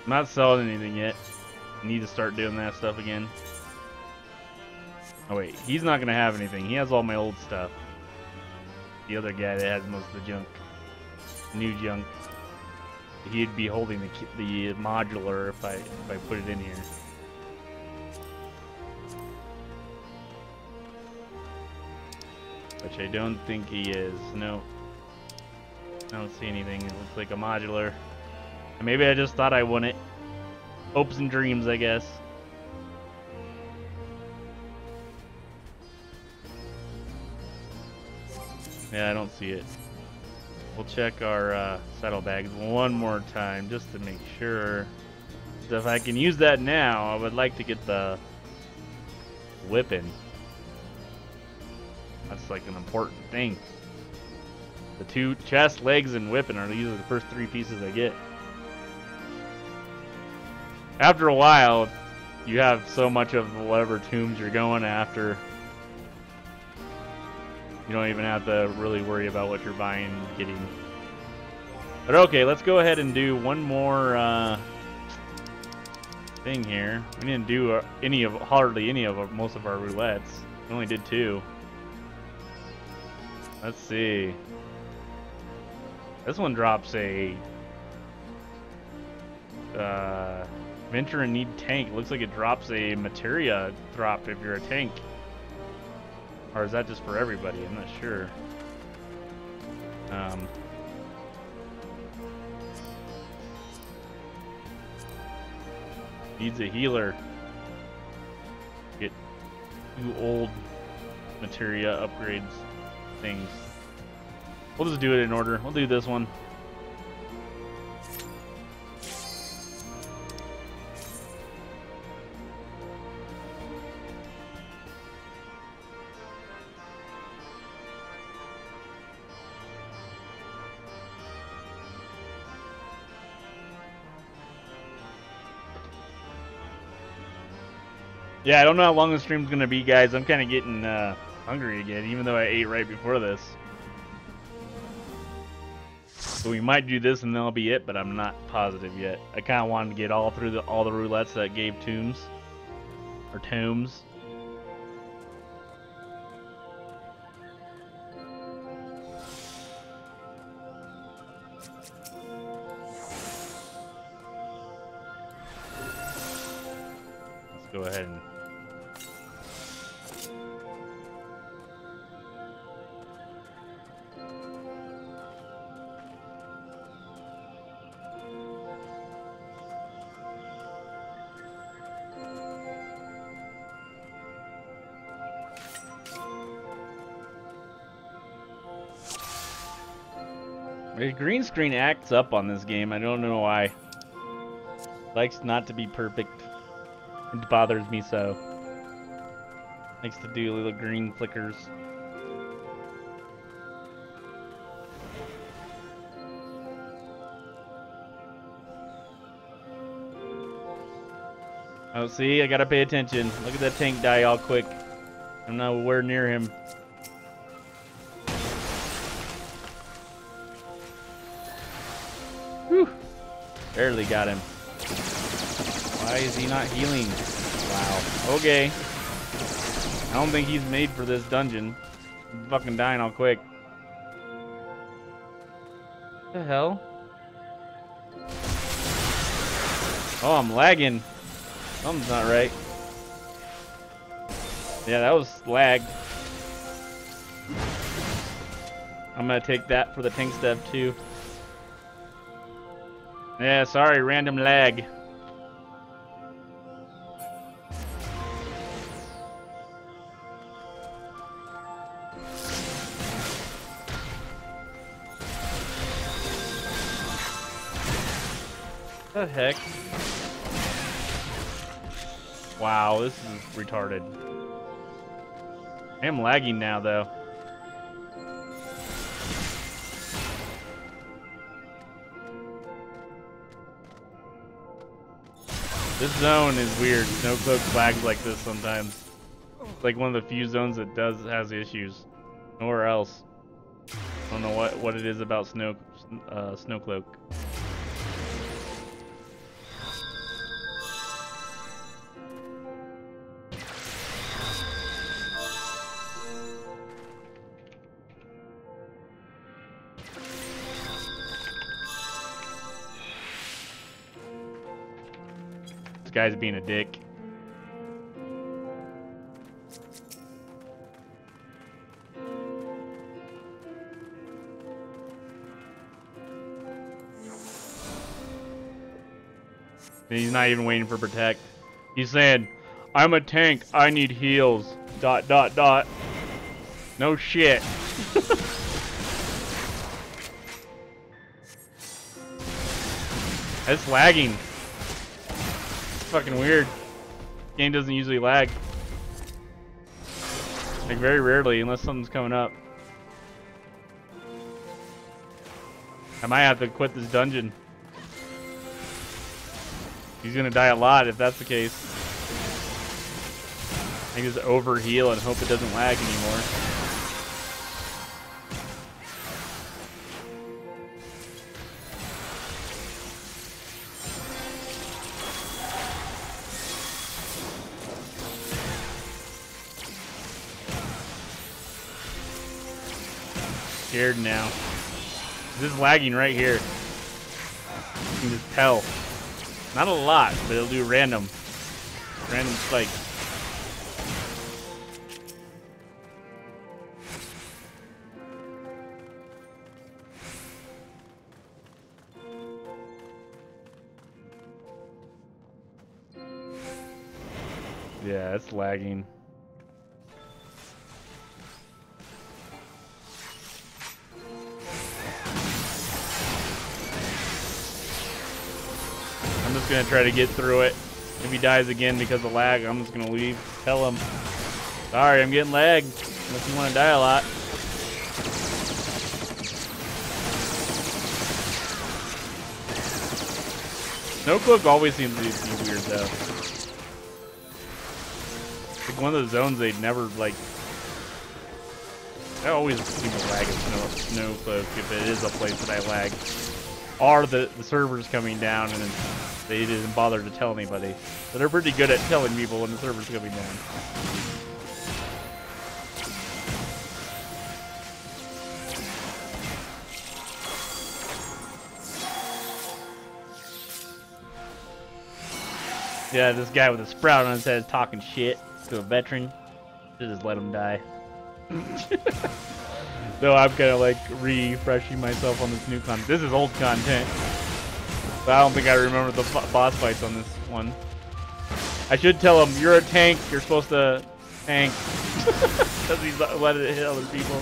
Speaker 1: I'm not selling anything yet. I need to start doing that stuff again. Oh wait, he's not gonna have anything. He has all my old stuff. The other guy that has most of the junk, new junk, he'd be holding the modular if I put it in here. Which I don't think he is. No, I don't see anything. It looks like a modular. Maybe I just thought I won it. Hopes and dreams, I guess. Yeah, I don't see it. We'll check our saddlebags one more time just to make sure. So if I can use that now, I would like to get the Whipping. That's like an important thing. The 2 chest, legs, and whipping are these are the first 3 pieces I get. After a while, you have so much of whatever tombs you're going after. You don't even have to really worry about what you're buying and getting. But okay, let's go ahead and do one more thing here. We didn't do hardly any of most of our roulettes. We only did 2. Let's see. This one drops a venture and need tank. Looks like it drops a materia drop if you're a tank. Or is that just for everybody? I'm not sure. Needs a healer. Get 2 old materia upgrades things. We'll just do it in order. We'll do this one. Yeah, I don't know how long the stream's gonna be, guys. I'm kind of getting hungry again, even though I ate right before this. So we might do this and that'll be it, but I'm not positive yet. I kind of wanted to get all through all the roulettes that gave tombs or tomes. Let's go ahead and the green screen acts up on this game. I don't know why. Likes not to be perfect. It bothers me so. Likes to do little green flickers. Oh, see, I gotta pay attention. Look at that tank die all quick. I'm nowhere near him. Whew. Barely got him. Why is he not healing? Wow. Okay. I don't think he's made for this dungeon. I'm fucking dying all quick. What the hell? Oh, I'm lagging. Something's not right. Yeah, that was lagged. I'm gonna take that for the tank step too. Yeah, sorry, random lag. What the heck? Wow, this is retarded. I am lagging now, though. This zone is weird. Snowcloak lags like this sometimes. It's like one of the few zones that has issues. Nowhere else. I don't know what it is about Snowcloak. Guy's being a dick. He's not even waiting for protect. He's saying, I'm a tank, I need heals. ... No shit. That's lagging. Fucking weird. Game doesn't usually lag. Like very rarely, unless something's coming up. I might have to quit this dungeon. He's gonna die a lot if that's the case. I can just over heal and hope it doesn't lag anymore. Scared now. This is lagging right here. You can just tell. Not a lot, but it'll do random spikes. Yeah, it's lagging. I'm just gonna try to get through it. If he dies again because of lag, I'm just gonna leave. Tell him, sorry, I'm getting lagged. Unless you want to die a lot. Snowcloak always seems to be weird though. Like one of those zones they'd never like. I always seem to lag at Snowcloak if it is a place that I lag. Or the server's coming down and they didn't bother to tell anybody. But they're pretty good at telling people when the server's coming down. Yeah, this guy with a sprout on his head is talking shit to a veteran. Should just let him die. So I'm kind of like refreshing myself on this new content. This is old content. But I don't think I remember the boss fights on this one. I should tell him, you're a tank, you're supposed to tank. Because he's letting it hit other people.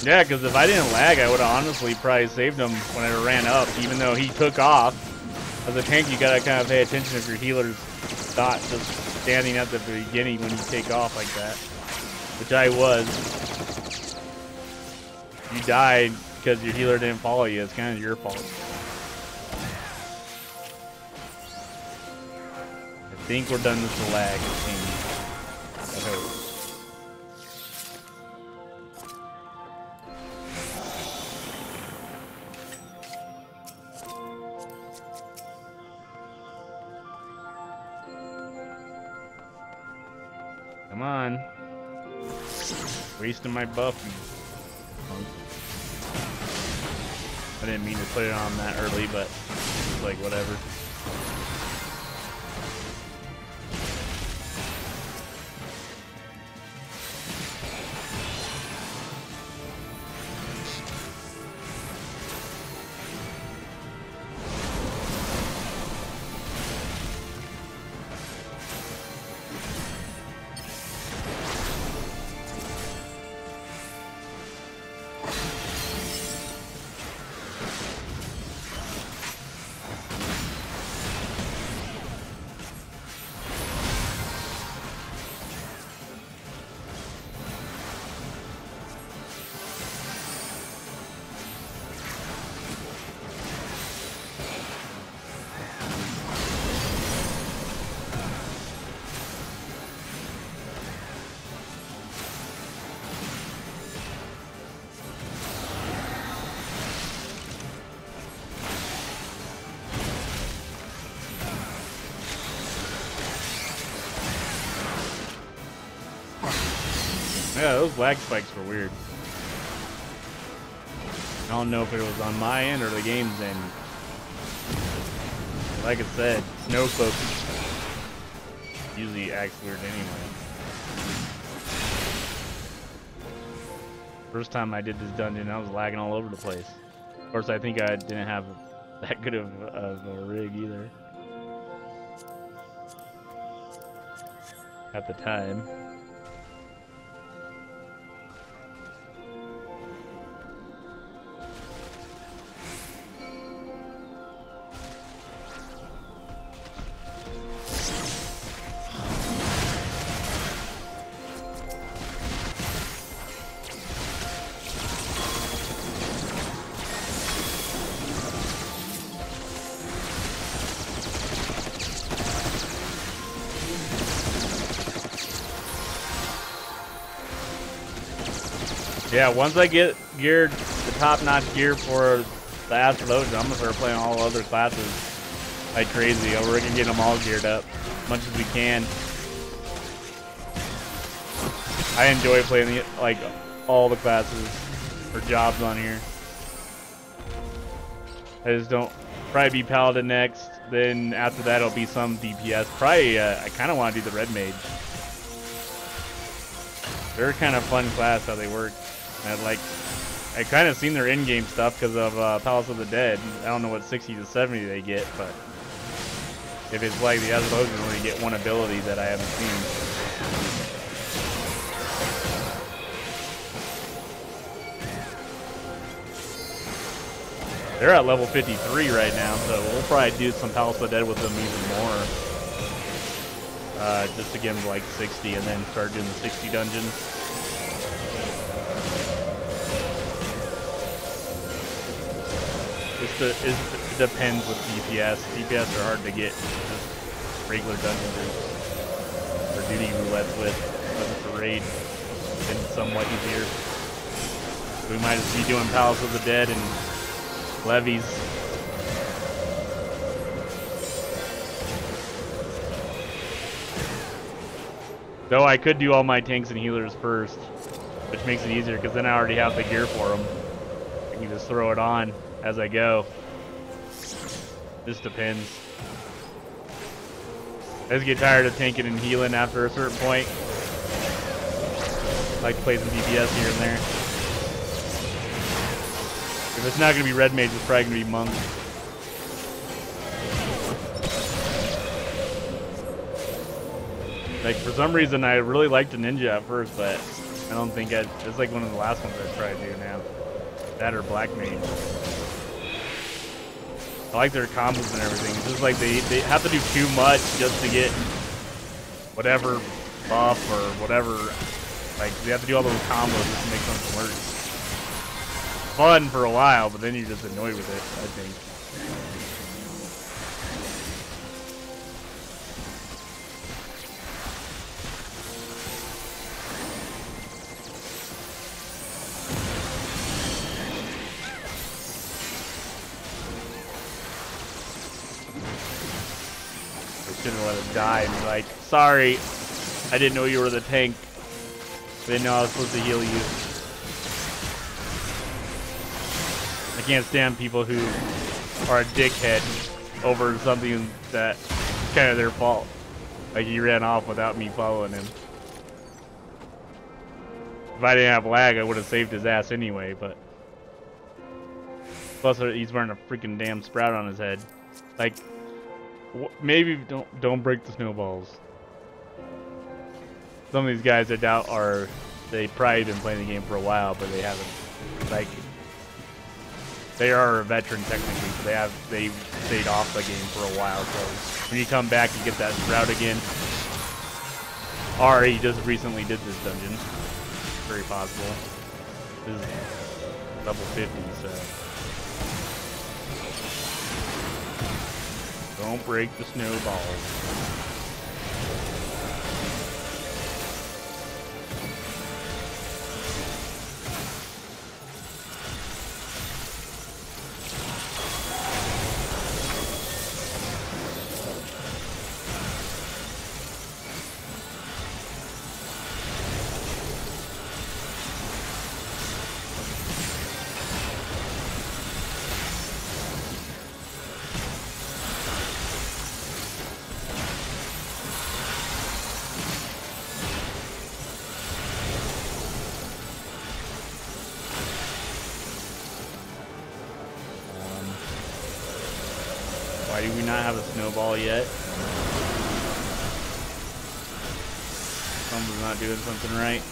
Speaker 1: Yeah, because if I didn't lag, I would have honestly probably saved him when I ran up, even though he took off. As a tank, you gotta kind of pay attention if your healer's not just standing at the beginning when you take off like that. Which I was. You died because your healer didn't follow you. It's kind of your fault. I think we're done with the lag. I hope. Come on. Wasting my buff, you punk. I didn't mean to put it on that early, but it's like whatever. Yeah, those lag spikes were weird. I don't know if it was on my end or the game's end. Like I said, Snowcloak usually acts weird anyway. First time I did this dungeon, I was lagging all over the place. Of course, I think I didn't have that good of a rig either at the time. Yeah, once I get geared, the top-notch gear for the Astrologian, I'm gonna start playing all other classes like crazy. We're gonna get them all geared up as much as we can. I enjoy playing like all the classes or jobs on here. I just don't. Probably be Paladin next. Then after that, it'll be some DPS. Probably, I kind of want to do the Red Mage. They're kind of fun class how they work. I kind of seen their in-game stuff because of Palace of the Dead. I don't know what 60 to 70 they get, but if it's like the other those, only get one ability that I haven't seen. They're at level 53 right now, so we'll probably do some Palace of the Dead with them even more. Just to get them to like 60 and then start doing the 60 dungeons. It depends with DPS. DPS are hard to get just regular dungeon groups or duty roulettes with. But it's a raid, it's somewhat easier. We might just be doing Palace of the Dead and levies. Though I could do all my tanks and healers first, which makes it easier because then I already have the gear for them. I can just throw it on as I go. This depends. I just get tired of tanking and healing after a certain point. I like to play some DPS here and there. If it's not going to be Red Mage, it's probably going to be Monk. Like, for some reason, I really liked the Ninja at first, but I don't think it's like one of the last ones I'd try to do now. That or Black Mage. I like their combos and everything. It's just like they have to do too much just to get whatever buff or whatever. Like, they have to do all those combos just to make something work. Fun for a while, but then you're just annoyed with it, I think. Shouldn't let it die and be like, sorry, I didn't know you were the tank. I didn't know I was supposed to heal you. I can't stand people who are a dickhead over something that's kind of their fault. Like, he ran off without me following him. If I didn't have lag, I would have saved his ass anyway, but... Plus, he's wearing a freaking damn sprout on his head. Like... Maybe don't break the snowballs. Some of these guys I doubt they probably been playing the game for a while, but they haven't. Like, they are a veteran technically, so they stayed off the game for a while. So when you come back, you get that sprout again. Or he just recently did this dungeon. Very possible. This is level 50, so. Don't break the snowballs. do we not have a snowball yet? Someone's not doing something right.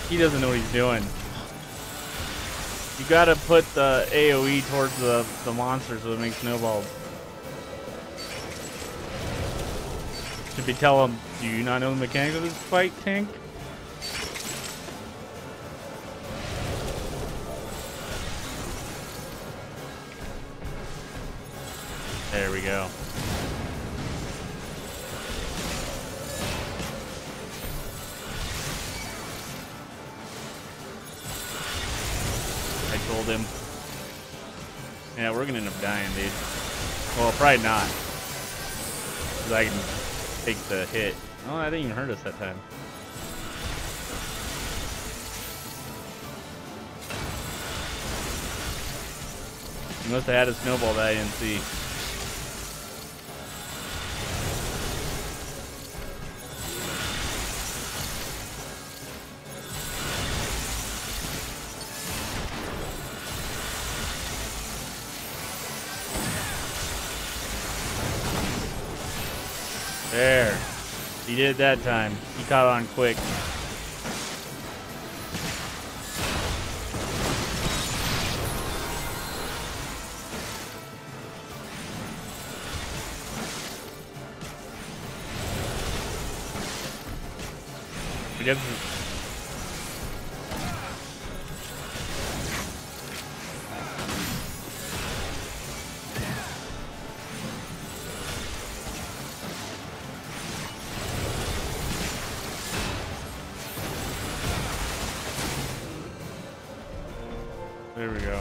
Speaker 1: He doesn't know what he's doing. You gotta put the AoE towards the monster so it makes snowballs. Should we tell him, do you not know the mechanics of this fight, tank? There we go. Told him. Yeah, we're gonna end up dying, dude. Well, probably not. Because I can take the hit. Oh, that didn't even hurt us that time. He must have had a snowball that I didn't see. There. He did it that time. He caught on quick. We got There we go.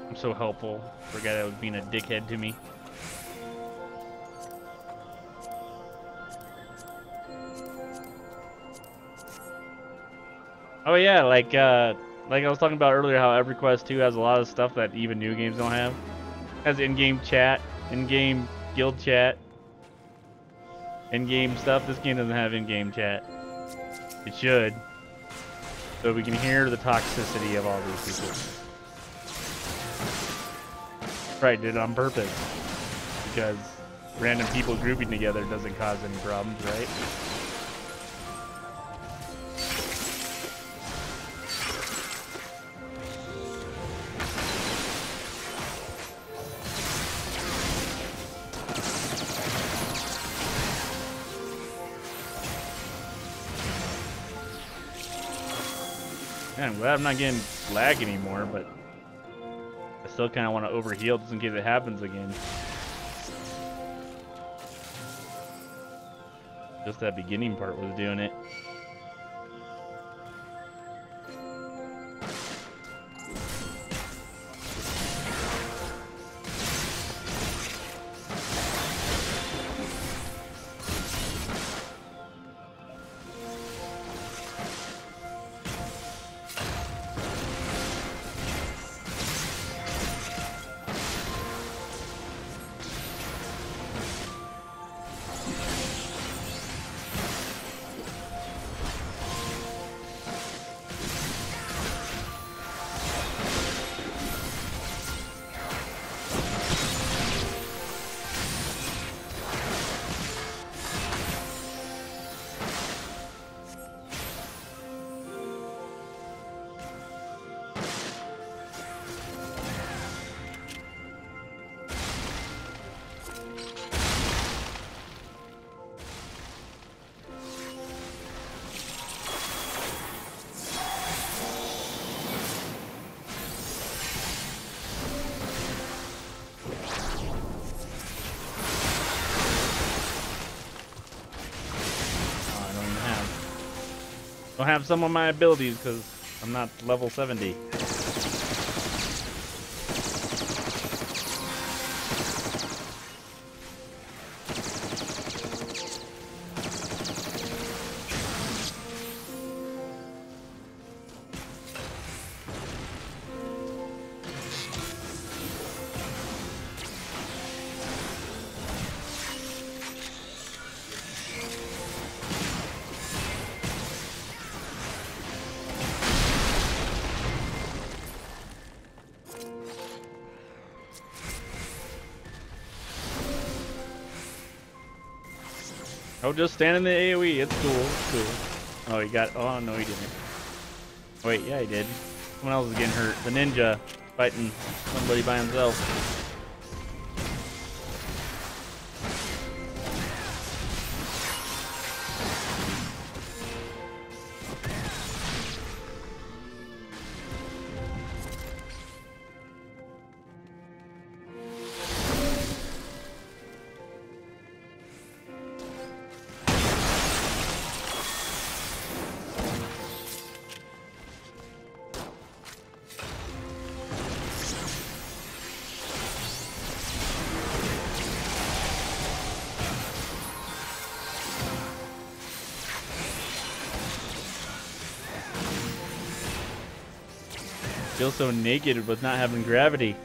Speaker 1: I'm so helpful for a guy that was being a dickhead to me. Oh yeah, like I was talking about earlier, how EverQuest 2 has a lot of stuff that even new games don't have. It has in-game chat, in-game guild chat, in-game stuff. This game doesn't have in-game chat. It should. So we can hear the toxicity of all these people. Right, did it on purpose. Because random people grouping together doesn't cause any problems, right? I'm glad I'm not getting lag anymore, but I still kind of want to overheal just in case it happens again. Just that beginning part was doing it. Don't have some of my abilities because I'm not level 70. Oh, just stand in the AoE. It's cool. It's cool. Oh, he got. Oh, no, he didn't. Wait, yeah, he did. Someone else is getting hurt. The ninja fighting somebody by himself. Feel so naked with not having gravity.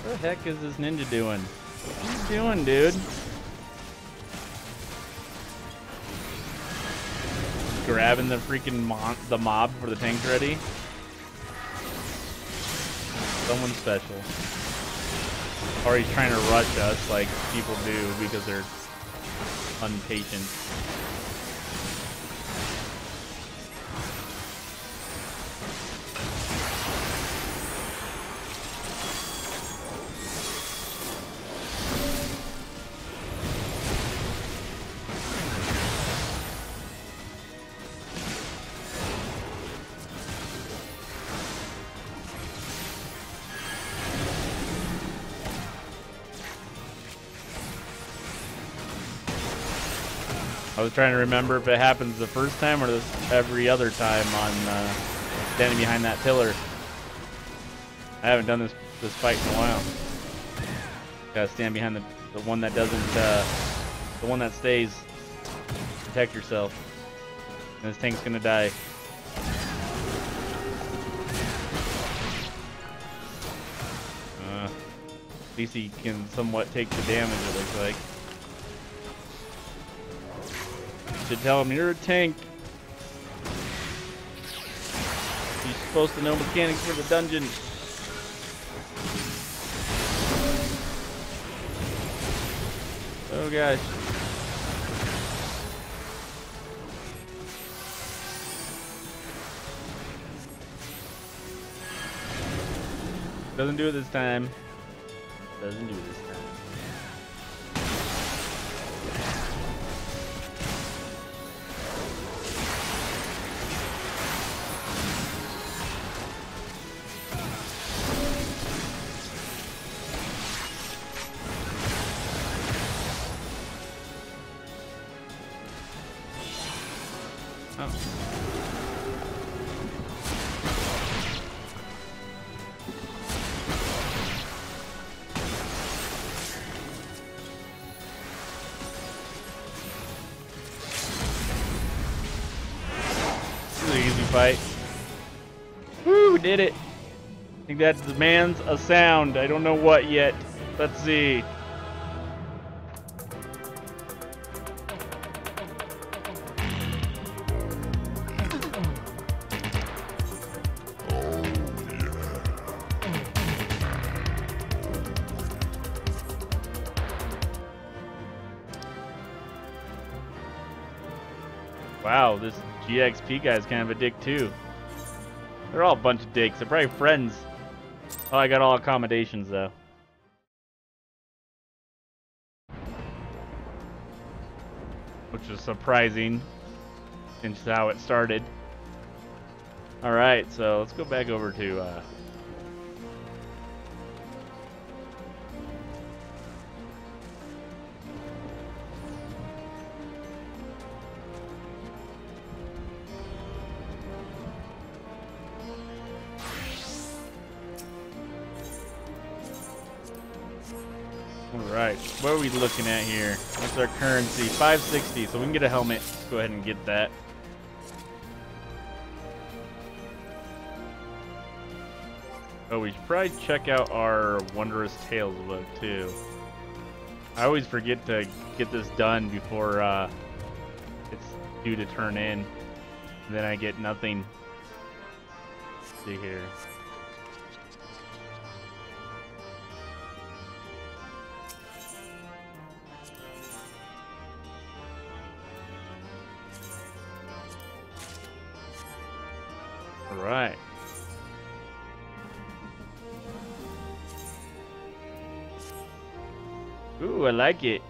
Speaker 1: What the heck is this ninja doing? What are you doing, dude? Grabbing the freaking mob for the tank's ready. Someone special. Or he's trying to rush us like people do because they're impatient. I was trying to remember if it happens the first time or every other time on standing behind that pillar. I haven't done this fight in a while. Gotta stand behind the one that doesn't, the one that stays. Protect yourself. And this tank's gonna die. At least he can somewhat take the damage, it looks like. Should tell him you're a tank. He's supposed to know mechanics for the dungeon. Oh gosh. Doesn't do it this time. Doesn't do it this time. Fight. Woo, did it. I think that demands a sound. I don't know what yet. Let's see. Wow, this GXP guy's kind of a dick too. They're all a bunch of dicks. They're probably friends. Oh, I got all accommodations though. Which is surprising since how it started. Alright, so let's go back over to Alright, what are we looking at here? What's our currency? 560, so we can get a helmet. Let's go ahead and get that. Oh, we should probably check out our Wondrous Tales book too. I always forget to get this done before it's due to turn in. And then I get nothing. Let's see here. Alright. Ooh, I like it.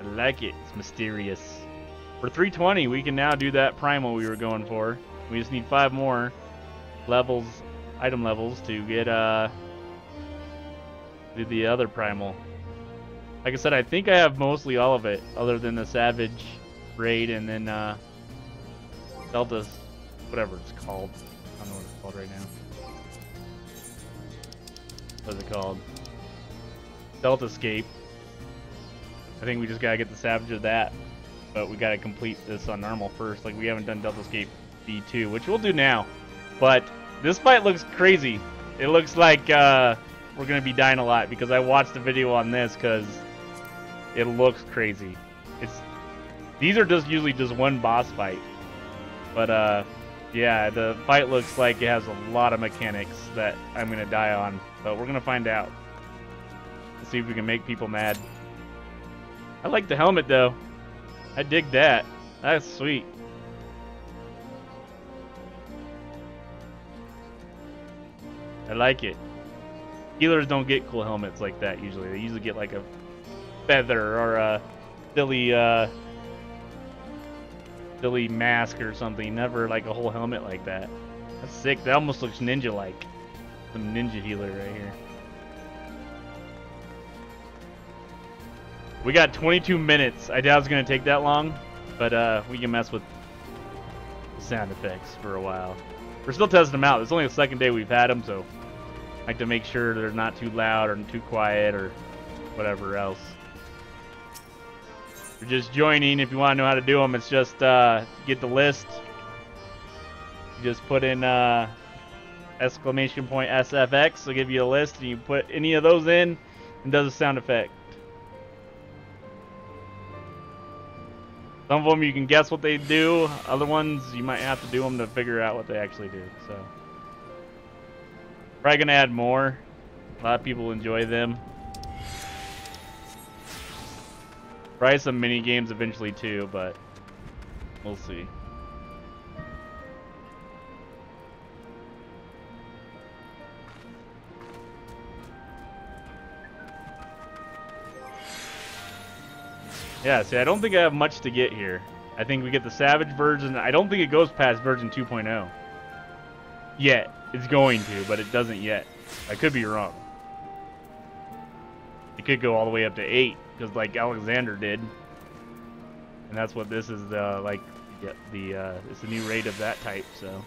Speaker 1: I like it. It's mysterious. For 320, we can now do that primal we were going for. We just need 5 more levels, item levels, to get do the other primal. Like I said, I think I have mostly all of it, other than the Savage raid and then Delta's, whatever it's called. I don't know what it's called right now. What's it called? Delta Escape. I think we just gotta get the Savage of that, but we gotta complete this on normal first. Like, we haven't done Delta Escape B2, which we'll do now. But this fight looks crazy. It looks like we're gonna be dying a lot, because I watched the video on this because it looks crazy. These are just usually just one boss fight, but yeah, the fight looks like it has a lot of mechanics that I'm gonna die on, but we're gonna find out. Let's see if we can make people mad. I like the helmet though. I dig that. That's sweet. I like it. Healers don't get cool helmets like that usually. They usually get like a feather or a silly silly mask or something. Never like a whole helmet like that. That's sick. That almost looks ninja-like. Some ninja healer right here. We got 22 minutes. I doubt it's going to take that long, but we can mess with the sound effects for a while. We're still testing them out. It's only the second day we've had them, so I like to make sure they're not too loud or too quiet or whatever else. If you're just joining, if you want to know how to do them, it's just get the list. You just put in exclamation point SFX, it'll give you a list, and you put any of those in, and does a sound effect. Some of them you can guess what they do, other ones you might have to do them to figure out what they actually do. So, probably gonna add more. A lot of people enjoy them. Probably some mini games eventually too, but we'll see. Yeah, see, I don't think I have much to get here. I think we get the Savage version. I don't think it goes past version 2.0. Yet. It's going to, but it doesn't yet. I could be wrong. It could go all the way up to 8, because like Alexander did. And that's what this is, like, it's a new raid of that type, so.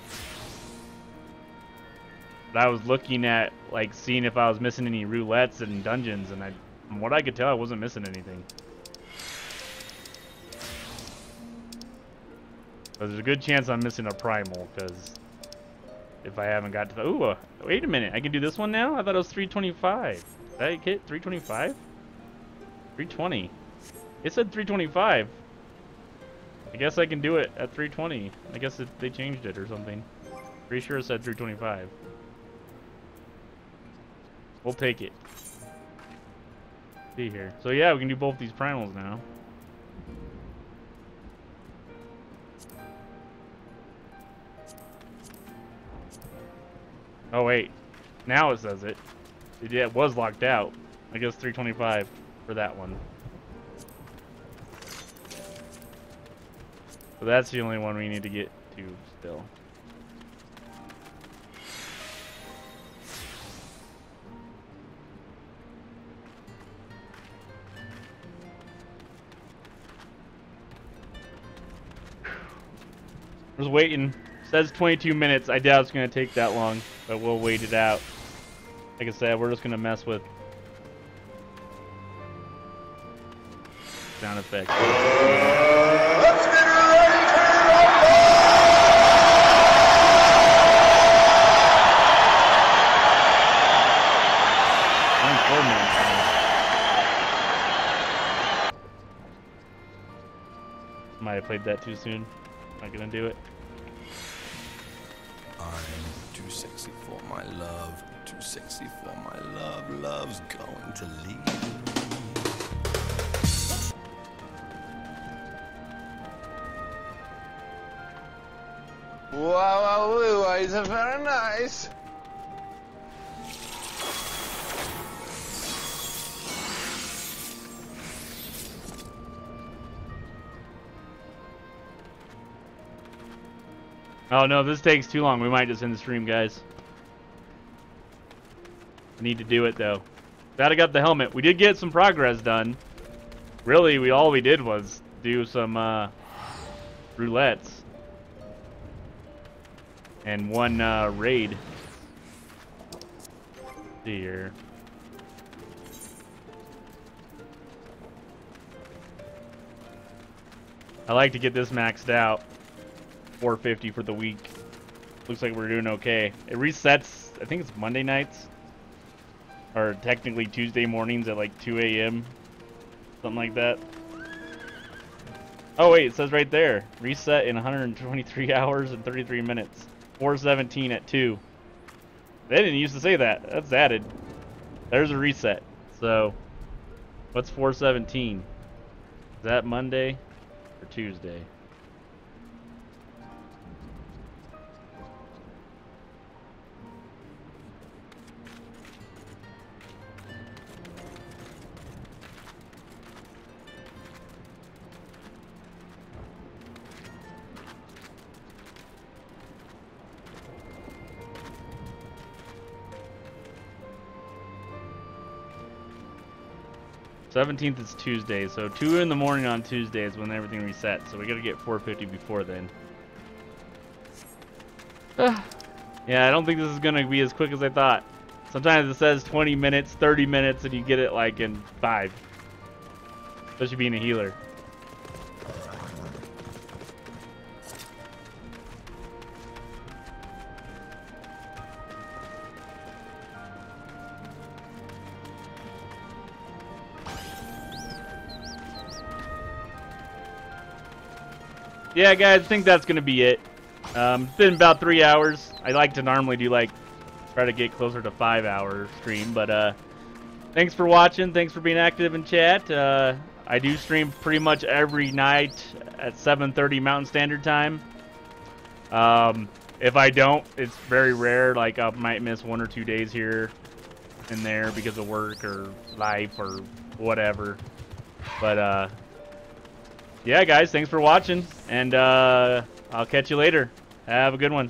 Speaker 1: But I was looking at, like, seeing if I was missing any roulettes and dungeons, and from what I could tell, I wasn't missing anything. But there's a good chance I'm missing a primal, because if I haven't got to the... Ooh, wait a minute. I can do this one now? I thought it was 325. Did I hit 325? 320. It said 325. I guess I can do it at 320. I guess they changed it or something. Pretty sure it said 325. We'll take it. See here. So yeah, we can do both these primals now. Oh wait, now it says it. It was locked out. I guess 325 for that one. So that's the only one we need to get to still. I was waiting. It says 22 minutes. I doubt it's going to take that long, but we'll wait it out. Like I said, we're just going to mess with sound effects.
Speaker 3: Let's get ready
Speaker 1: Might have played that too soon. Not gonna do it.
Speaker 2: I'm too sexy for my love, too sexy for my love. Love's going to leave.
Speaker 3: Wow, it's very nice.
Speaker 1: Oh no, if this takes too long, we might just end the stream, guys. I need to do it though. Glad I got the helmet. We did get some progress done. Really, all we did was do some roulettes and one raid. Let's see here. I like to get this maxed out. 450 for the week. Looks like we're doing okay. It resets, I think it's Monday nights. Or technically Tuesday mornings at like 2 a.m. Something like that. Oh wait, it says right there. Reset in 123 hours and 33 minutes. 417 at 2. They didn't used to say that. That's added. There's a reset. So, what's 417? Is that Monday or Tuesday? '17th is Tuesday, so 2 in the morning on Tuesday is when everything resets. So we gotta get 450 before then. Yeah, I don't think this is gonna be as quick as I thought. Sometimes it says 20 minutes, 30 minutes, and you get it like in 5. Especially being a healer. Yeah, guys, I think that's gonna be it. It's been about 3 hours. I like to normally do like try to get closer to 5-hour stream, but thanks for watching. Thanks for being active in chat. I do stream pretty much every night at 7:30 Mountain Standard Time. If I don't, it's very rare. Like I might miss 1 or 2 days here and there because of work or life or whatever. But yeah, guys, thanks for watching, and I'll catch you later. Have a good one.